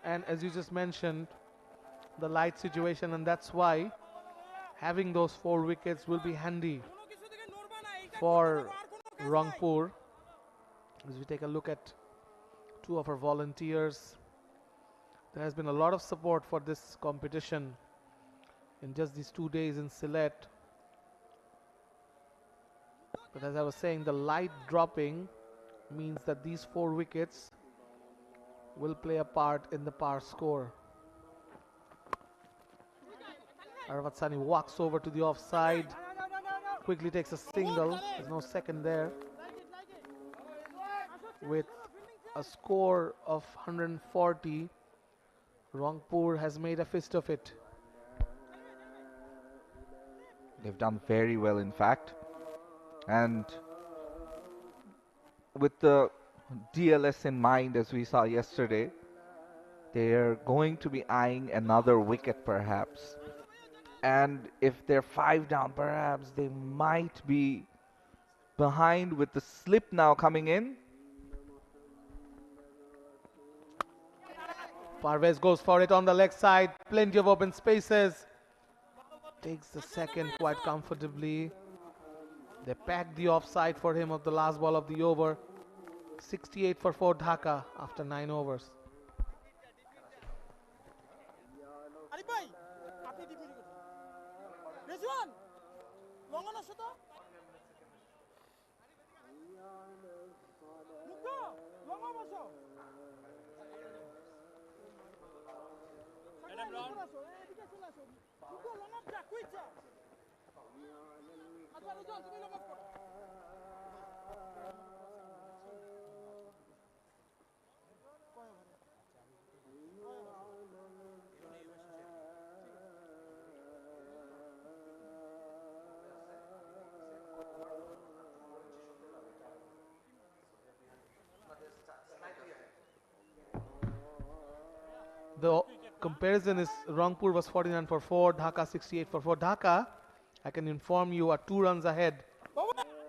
And as you just mentioned, the light situation, and that's why having those 4 wickets will be handy for Rangpur. As we take a look at 2 of our volunteers, there has been a lot of support for this competition in just these 2 days in Sylhet. But as I was saying, the light dropping means that these 4 wickets will play a part in the par score. Arafat Sani walks over to the offside, quickly takes a single. There's no second there. With a score of 140, Rangpur has made a fist of it. They've done very well, in fact. And with the DLS in mind, as we saw yesterday, they're going to be eyeing another wicket perhaps. And if they're 5 down, perhaps they might be behind with the slip now coming in. Parvez goes for it on the leg side. Plenty of open spaces. Takes the second quite comfortably. They packed the offside for him of the last ball of the over. 68 for 4 Dhaka after 9 overs. The comparison is Rangpur was 49 for 4, Dhaka 68 for 4. Dhaka, I can inform you, are 2 runs ahead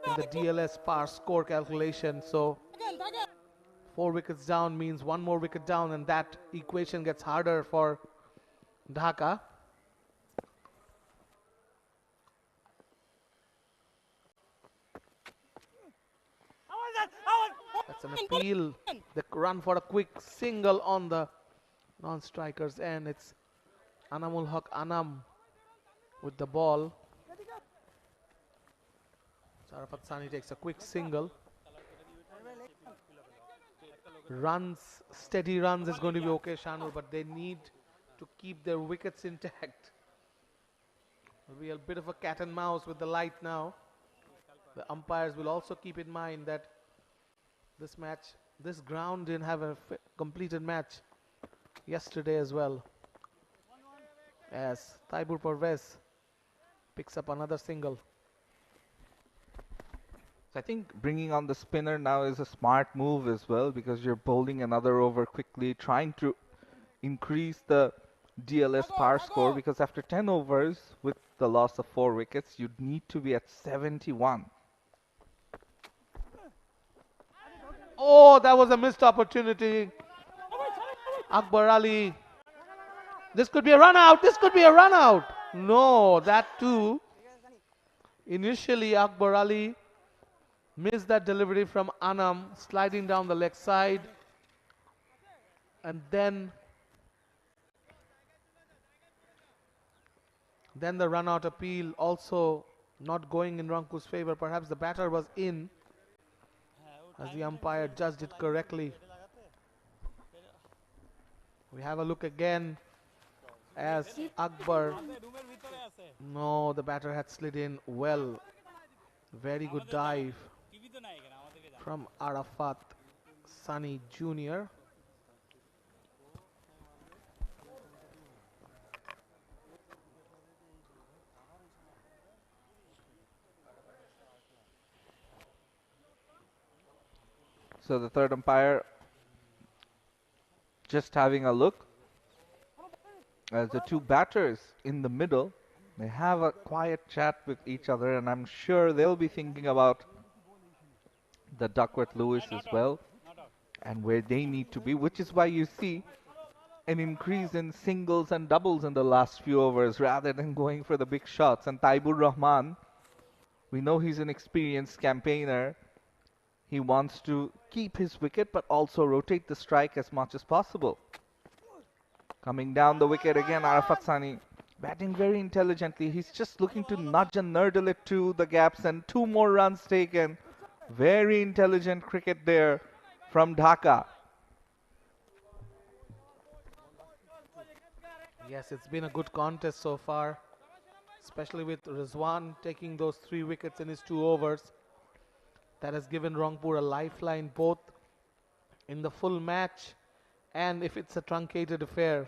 in the DLS par score calculation. So 4 wickets down means 1 more wicket down, and that equation gets harder for Dhaka. That's an appeal. They run for a quick single on the non-strikers, and it's Anamul Haq Anam with the ball. 𝗃𝗧𝗃𝗃 takes a quick single. Runs, steady runs is going to be okay, Shanul, but they need to keep their wickets intact. It'll be a bit of a cat and mouse with the light now. The umpires will also keep in mind that this match, this ground didn't have a completed match yesterday as well. As 𝗃𝗵𝗃𝗃𝗃 picks up another single. So I think bringing on the spinner now is a smart move as well, because you're bowling another over quickly, trying to increase the DLS par score, because after 10 overs with the loss of 4 wickets, you'd need to be at 71. Oh, that was a missed opportunity. Akbar Ali. This could be a run out. This could be a run out. No, that too. Initially, Akbar Ali missed that delivery from Anam, sliding down the leg side. And then the run out appeal also not going in Rangpur's favor. Perhaps the batter was in, as the umpire judged it correctly. We have a look again as Akbar. No, the batter had slid in well. Very good dive from Arafat Sani Jr. So the third umpire just having a look as the 2 batters in the middle, they have a quiet chat with each other, and I'm sure they'll be thinking about the Duckworth-Lewis as well and where they need to be, which is why you see an increase in singles and doubles in the last few overs rather than going for the big shots. And Taibur Rahman, we know he's an experienced campaigner. He wants to keep his wicket but also rotate the strike as much as possible. Coming down the wicket again, Arafat Sani batting very intelligently. He's just looking to nudge and nurdle it to the gaps, and 2 more runs taken. Very intelligent cricket there from Dhaka. Yes, it's been a good contest so far, especially with Rizwan taking those 3 wickets in his 2 overs. That has given Rangpur a lifeline both in the full match and if it's a truncated affair.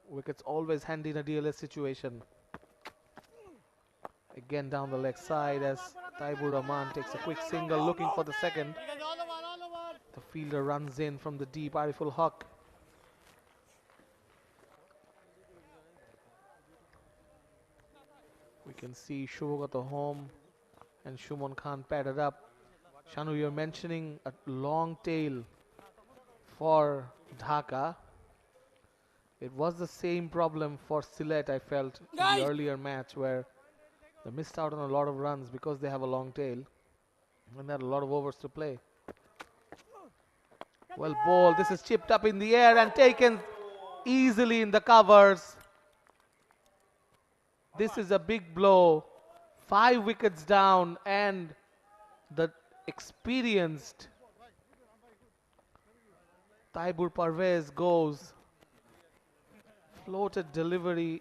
Wickets always handy in a DLS situation. Again down the leg side as Taibur Rahman takes a quick single, looking for the second. The fielder runs in from the deep, Ariful Haq. We can see Shubhagata home and Shumon Khan padded up. Shanu, you're mentioning a long tail for Dhaka. It was the same problem for Sylhet, I felt, in the earlier match, where they missed out on a lot of runs because they have a long tail and they had a lot of overs to play. Well bowled. This is chipped up in the air and taken easily in the covers. This is a big blow. 5 wickets down, and the experienced 𝗃𝗵𝗃𝗃𝗃 goes. Floated delivery.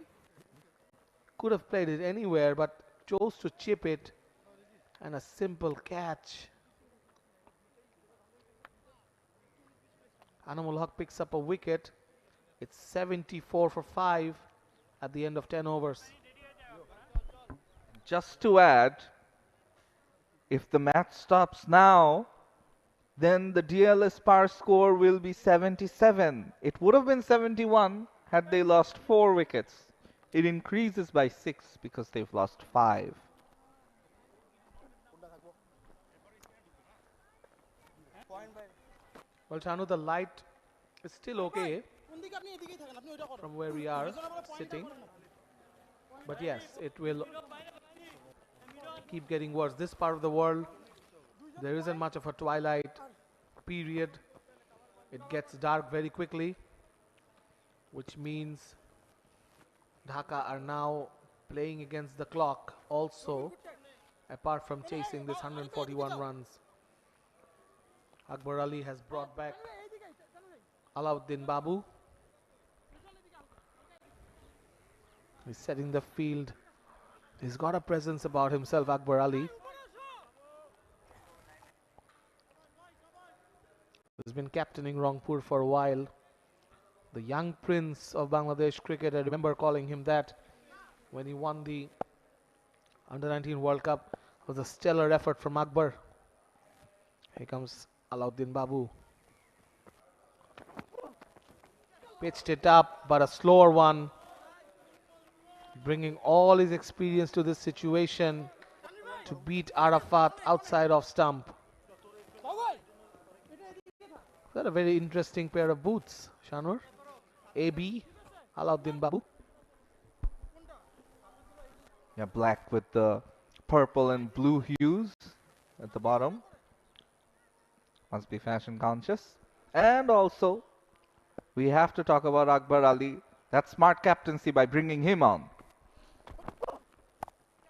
Could have played it anywhere, but chose to chip it. And a simple catch. Anamul Haq picks up a wicket. It's 74 for 5 at the end of 10 overs. Just to add, if the match stops now, then the 𝗬𝗏𝗃𝗃 score will be 77. It would have been 71 had they lost 4 wickets. It increases by 6 because they've lost 5. Well, Chanu, the light is still okay from where we are sitting. But yes, it will keep getting worse. This part of the world, there isn't much of a twilight period. It gets dark very quickly, which means Dhaka are now playing against the clock also, apart from chasing this 141 runs. Akbar Ali has brought back Alauddin Babu. He's setting the field. He's got a presence about himself, Akbar Ali. He's been captaining Rangpur for a while. The young prince of Bangladesh cricket, I remember calling him that when he won the Under-19 World Cup. It was a stellar effort from Akbar. Here comes Alauddin Babu. Pitched it up, but a slower one. Bringing all his experience to this situation to beat Arafat outside of stump. That's a very interesting pair of boots, Shanwar. AB, Alauddin Babu. Yeah, black with the purple and blue hues at the bottom. Must be fashion conscious. And also, we have to talk about Akbar Ali. That's smart captaincy by bringing him on.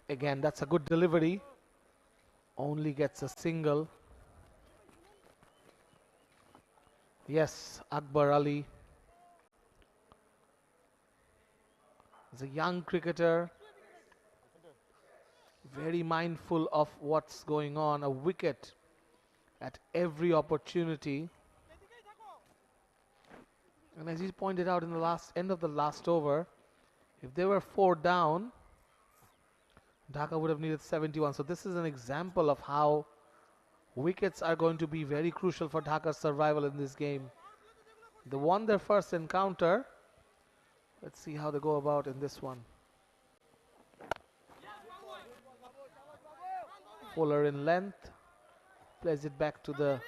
Again, that's a good delivery. Only gets a single. Yes, Akbar Ali is a young cricketer, very mindful of what's going on. A wicket at every opportunity. And as he pointed out in the end of the last over, if they were 4 down, Dhaka would have needed 71. So this is an example of how wickets are going to be very crucial for Dhaka's survival in this game. They won their first encounter. Let's see how they go about in this one. Bowler in length. Plays it back to the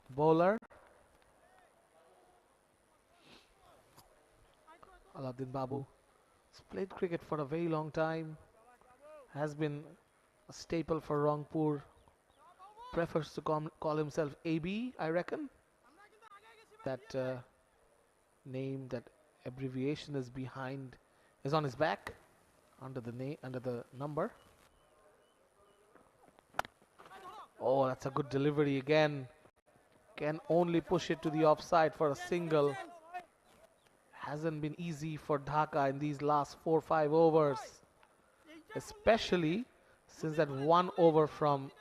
bowler. Alauddin Babu has played cricket for a very long time. Has been a staple for Rangpur. Prefers to call himself AB, I reckon. That name, that abbreviation is on his back, under the number. Oh, that's a good delivery again. Can only push it to the offside for a single. Hasn't been easy for Dhaka in these last 4-5 overs. Especially since that 1 over from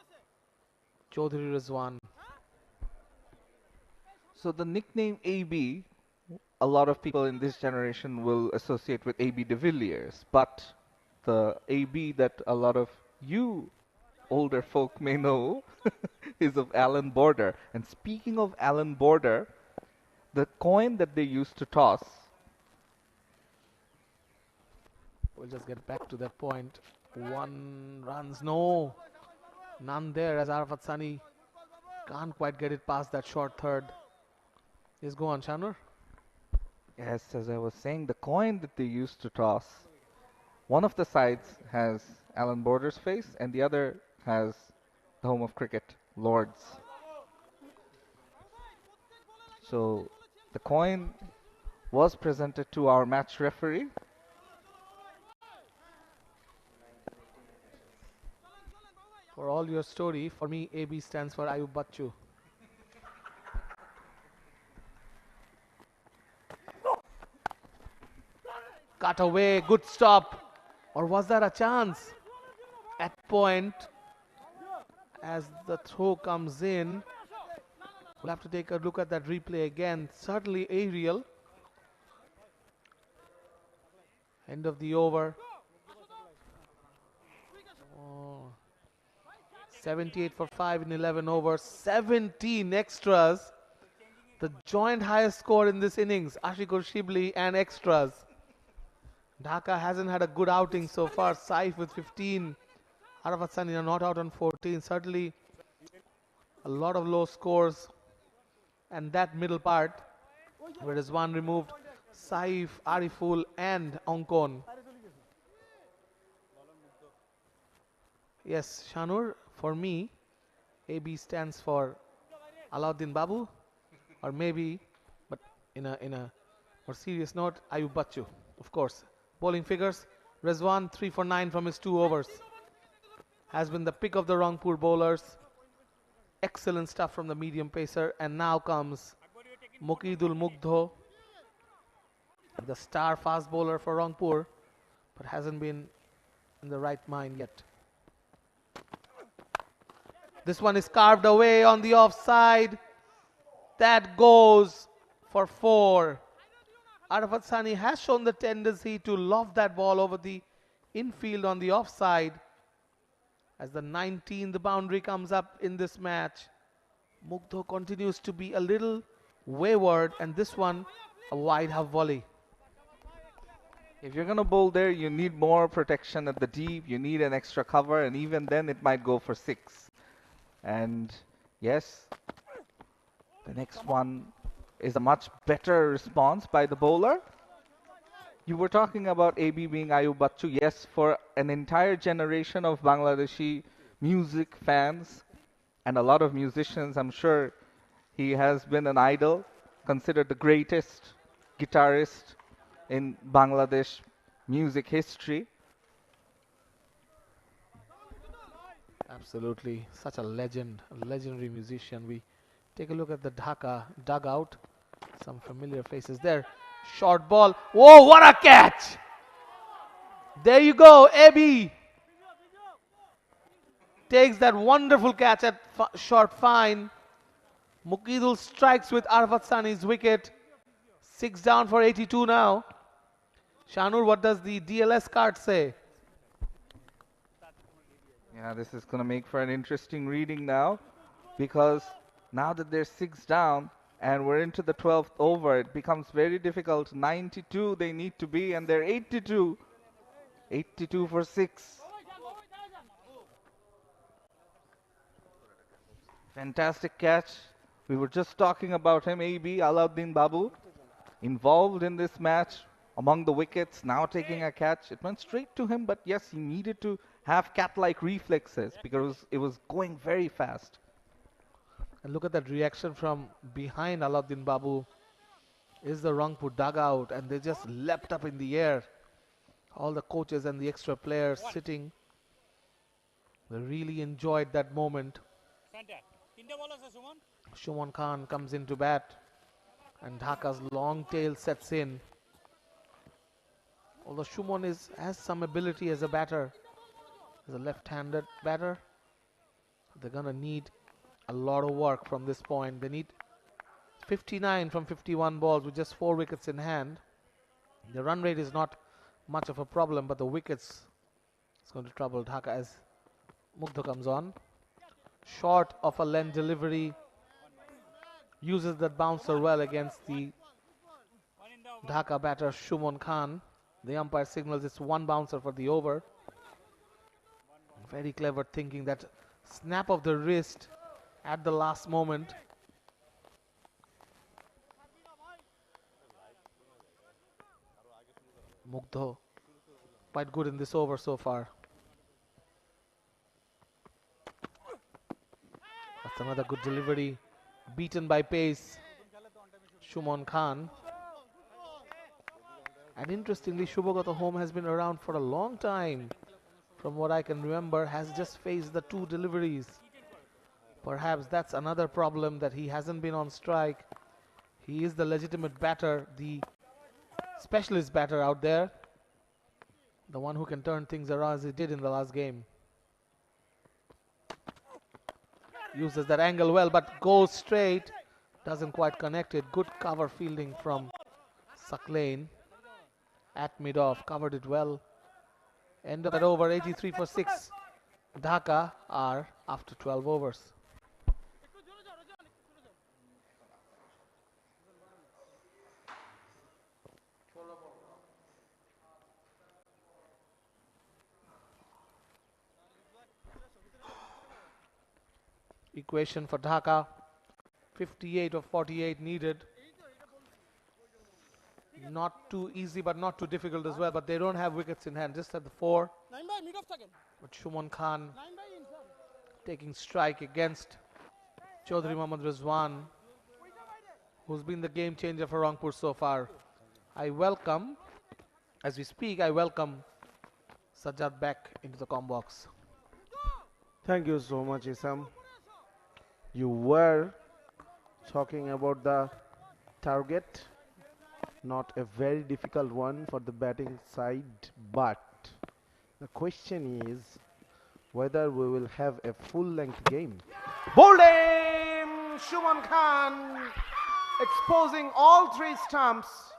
Chaudhary Rizwan. So the nickname AB, a lot of people in this generation will associate with AB de Villiers, but the AB that a lot of you older folk may know is of Alan Border. And speaking of Alan Border, the coin that they used to toss. We'll just get back to that point. 1 runs, no. None there as Arafat Sani can't quite get it past that short third. Yes, go on, Shanwar. Yes, as I was saying, the coin that they used to toss, one of the sides has Alan Border's face and the other has the home of cricket, Lords. So the coin was presented to our match referee. For all your story, for me, AB stands for Ayub Bachchu. Cut away, good stop. Or was that a chance? At point, as the throw comes in, we'll have to take a look at that replay again. Certainly aerial. End of the over. Oh. 78 for 5 in 11 overs, 17 extras. The joint highest score in this innings, 𝗂𝗏𝗃𝗃 𝗂𝗏𝗃 and extras. Dhaka hasn't had a good outing so far. Saif with 15. Arafat Sani not out on 14. Certainly a lot of low scores. And that middle part, where Rizwan removed Saif, Ariful and Onkon. Yes, Shanur, for me, AB stands for Alauddin Babu, or maybe, but in a more serious note, Ayub Bachchu, of course. Bowling figures, Rizwan 3 for 9 from his 2 overs. Has been the pick of the Rangpur bowlers. Excellent stuff from the medium pacer. And now comes 𝗏𝗂𝗪𝗏𝗏, the star fast bowler for Rangpur, but hasn't been in the right mind yet. This one is carved away on the offside. That goes for 4. Arafat Sani has shown the tendency to loft that ball over the infield on the offside. As the 19th boundary comes up in this match, 𝗏𝗏 continues to be a little wayward, and this one a wide half volley. If you're going to bowl there, you need more protection at the deep. You need an extra cover, and even then it might go for 6. And yes, the next one is a much better response by the bowler. You were talking about AB being Ayub Bachchu. Yes, for an entire generation of Bangladeshi music fans and a lot of musicians, I'm sure he has been an idol, considered the greatest guitarist in Bangladesh music history. Absolutely, such a legend, a legendary musician. We take a look at the Dhaka dugout. Some familiar faces there. Short ball. Whoa, what a catch! There you go, AB takes that wonderful catch at short fine. 𝗏𝗂𝗪𝗏𝗏 strikes with Arafat Sani's wicket. 6 down for 82 now. Shanur, what does the DLS card say? Yeah, this is going to make for an interesting reading now, because now that they're 6 down and we're into the 12th over, it becomes very difficult. 92 they need to be, and they're 82. 82 for 6. Fantastic catch. We were just talking about him, AB, Alauddin Babu, involved in this match among the wickets, now taking a catch. It went straight to him, but yes, he needed to have cat-like reflexes because it was going very fast. And look at that reaction from behind Alauddin Babu. Is the Rangpur dugout, and they just leapt up in the air. All the coaches and the extra players sitting. They really enjoyed that moment. Shuman Khan comes into bat, and Dhaka's long tail sets in. Although Shuman has some ability as a batter, as a left-handed batter, they're going to need a lot of work from this point. They need 59 from 51 balls with just 4 wickets in hand. The run rate is not much of a problem, but the wickets is going to trouble Dhaka as 𝗏𝗏 comes on. Short of a length delivery. Uses that bouncer well against the Dhaka batter Shuman Khan. The umpire signals it's 1 bouncer for the over. Very clever thinking, that snap of the wrist at the last moment. 𝗏𝗏 quite good in this over so far. That's another good delivery. Beaten by pace, Shuman Khan. And interestingly, Shubhagata Home has been around for a long time. From what I can remember, has just faced the 2 deliveries. Perhaps that's another problem, that he hasn't been on strike. He is the legitimate batter, the specialist batter out there. The one who can turn things around as he did in the last game. Uses that angle well, but goes straight. Doesn't quite connect it. Good cover fielding from Saklain. At mid-off, covered it well. End of that over, 83 for 6. Dhaka are after 12 overs. Equation for Dhaka, 58 of 48 needed. Not too easy, but not too difficult as well. But they don't have wickets in hand, just at the 4. But Shuman Khan taking strike against Chaudhry Mohammad Rizwan, who's been the game changer for Rangpur so far. I welcome, as we speak, I welcome Sajjad back into the com box. Thank you so much, Isam. You were talking about the target. Not a very difficult one for the batting side, but the question is whether we will have a full-length game. Bowling! Shuman Khan exposing all 3 stumps,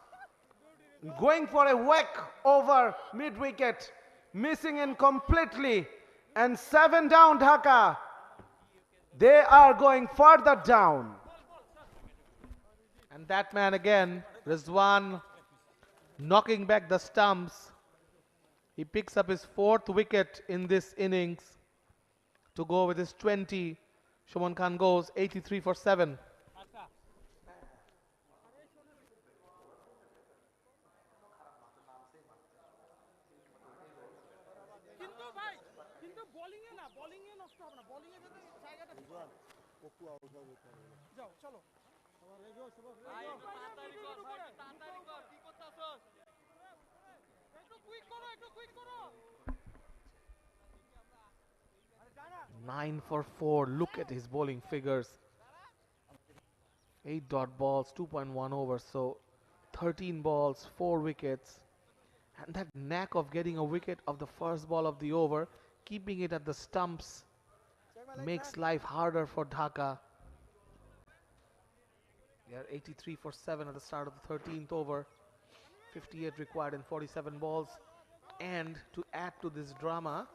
going for a whack over mid-wicket, missing in completely, and 7 down Dhaka. They are going further down. And that man again, Rizwan, knocking back the stumps. He picks up his 4th wicket in this innings to go with his 20. Shuman Khan goes 83 for 7. Nine for 4. Look at his bowling figures. 8 dot balls, 2.1 overs, so 13 balls, 4 wickets. And that knack of getting a wicket of the first ball of the over, keeping it at the stumps, makes life harder for Dhaka. They are 83 for 7 at the start of the 13th over. 58 required in 47 balls. And to add to this drama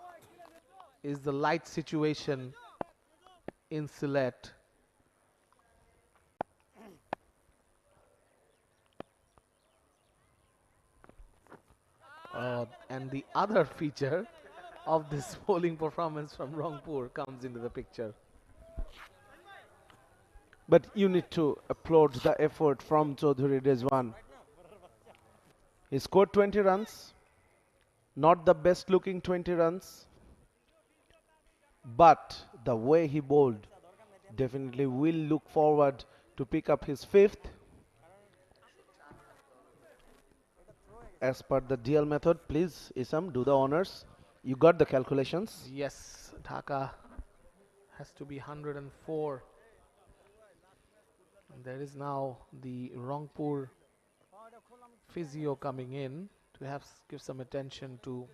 is the light situation in Sylhet. And the other feature of this bowling performance from Rangpur comes into the picture. But you need to applaud the effort from Chaudhry Rizwan. He scored 20 runs. Not the best looking 20 runs. But the way he bowled, definitely will look forward to pick up his 5th. As per the DL method, please, Isam, do the honors. You got the calculations? Yes, Dhaka has to be 104. And there is now the Rangpur physio coming in to give some attention to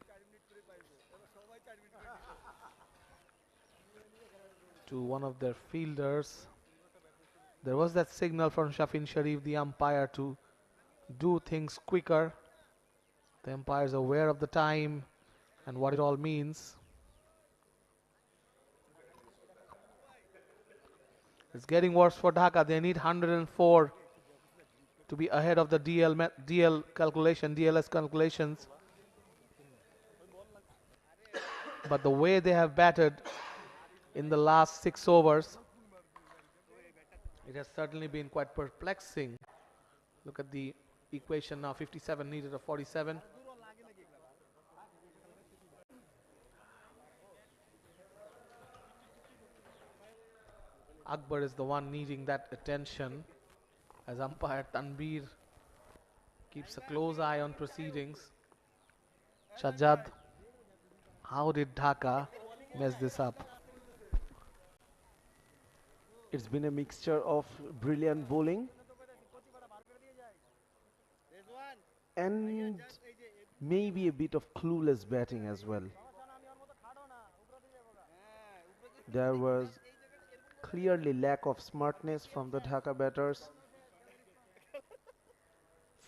one of their fielders. There was that signal from Shafin Sharif, the umpire, to do things quicker. The umpire is aware of the time and what it all means. It's getting worse for Dhaka. They need 104 to be ahead of the DLS calculations. But the way they have batted in the last 6 overs, it has certainly been quite perplexing. Look at the equation now, 57 needed of 47. Akbar is the one needing that attention, as umpire Tanbir keeps a close eye on proceedings. Sajjad, how did Dhaka mess this up? It's been a mixture of brilliant bowling and maybe a bit of clueless batting as well. There was clearly lack of smartness from the Dhaka batters.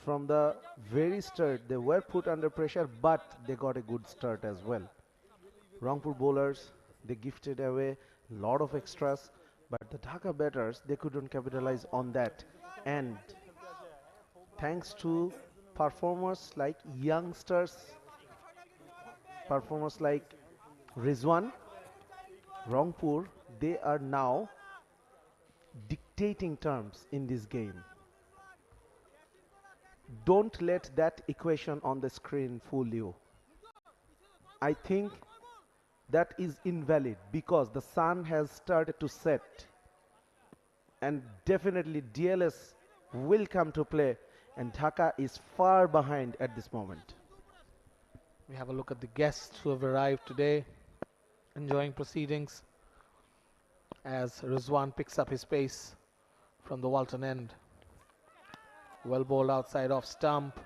From the very start, they were put under pressure, but they got a good start as well. Rangpur bowlers, they gifted away Lot of extras, but the Dhaka batters, they couldn't capitalize on that. And thanks to performers like youngsters, performers like Rizwan, Rangpur, they are now dictating terms in this game. Don't let that equation on the screen fool you. I think that is invalid because the sun has started to set, and definitely DLS will come to play, and Dhaka is far behind at this moment. We have a look at the guests who have arrived today, enjoying proceedings as Rizwan picks up his pace from the Walton end. Well bowled outside off stump.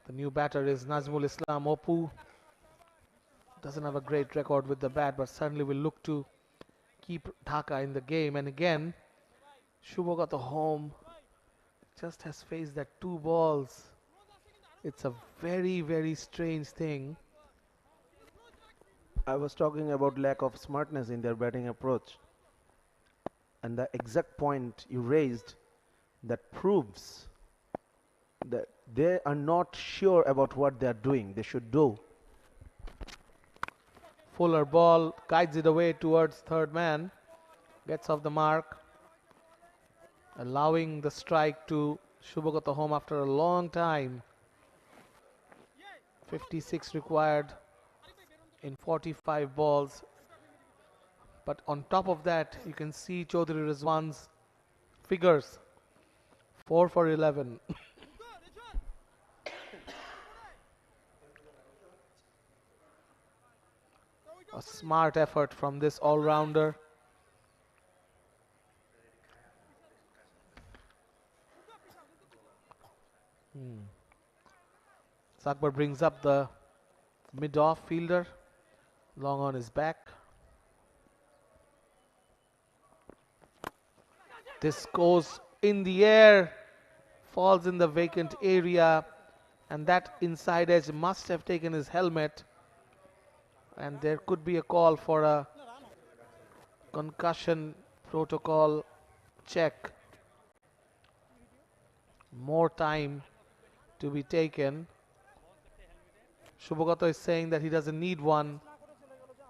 The new batter is Nazmul Islam Opu. Doesn't have a great record with the bat, but certainly will look to keep Dhaka in the game. And again, 𝗂𝗵𝗂𝗽𝗂𝗃 just has faced that 2 balls. It's a very, very strange thing. I was talking about lack of smartness in their batting approach, and the exact point you raised that proves that they are not sure about what they are doing. They should do. Fuller ball guides it away towards third man, gets off the mark, allowing the strike to 𝗂𝗵𝗂𝗽𝗂𝗃 after a long time. 56 required in 45 balls. But on top of that, you can see Chaudhary Rizwan's figures. 4 for 11. A smart effort from this all-rounder. Akbar brings up the mid-off fielder, long on his back. This goes in the air, falls in the vacant area, and that inside edge must have taken his helmet, and there could be a call for a concussion protocol check. More time to be taken. 𝗂𝗵𝗂𝗽𝗂𝗃 is saying that he doesn't need one,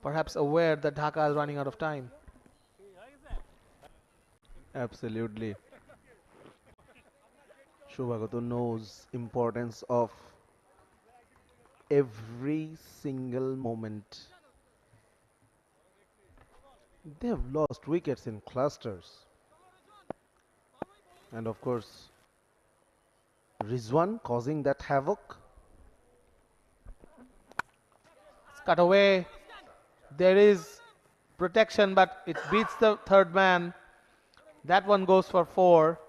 perhaps aware that Dhaka is running out of time. Absolutely. 𝗂𝗵𝗂𝗽𝗂𝗃 knows importance of every single moment. They have lost wickets in clusters. And of course, Rizwan causing that havoc. It's cut away. There is protection, but it beats the third man. That one goes for 4.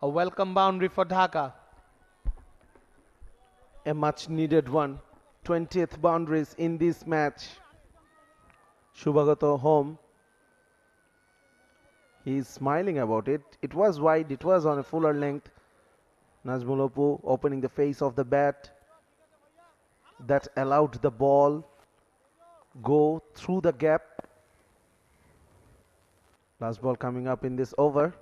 A welcome boundary for Dhaka. A much needed one. 20th boundaries in this match. 𝗂𝗵𝗂𝗽𝗂𝗃 home. He is smiling about it. It was wide. It was on a fuller length. Nazmul Opu opening the face of the bat. That allowed the ball go through the gap. Last ball coming up in this over.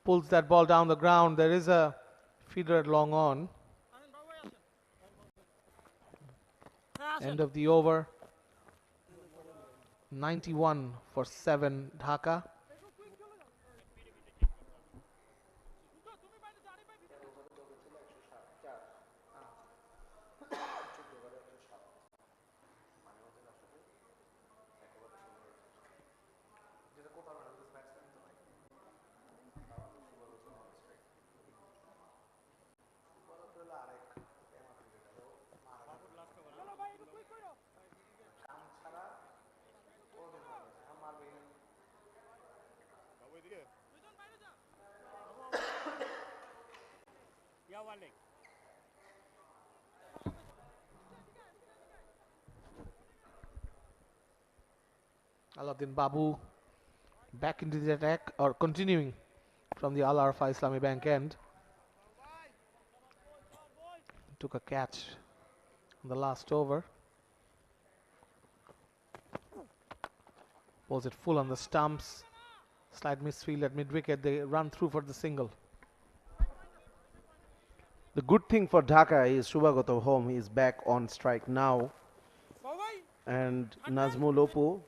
Pulls that ball down the ground. There is a feeder at long on. End of the over. 91 for 7 Dhaka. Alauddin Babu back into the attack, or continuing from the Al-Arfa Islami Bank end. Took a catch the last over. Bowls it full on the stumps. Slight misfield at mid-wicket. They run through for the single. The good thing for Dhaka is 𝗂𝗏𝗂𝗃𝗏 is back on strike now. And 𝗏𝗂𝗃𝗏𝗃,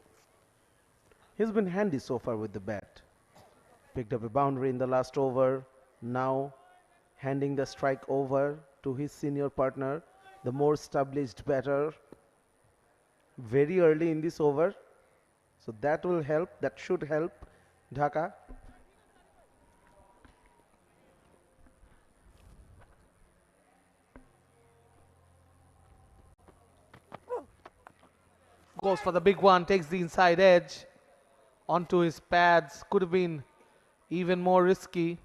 he's been handy so far with the bat. Picked up a boundary in the last over. Now handing the strike over to his senior partner, the more established batter, very early in this over. So that will help, that should help Dhaka. Goes for the big one, takes the inside edge onto his pads. Could have been even more risky.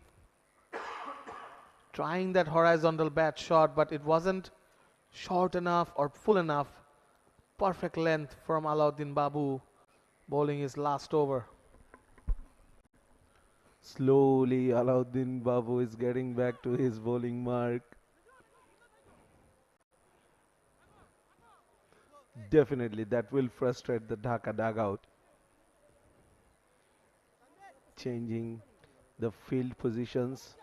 Trying that horizontal bat shot, but it wasn't short enough or full enough. Perfect length from Alauddin Babu, bowling his last over. Slowly Alauddin Babu is getting back to his bowling mark. Definitely that will frustrate the Dhaka dugout. Changing the field positions.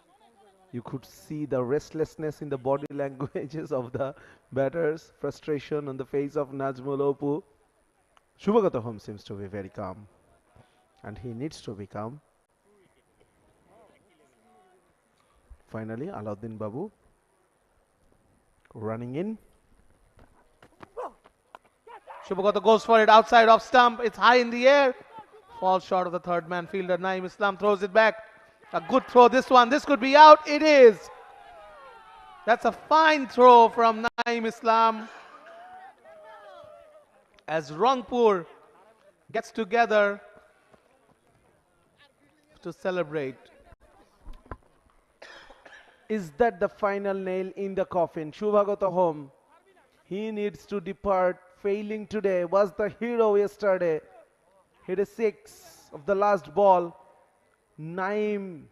You could see the restlessness in the body languages of the batters, frustration on the face of 𝗏𝗂𝗃𝗏𝗃. 𝗂𝗏𝗂𝗃𝗏 seems to be very calm, and he needs to be calm. Finally, Alauddin Babu running in. 𝗂𝗏𝗂𝗃𝗏 goes for it outside off stump. It's high in the air. Falls short of the third man fielder. Naeem Islam throws it back. A good throw, this one. This could be out. It is. That's a fine throw from Naeem Islam. As Rangpur gets together to celebrate. Is that the final nail in the coffin? 𝗂𝗏𝗂𝗃𝗏, he needs to depart. Failing today, was the hero yesterday. Hit a 6 of the last ball. Naeem,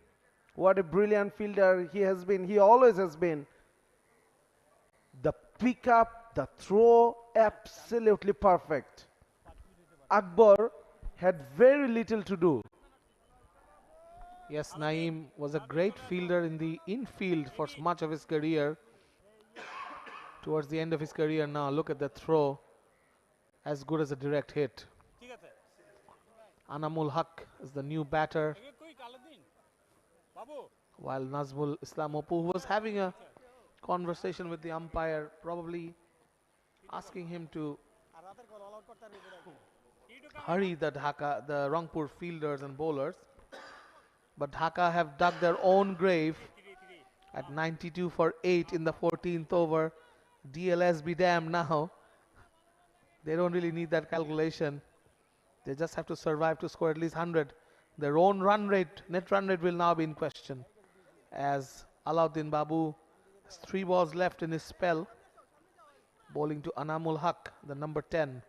what a brilliant fielder he has been. He always has been. The pickup, the throw, absolutely perfect. Akbar had very little to do. Yes, Naeem was a great fielder in the infield for much of his career. Towards the end of his career now, look at the throw. As good as a direct hit. Anamul Haq is the new batter, while Nazmul Islam Oppu, who was having a conversation with the umpire, probably asking him to hurry the Rangpur fielders and bowlers. But Dhaka have dug their own grave at 92 for 8 in the 14th over. DLS be damned now. They don't really need that calculation. They just have to survive to score at least 100. Their own run rate, net run rate, will now be in question, as Alauddin Babu has 3 balls left in his spell, bowling to Anamul Haq, the number 10.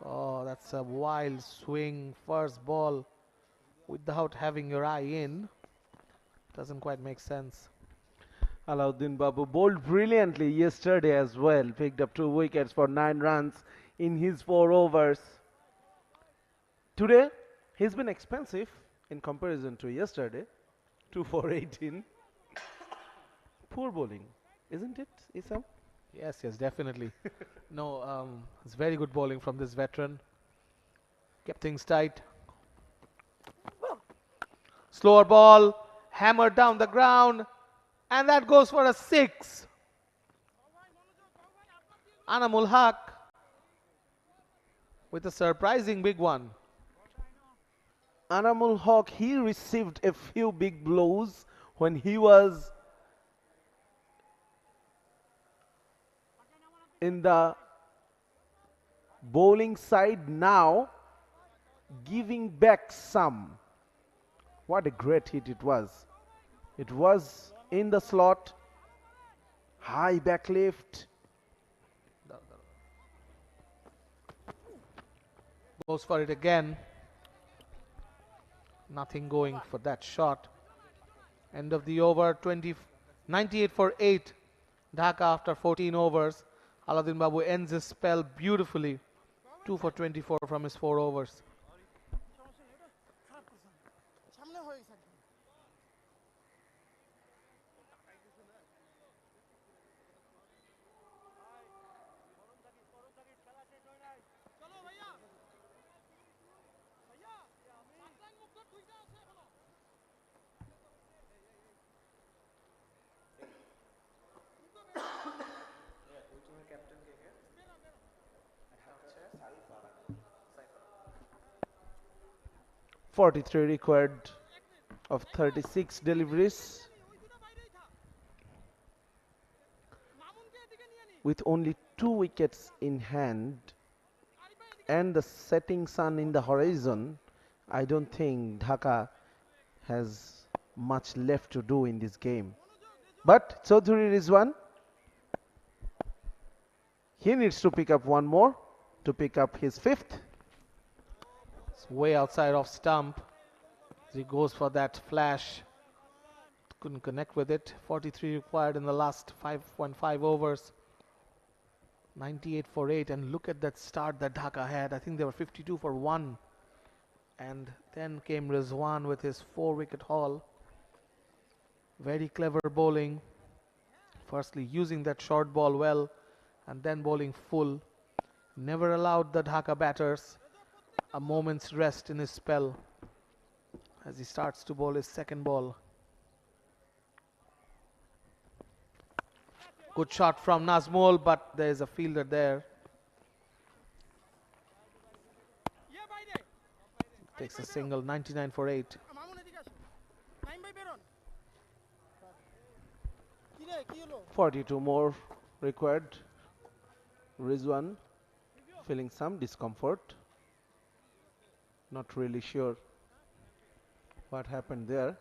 Oh, that's a wild swing. First ball without having your eye in. Doesn't quite make sense. Alauddin Babu bowled brilliantly yesterday as well. Picked up 2 wickets for 9 runs in his 4 overs. Today, he's been expensive in comparison to yesterday. 2 for 18. Poor bowling, isn't it, Isam? Yes, definitely. No, it's very good bowling from this veteran. Kept things tight. Slower ball, hammered down the ground, and that goes for a 6. Anamul Haq with a surprising big one. Anamul Haq, he received a few big blows when he was in the bowling side, now giving back some. What a great hit it was. It was in the slot, high back lift. Goes for it again. Nothing going for that shot. End of the over, 98 for 8. Dhaka after 14 overs. Alauddin Babu ends his spell beautifully. 2 for 24 from his 4 overs. .43 required of 36 deliveries. With only 2 wickets in hand and the setting sun in the horizon, I don't think Dhaka has much left to do in this game. But Chaudhary Rizwan, he needs to pick up one more to pick up his 5th. It's way outside off stump. He goes for that flash. Couldn't connect with it. 43 required in the last 5.5 overs. 98 for 8. And look at that start that Dhaka had. I think they were 52 for 1. And then came Rizwan with his 4-wicket haul. Very clever bowling. Firstly, using that short ball well and then bowling full. Never allowed the Dhaka batters a moment's rest in his spell as he starts to bowl his 2nd ball. Good shot from Nazmul, but there is a fielder there. Takes a single, 99 for 8. 42 more required. Rizwan feeling some discomfort. Not really sure what happened there.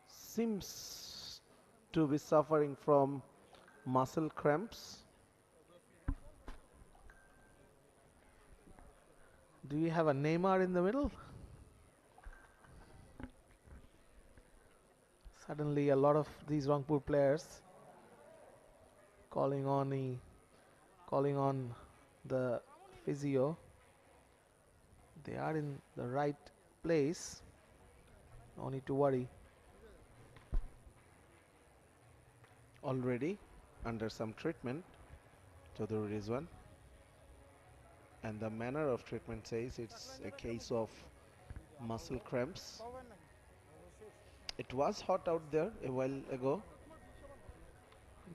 Seems to be suffering from muscle cramps. Do you have a Neymar in the middle? Suddenly a lot of these Rangpur players calling on the physio. They are in the right place. No need to worry. Already under some treatment, Chaudhary Rizwan. And the manner of treatment says it's a case of muscle cramps. It was hot out there a while ago.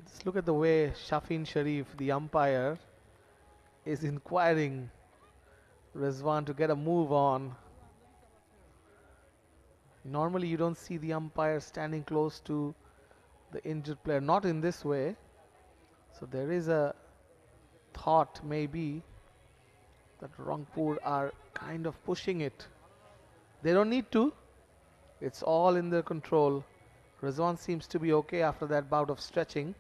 Just look at the way Shafin Sharif, the umpire, is inquiring Rizwan to get a move on. Normally you don't see the umpire standing close to the injured player, not in this way. So there is a thought maybe that Rangpur are kind of pushing it. They don't need to. It's all in their control. Rizwan seems to be okay after that bout of stretching.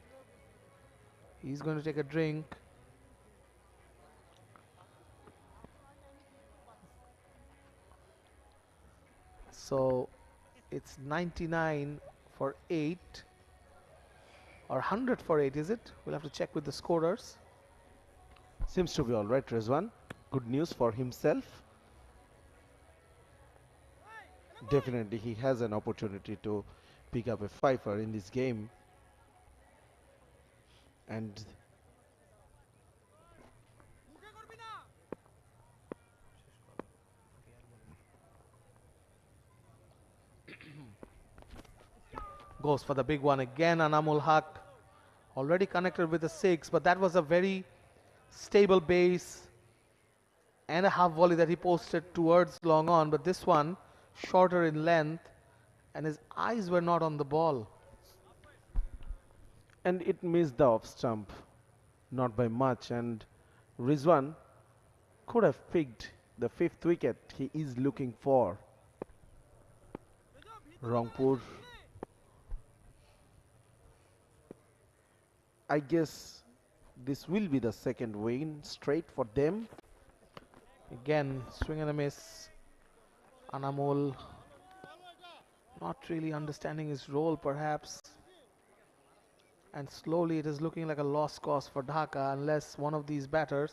He's going to take a drink. So it's 99 for 8 or 100 for 8, is it? We'll have to check with the scorers. Seems to be all right, Rizwan. Good news for himself. Definitely he has an opportunity to pick up a 5-er in this game. And goes for the big one again. Anamul Haq already connected with the 6, but that was a very stable base and a half volley that he posted towards long on, but this one shorter in length and his eyes were not on the ball. And it missed the off stump, not by much, and Rizwan could have picked the 5th wicket he is looking for. Rangpur, I guess this will be the second win straight for them. Again, swing and a miss. Anamol not really understanding his role perhaps. And slowly it is looking like a lost cause for Dhaka unless one of these batters,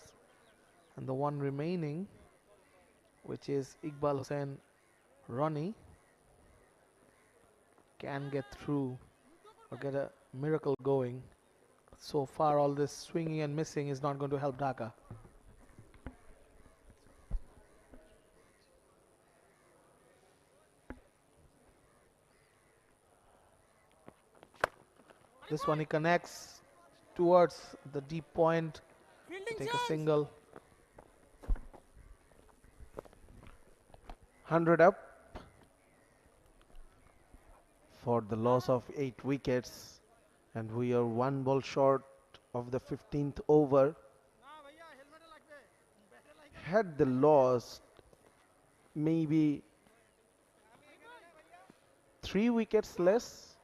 and the one remaining, which is Iqbal Ronnie, can get through or get a miracle going. So far all this swinging and missing is not going to help Dhaka. This one he connects towards the deep point to take a single. 100 up for the loss of 8 wickets, and we are 1 ball short of the 15th over. Had they lost maybe 3 wickets less,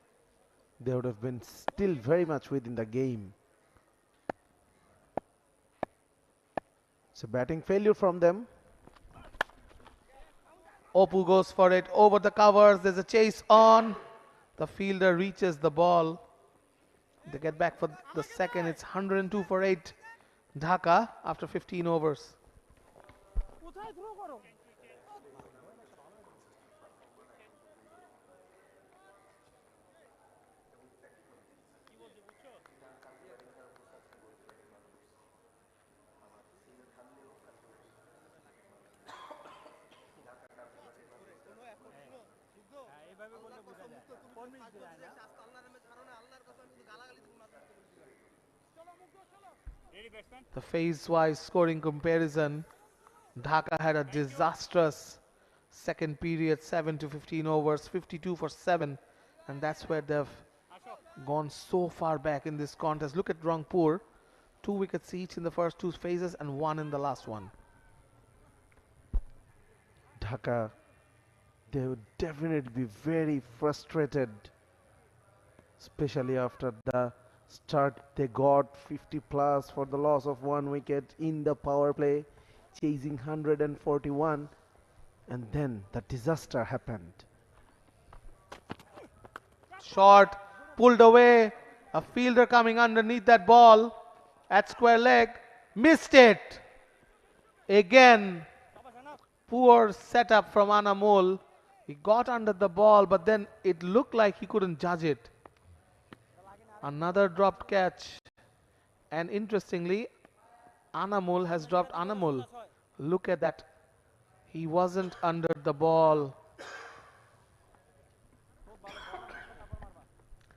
they would have been still very much within the game. It's a batting failure from them. Opoo goes for it over the covers. There's a chase on. The fielder reaches the ball. They get back for the second. It's 102 for 8 Dhaka after 15 overs. The phase-wise scoring comparison, Dhaka had a disastrous second period, 7 to 15 overs, 52 for 7, and that's where they've gone so far back in this contest. Look at Rangpur, 2 wickets each in the first 2 phases and 1 in the last one. Dhaka, they would definitely be very frustrated, especially after the start they got 50 plus for the loss of 1 wicket in the power play, chasing 141, and then the disaster happened. Short, pulled away, a fielder coming underneath that ball at square leg, missed it. Again, poor setup from Anamol. He got under the ball, but then it looked like he couldn't judge it. Another dropped catch, and interestingly, Anamol has dropped Anamol. Look at that. He wasn't under the ball.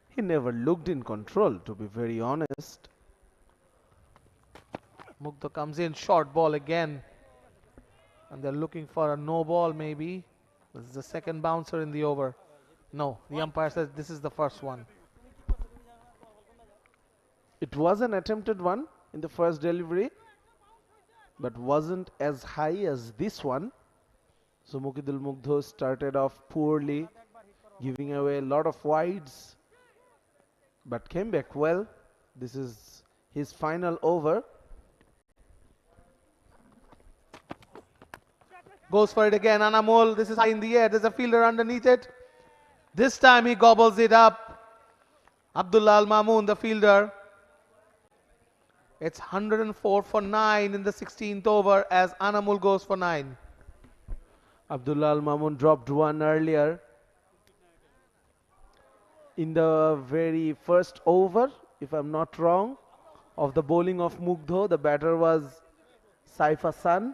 He never looked in control, to be very honest. Mugdha comes in, short ball again. And they're looking for a no ball maybe. This is the second bouncer in the over. No, the umpire says this is the first one. It was an attempted one in the first delivery, but wasn't as high as this one. So Mukidul Mugdha started off poorly, giving away a lot of wides, but came back well. This is his final over. Goes for it again, Anamol. This is high in the air. There's a fielder underneath it. This time he gobbles it up. Abdullah Al Mamoon, the fielder. It's 104 for 9 in the 16th over as Anamol goes for 9. Abdullah Al Mamoon dropped one earlier in the very first over, if I'm not wrong, of the bowling of Mugdha. The batter was Saif Hassan.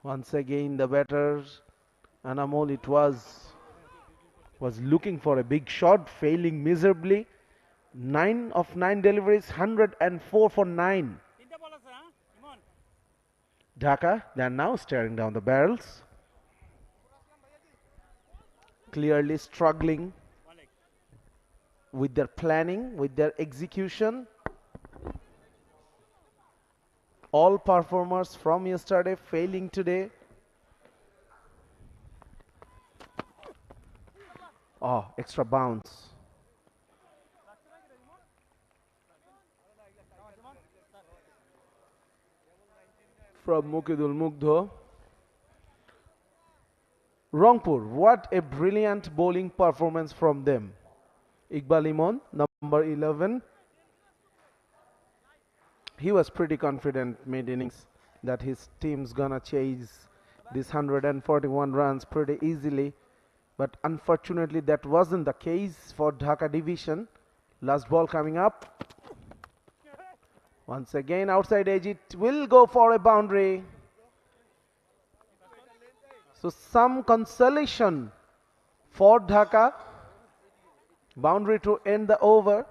Once again, the batter, Anamol, it was looking for a big shot, failing miserably. 9 of 9 deliveries, 104 for 9. Dhaka, they are now staring down the barrels. Clearly struggling with their planning, with their execution. All performers from yesterday failing today. Oh, extra bounce. From 𝗂𝗚𝗚𝗂𝗧𝗏. Rangpur, what a brilliant bowling performance from them. Iqbal Imon, number 11. He was pretty confident mid-innings that his team's gonna chase these 141 runs pretty easily. But unfortunately that wasn't the case for Dhaka division. Last ball coming up. Once again outside edge, it will go for a boundary. So some consolation for Dhaka. Boundary to end the over.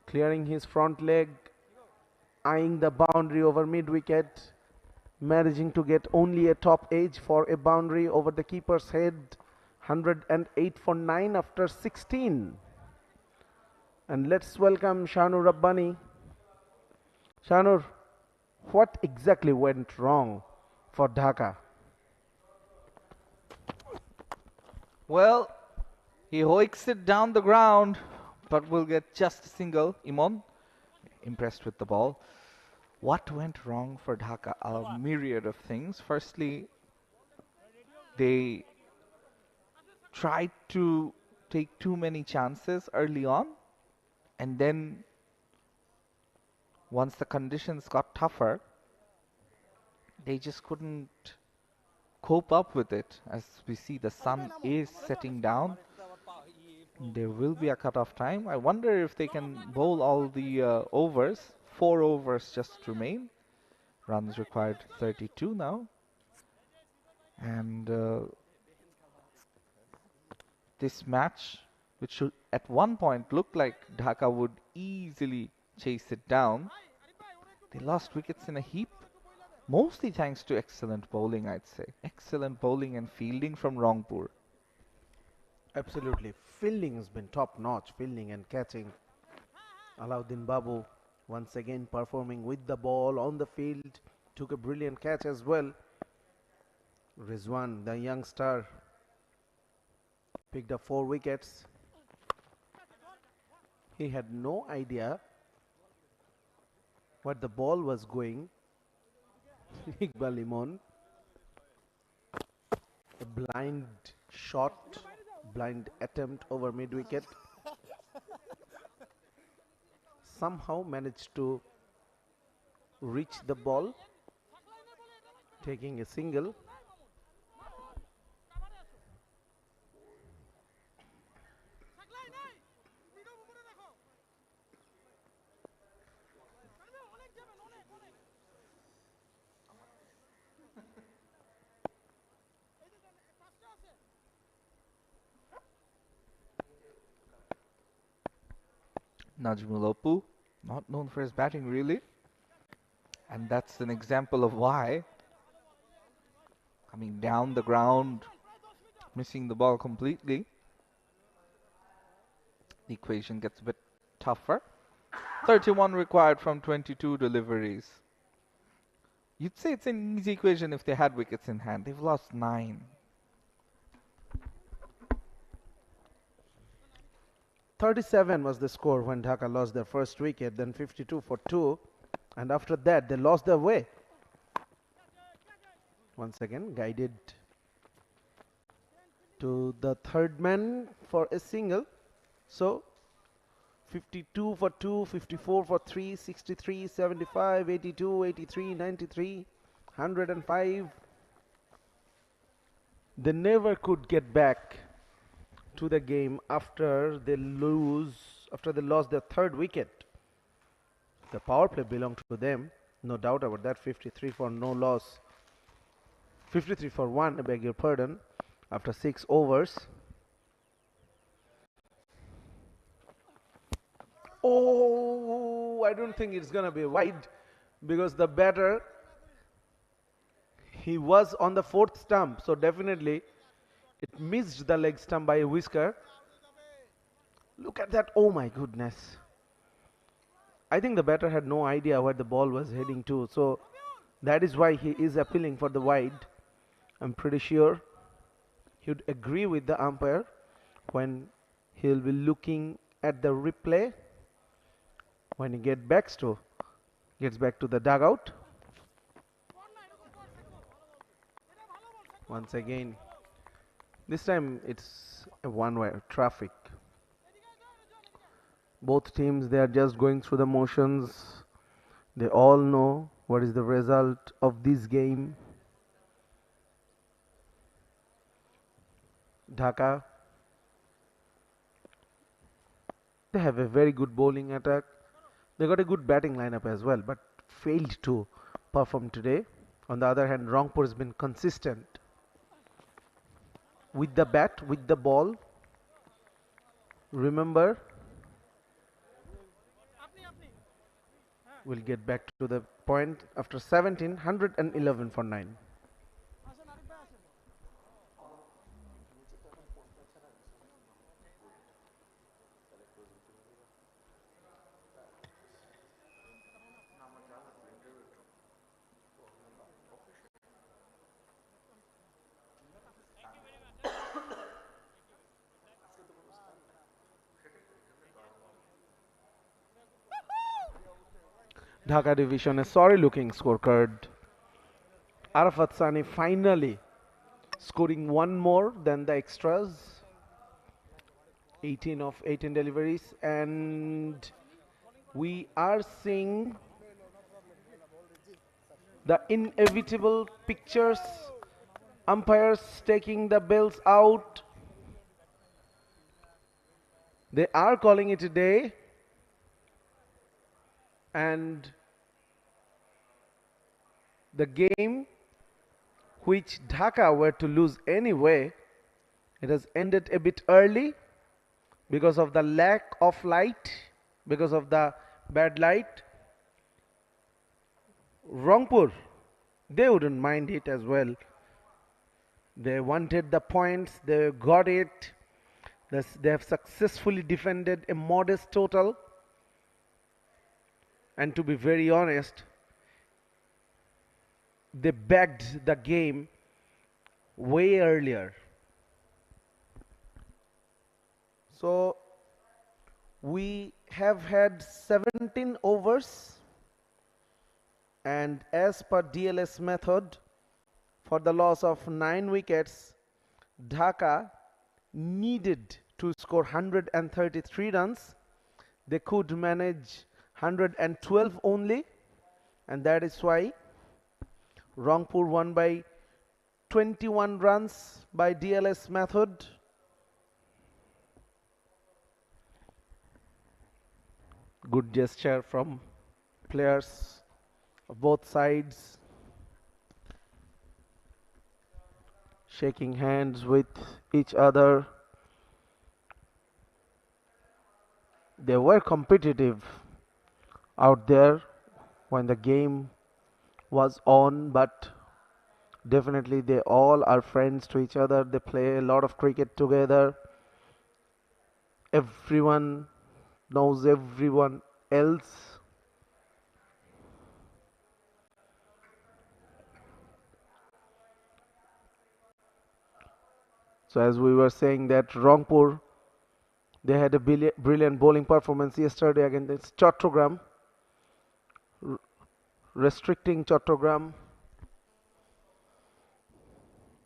Clearing his front leg, eyeing the boundary over mid-wicket, managing to get only a top edge for a boundary over the keeper's head. 108 for 9 after 16. And let's welcome Shanur Rabbani. Shanur, what exactly went wrong for Dhaka? Well, he hoiks it down the ground, but will get just a single. Imon, impressed with the ball. What went wrong for Dhaka? A myriad of things. Firstly, they tried to take too many chances early on, and then once the conditions got tougher, they just couldn't cope up with it. As we see, the sun is setting down. There will be a cut-off time. I wonder if they can bowl all the overs. 4 overs just remain. Runs required 32 now. And this match, which should at one point look like Dhaka would easily chase it down, they lost wickets in a heap. Mostly thanks to excellent bowling, I'd say. Excellent bowling and fielding from Rangpur. Absolutely. Fielding has been top-notch. Fielding and catching. Alauddin Babu once again performing with the ball on the field. Took a brilliant catch as well. Rizwan, the youngster, picked up 4 wickets. He had no idea where the ball was going. Iqbal Imon, a blind shot, blind attempt over mid-wicket. Somehow managed to reach the ball, taking a single. Najmul Oppu, not known for his batting really. And that's an example of why. Coming down the ground, missing the ball completely. The equation gets a bit tougher. 31 required from 22 deliveries. You'd say it's an easy equation if they had wickets in hand. They've lost 9. 37 was the score when Dhaka lost their first wicket, then 52 for 2, and after that they lost their way. Once again guided to the third man for a single. So 52 for 2, 54 for 3, 63, 75, 82, 83, 93, 105. They never could get back to the game after they lost their third wicket. The power play belonged to them, no doubt about that. 53 for no loss, 53 for 1, I beg your pardon, after 6 overs. Oh, I don't think it's gonna be wide, because the batter, he was on the 4th stump, so definitely it missed the leg stump by a whisker. Look at that. Oh my goodness. I think the batter had no idea where the ball was heading to. So that is why he is appealing for the wide. I'm pretty sure he'd agree with the umpire when he'll be looking at the replay when he gets back to the dugout. Once again, this time it's a one-way traffic. Both teams, they are just going through the motions. They all know what is the result of this game. Dhaka, they have a very good bowling attack. They got a good batting lineup as well, but failed to perform today. On the other hand, Rangpur has been consistent with the bat, with the ball. Remember, we'll get back to the point after 17, 111 for 9. Dhaka division, a sorry looking scorecard. Arafat Sani finally scoring one more than the extras. 18 of 18 deliveries, and we are seeing the inevitable pictures. Umpires taking the bells out. They are calling it a day, and the game which Dhaka were to lose anyway, it has ended a bit early because of the lack of light, because of the bad light. Rangpur, they wouldn't mind it as well. They wanted the points, they got it. They have successfully defended a modest total. And to be very honest, they bagged the game way earlier. So we have had 17 overs, and as per DLS method, for the loss of 9 wickets, Dhaka needed to score 133 runs. They could manage 112 only, and that is why Rangpur won by 21 runs by DLS method. Good gesture from players of both sides, shaking hands with each other. They were competitive out there when the game was on, but definitely they all are friends to each other. They play a lot of cricket together. Everyone knows everyone else. So as we were saying that Rangpur, they had a brilliant bowling performance yesterday against Chattogram, restricting Chattogram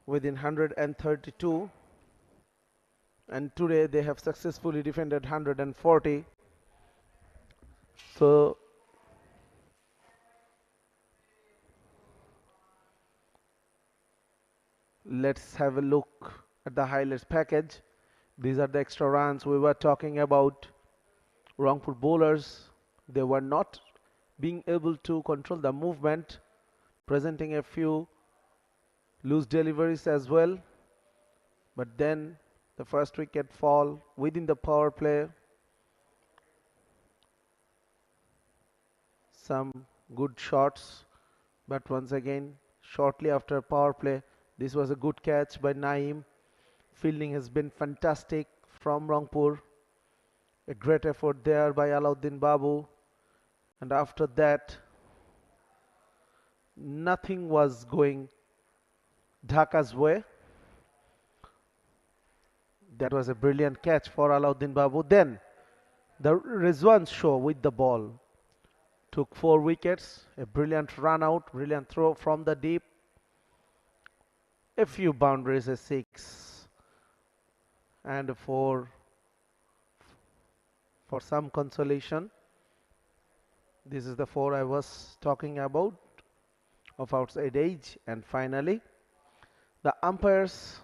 within 132, and today they have successfully defended 140. So let's have a look at the highlights package. These are the extra runs we were talking about. Rangpur bowlers, they were not being able to control the movement, presenting a few loose deliveries as well. But then the first wicket fall within the power play. Some good shots, but once again, shortly after power play, this was a good catch by Naeem. Fielding has been fantastic from Rangpur. A great effort there by Alauddin Babu. And after that, nothing was going Dhaka's way. That was a brilliant catch for Alauddin Babu. Then the Rizwan's show with the ball. Took 4 wickets. A brilliant run out. Brilliant throw from the deep. A few boundaries, a 6 and a 4 for some consolation. This is the 4 I was talking about of outside edge. And finally, the umpires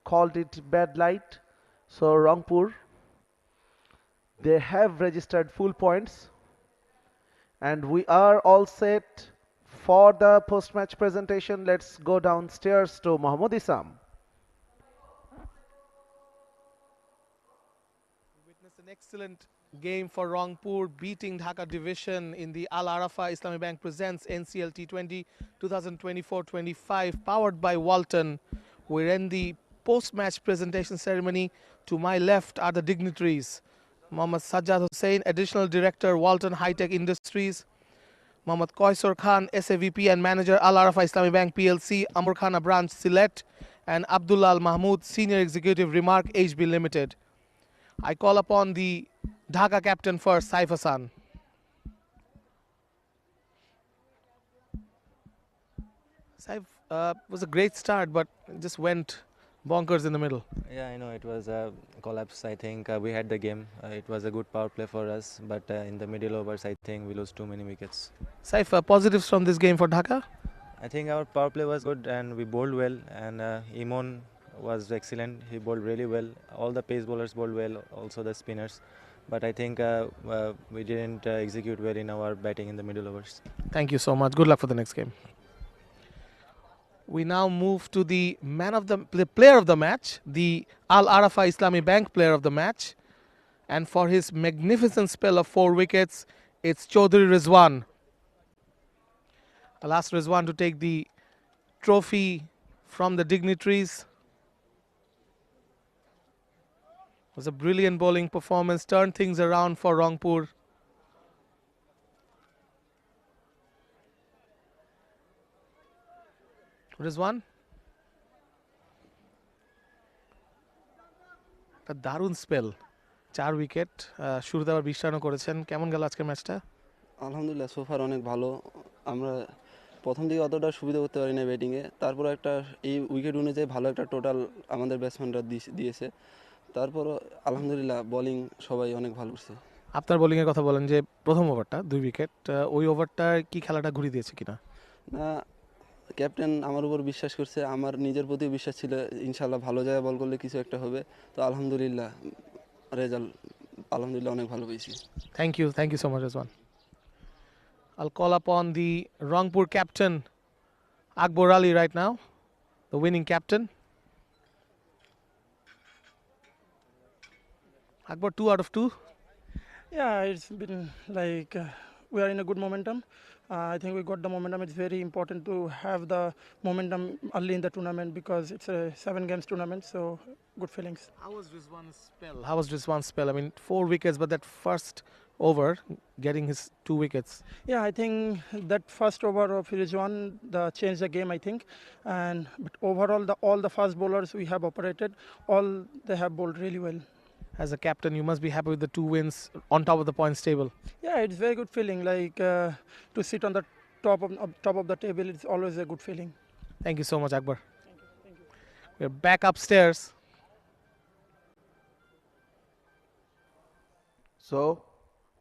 called it bad light. So Rangpur, they have registered full points. And we are all set for the post-match presentation. Let's go downstairs to Mohammad Isam. We witnessed an excellent game for Rangpur, beating Dhaka division in the Al-Arafa Islamic Bank presents NCL T20 2024-25, powered by Walton. We're in the post-match presentation ceremony. To my left are the dignitaries. Mohammad Sajjad Hussain, Additional Director, Walton High-Tech Industries. Mohammad Qaisur Khan, SAVP and Manager, Al-Arafa Islamic Bank PLC. Amr Khan, Branch, Sylhet. And Abdullah Al Mahmood, Senior Executive, Remark, HB Limited. I call upon the Dhaka captain first, Saif Hassan. Saif, was a great start, but it just went bonkers in the middle. Yeah, I know it was a collapse. I think we had the game. It was a good power play for us, but in the middle overs, I think we lost too many wickets. Saif, positives from this game for Dhaka? I think our power play was good and we bowled well, and Imon was excellent. He bowled really well. All the pace bowlers bowled well, also the spinners. But I think we didn't execute well in our batting in the middle overs. Thank you so much. Good luck for the next game. We now move to the player of the match, the Al-Arafa Islamic Bank player of the match. And for his magnificent spell of 4 wickets, it's Chaudhry Rizwan. I'll ask Rizwan to take the trophy from the dignitaries. It was a brilliant bowling performance, turned things around for Rangpur. Rizwan, একটা দারুণ spell, 4 wicket, শুরুতে আবার 20 রানও করেছেন। কেমন গেল আজকের ম্যাচটা? আলহামদুলিল্লাহ, সোফার অনেক ভালো। আমরা প্রথম দিকে অতটা সুবিধা করতে পারি না ব্যাটিংয়ে, তারপর একটা এই উইকেট অনুযায়ী ভালো একটা টোটাল আমাদের ব্যাটসম্যানরা দিয়েছে। তারপরও আলহামদুলিল্লাহ বোলিং সবাই অনেক ভালো করছে। আপনার বোলিংয়ের কথা বলেন যে প্রথম ওভারটা 2 উইকেট, ওই ওভারটা কি খেলাটা ঘুরিয়ে দিয়েছে কিনা? না, ক্যাপ্টেন আমার উপর বিশ্বাস করছে, আমার নিজের প্রতিও বিশ্বাস ছিল ইনশাল্লাহ ভালো জায়গায় বল করলে কিছু একটা হবে। তো আলহামদুলিল্লাহ রেজাল্ট আলহামদুলিল্লাহ অনেক ভালো পেয়েছি। Thank you so much, Rizwan. I'll call upon the Rangpur captain, Akbar Ali, right now, the winning captain. Akbar, 2 out of 2. Yeah, it's been like we are in a good momentum. I think we got the momentum. It's very important to have the momentum early in the tournament because it's a 7 games tournament, so good feelings. How was Rizwan's spell? I mean, 4 wickets, but that first over, getting his 2 wickets. Yeah, I think that first over of Rizwan changed the game, I think. But overall, all the fast bowlers we have operated, all they have bowled really well. As a captain, you must be happy with the 2 wins on top of the points table. Yeah, it's very good feeling. Like to sit on the top of the table, it's always a good feeling. Thank you so much, Akbar. Thank you. We're back upstairs. So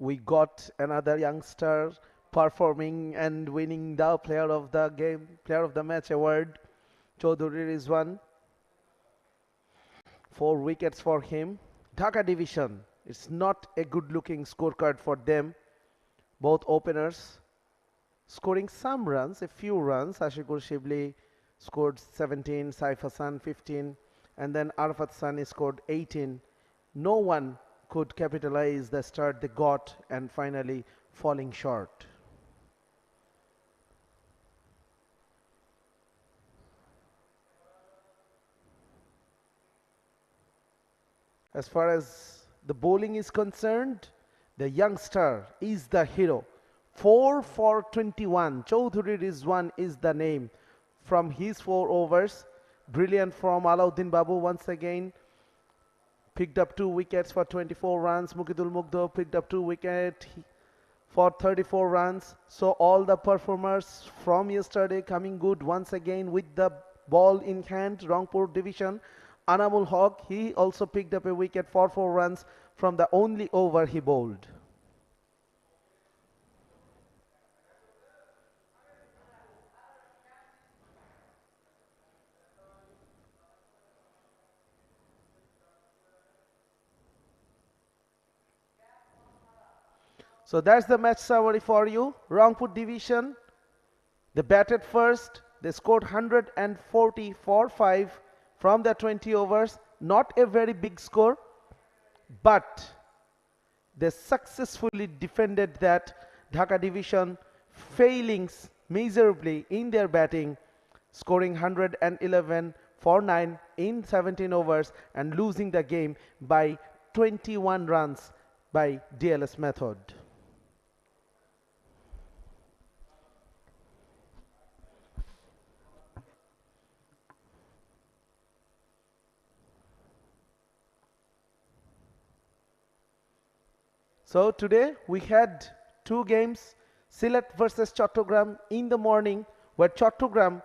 we got another youngster performing and winning the player of the game, player of the match award. Chaudhry Rizwan. 4 wickets for him. Dhaka division, it's not a good looking scorecard for them. Both openers scoring some runs, a few runs. 𝗂𝗫𝗄𝗃 scored 17, Saif Hassan 15, and then Arafat Sani scored 18. No one could capitalize the start they got and finally falling short. As far as the bowling is concerned, the youngster is the hero. 4 for 21. Chaudhry Rizwan is the name from his 4 overs. Brilliant from Alauddin Babu once again. Picked up 2 wickets for 24 runs. 𝗬𝗠𝗎𝗓 picked up 2 wickets for 34 runs. So all the performers from yesterday coming good once again with the ball in hand. Rangpur division. Anamul Haq, he also picked up a wicket for 4 runs from the only over he bowled. So that's the match summary for you. Rangpur division, they batted first. They scored 140 for 5 from their 20 overs. Not a very big score, but they successfully defended that Dhaka division, failing miserably in their batting, scoring 111 for 9 in 17 overs and losing the game by 21 runs by DLS method. So today we had 2 games, Sylhet versus Chattogram in the morning, where Chattogram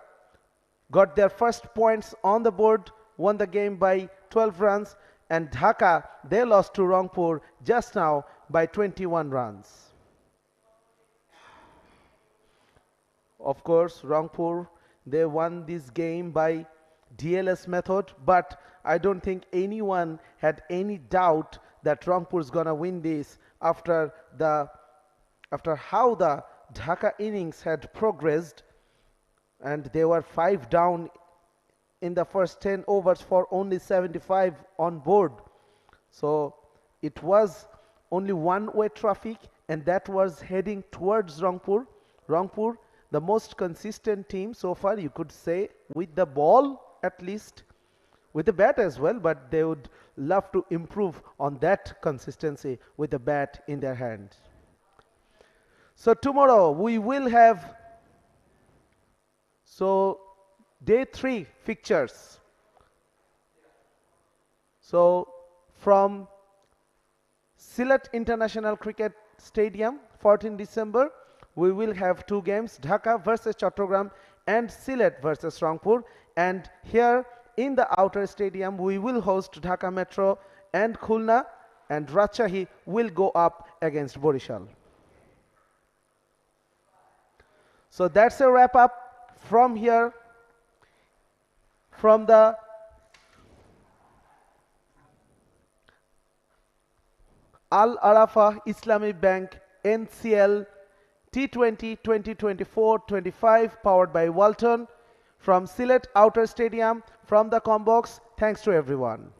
got their first points on the board, won the game by 12 runs, and Dhaka, they lost to Rangpur just now by 21 runs. Of course, Rangpur, they won this game by DLS method, but I don't think anyone had any doubt that Rangpur is gonna win this after how the Dhaka innings had progressed, and they were 5 down in the first 10 overs for only 75 on board. So it was only one-way traffic, and that was heading towards Rangpur. Rangpur, the most consistent team so far, you could say, with the ball at least, with the bat as well, but they would love to improve on that consistency with the bat in their hand. So tomorrow we will have day 3 fixtures. So from Sylhet International Cricket Stadium, 14 December, we will have 2 games, Dhaka versus Chattogram and Sylhet versus Rangpur. And here in the outer stadium, we will host Dhaka Metro and Khulna, and Rajshahi will go up against Borishal. So that's a wrap up from here, from the Al Arafa Islamic Bank NCL T20 2024-25 powered by Walton from Sylhet Outer Stadium, from the Combox. Thanks to everyone.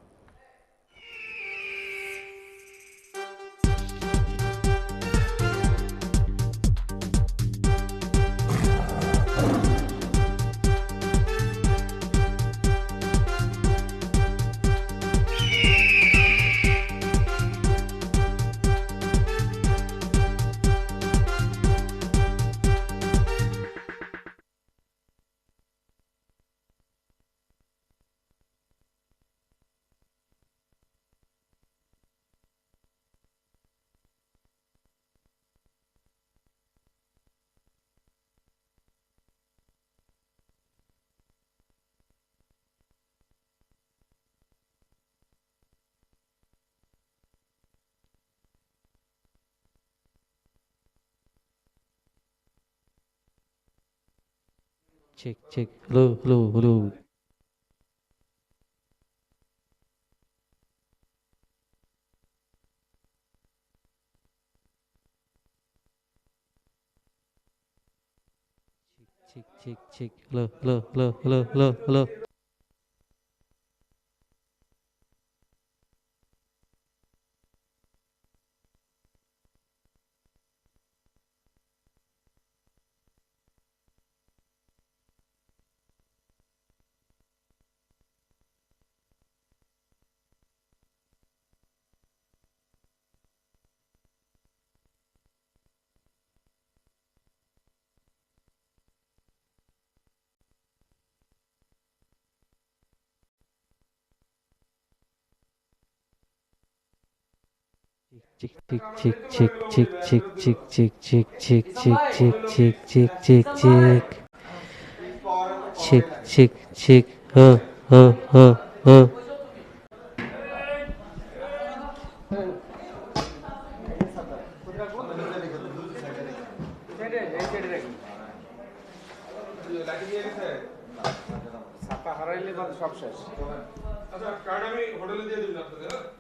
Check. Hello. Check. Hello. chick chick chick chick chick chick chick chick chick chick chick chick chick chick chick chick chick chick h. ছাতা হারাইলে সব শেষ। আচ্ছা card আমি হোটেলে দিয়ে দিন আপনাদের।